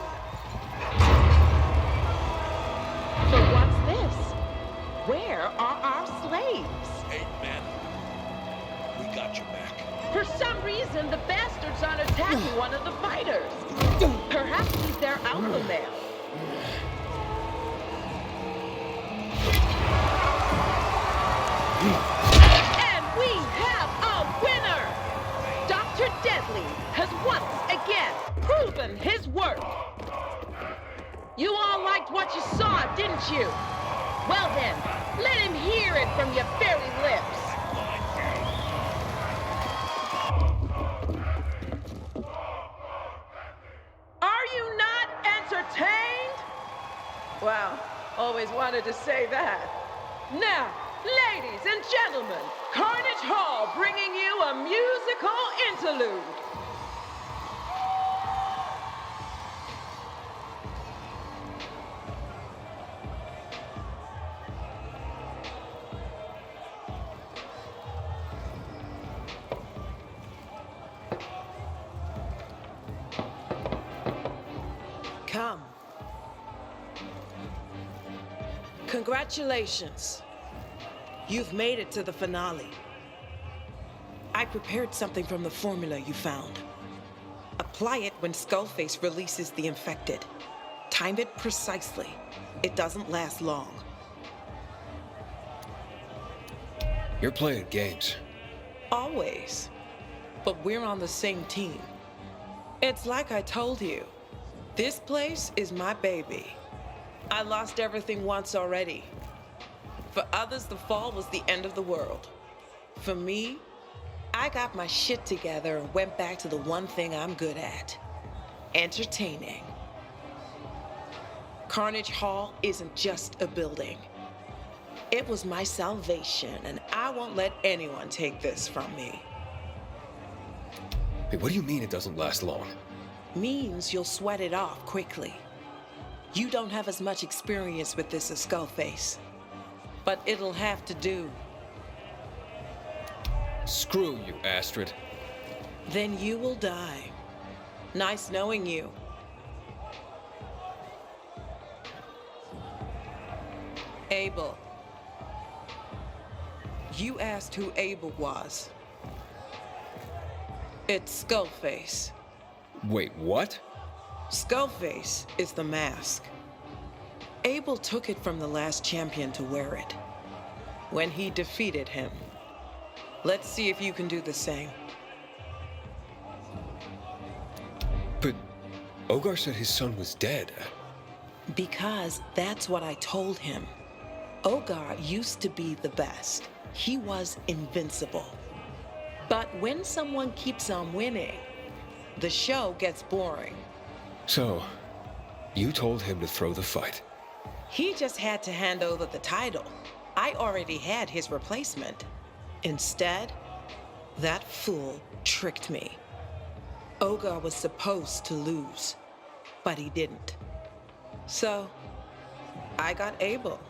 But what's this? Where are our slaves? Hey, man. We got your back. For some reason, the bastards aren't attacking one of the fighters. Perhaps he's their alpha male. And we have a winner! Dr. Deadly has once again proven his worth. You all liked what you saw, didn't you? Well then, let him hear it from your very lips. Are you not entertained? Wow, always wanted to say that. Now, ladies and gentlemen, Carnage Hall bringing you a musical interlude. Come. Congratulations. You've made it to the finale. I prepared something from the formula you found. Apply it when Skullface releases the infected. Time it precisely. It doesn't last long. You're playing games. Always. But we're on the same team. It's like I told you. This place is my baby. I lost everything once already. For others, the fall was the end of the world. For me, I got my shit together and went back to the one thing I'm good at. Entertaining. Carnage Hall isn't just a building. It was my salvation, and I won't let anyone take this from me. Hey, what do you mean it doesn't last long? Means you'll sweat it off quickly. You don't have as much experience with this as Skullface, but it'll have to do. Screw you, Astrid. Then you will die. Nice knowing you. Abel. You asked who Abel was. It's Skullface. Wait, what? Skullface is the mask. Abel took it from the last champion to wear it. When he defeated him. Let's see if you can do the same. But Ogar said his son was dead. Because that's what I told him. Ogar used to be the best. He was invincible. But when someone keeps on winning, the show gets boring. So, you told him to throw the fight. He just had to hand over the title. I already had his replacement. Instead, that fool tricked me. Ogar was supposed to lose, but he didn't. So, I got Abel.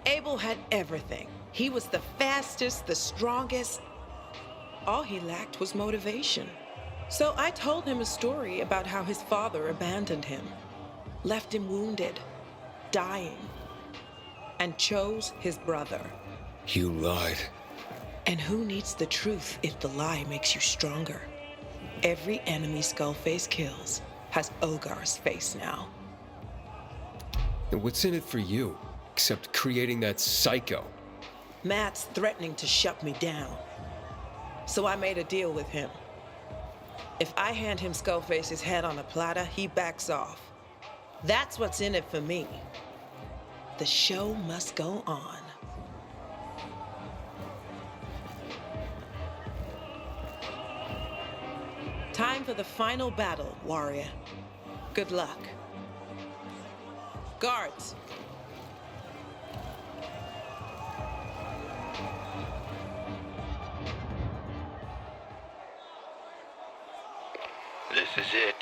Abel had everything. He was the fastest, the strongest. All he lacked was motivation. So I told him a story about how his father abandoned him, left him wounded, dying, and chose his brother. You lied. And who needs the truth if the lie makes you stronger? Every enemy Skullface kills has Ogar's face now. And what's in it for you, except creating that psycho? Matt's threatening to shut me down. So I made a deal with him. If I hand him Skullface's head on a platter, he backs off. That's what's in it for me. The show must go on. Time for the final battle, warrior. Good luck. Guards. This is it.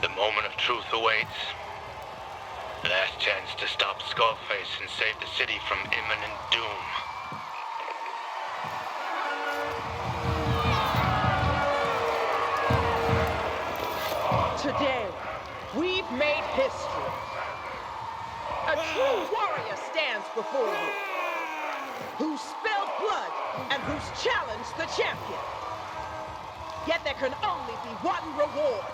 The moment of truth awaits. Last chance to stop Skullface and save the city from imminent doom. Today, we've made history. A true warrior stands before you, who spilled blood and who's challenged the champion. Yet there can only be one reward.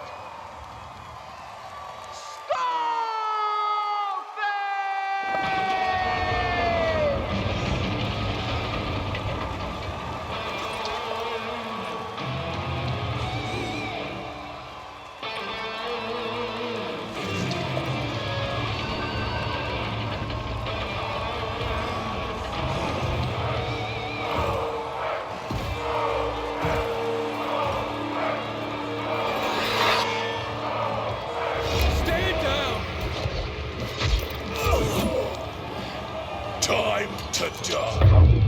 Time to die.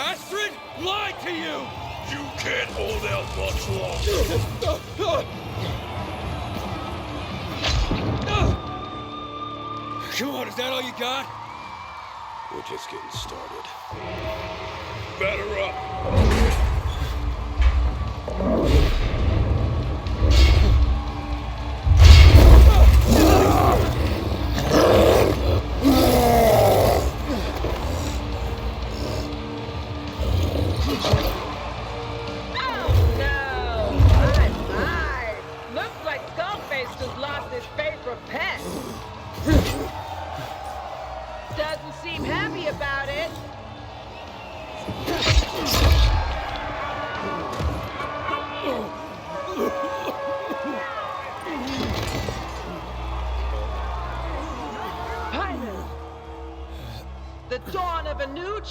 Astrid lied to you! You can't hold out much longer. Come on, is that all you got? We're just getting started. Batter up.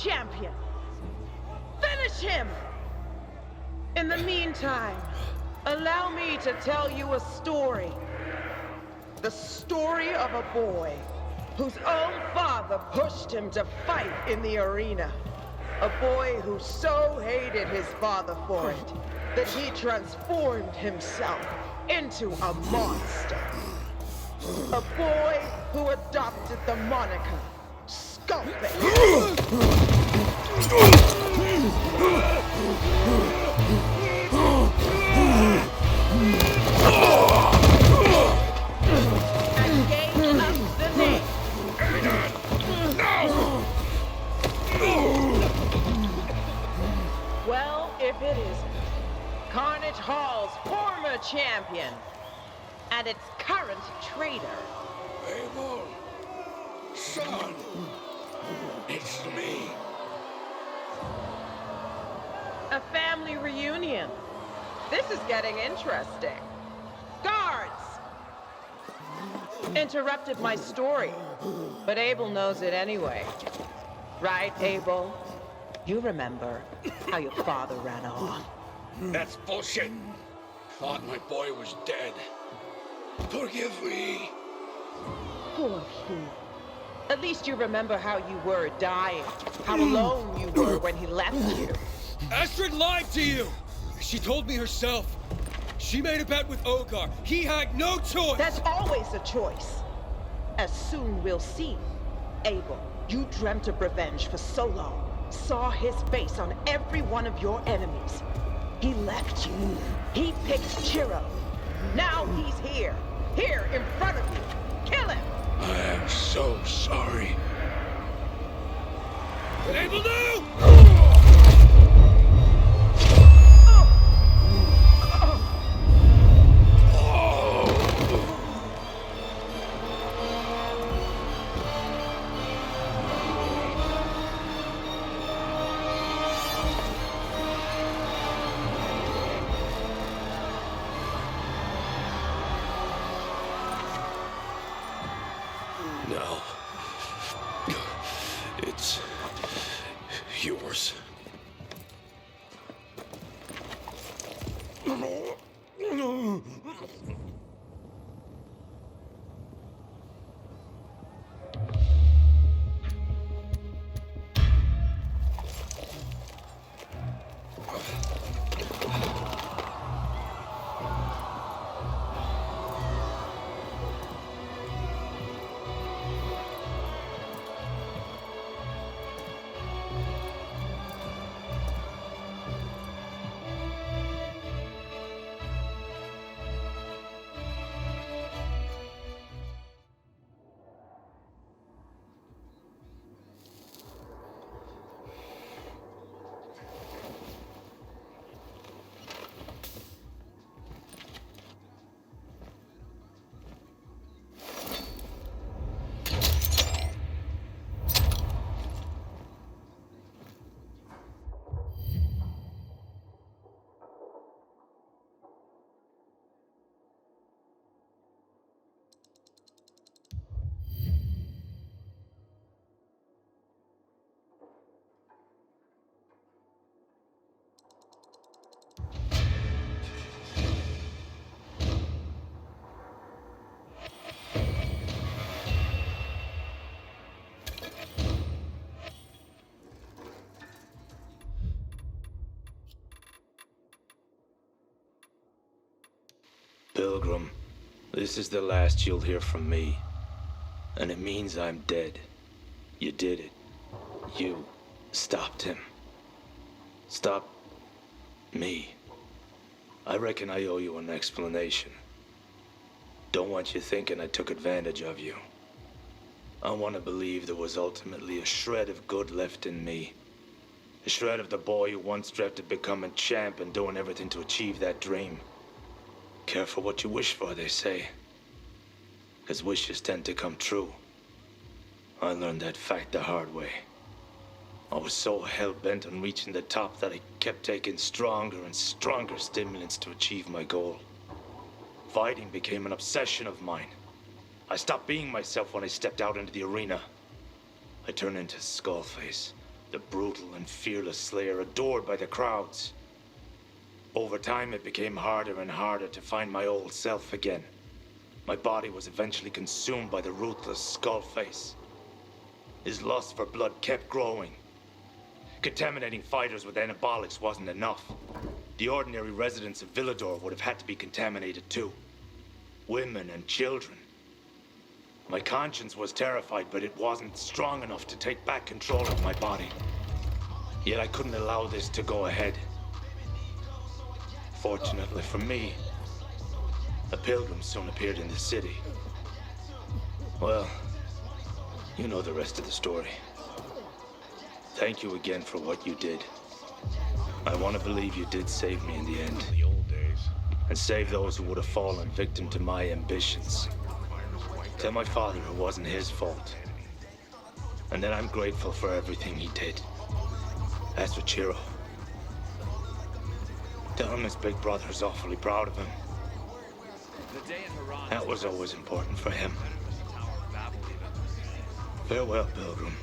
champion. Finish him! In the meantime, allow me to tell you a story. The story of a boy whose own father pushed him to fight in the arena. A boy who so hated his father for it that he transformed himself into a monster. A boy who adopted the moniker Skullface. And gave us the name. Well, if it isn't, Carnage Hall's former champion and its current traitor. Abel, son, it's me. A family reunion. This is getting interesting. Guards! Interrupted my story, but Abel knows it anyway. Right, Abel? You remember how your father ran off. That's bullshit. Thought my boy was dead. Forgive me. Poor fool. At least you remember how you were dying. How alone you were when he left you. Astrid lied to you! She told me herself. She made a bet with Ogar. He had no choice! There's always a choice. As soon we'll see. Abel, you dreamt of revenge for so long. Saw his face on every one of your enemies. He left you. He picked Chiro. Now he's here. Here in front of you. Kill him! I am so sorry. Abel, no! No. It's yours. Pilgrim, this is the last you'll hear from me. And it means I'm dead. You did it. You stopped him. Stop me. I reckon I owe you an explanation. Don't want you thinking I took advantage of you. I want to believe there was ultimately a shred of good left in me. A shred of the boy who once dreamt of becoming champ and doing everything to achieve that dream. Careful what you wish for, they say. 'Cause wishes tend to come true. I learned that fact the hard way. I was so hell-bent on reaching the top that I kept taking stronger and stronger stimulants to achieve my goal. Fighting became an obsession of mine. I stopped being myself when I stepped out into the arena. I turned into Skullface, The brutal and fearless Slayer adored by the crowds. Over time, it became harder and harder to find my old self again. My body was eventually consumed by the ruthless Skullface. His lust for blood kept growing. Contaminating fighters with anabolics wasn't enough. The ordinary residents of Villador would have had to be contaminated too. Women and children. My conscience was terrified, but it wasn't strong enough to take back control of my body. Yet I couldn't allow this to go ahead. Fortunately for me, a pilgrim soon appeared in the city. Well, you know the rest of the story. Thank you again for what you did. I want to believe you did save me in the end. And save those who would have fallen victim to my ambitions. Tell my father it wasn't his fault. And that I'm grateful for everything he did. As for Chiro, tell him his big brother's awfully proud of him. That was always important for him. Farewell, Pilgrim.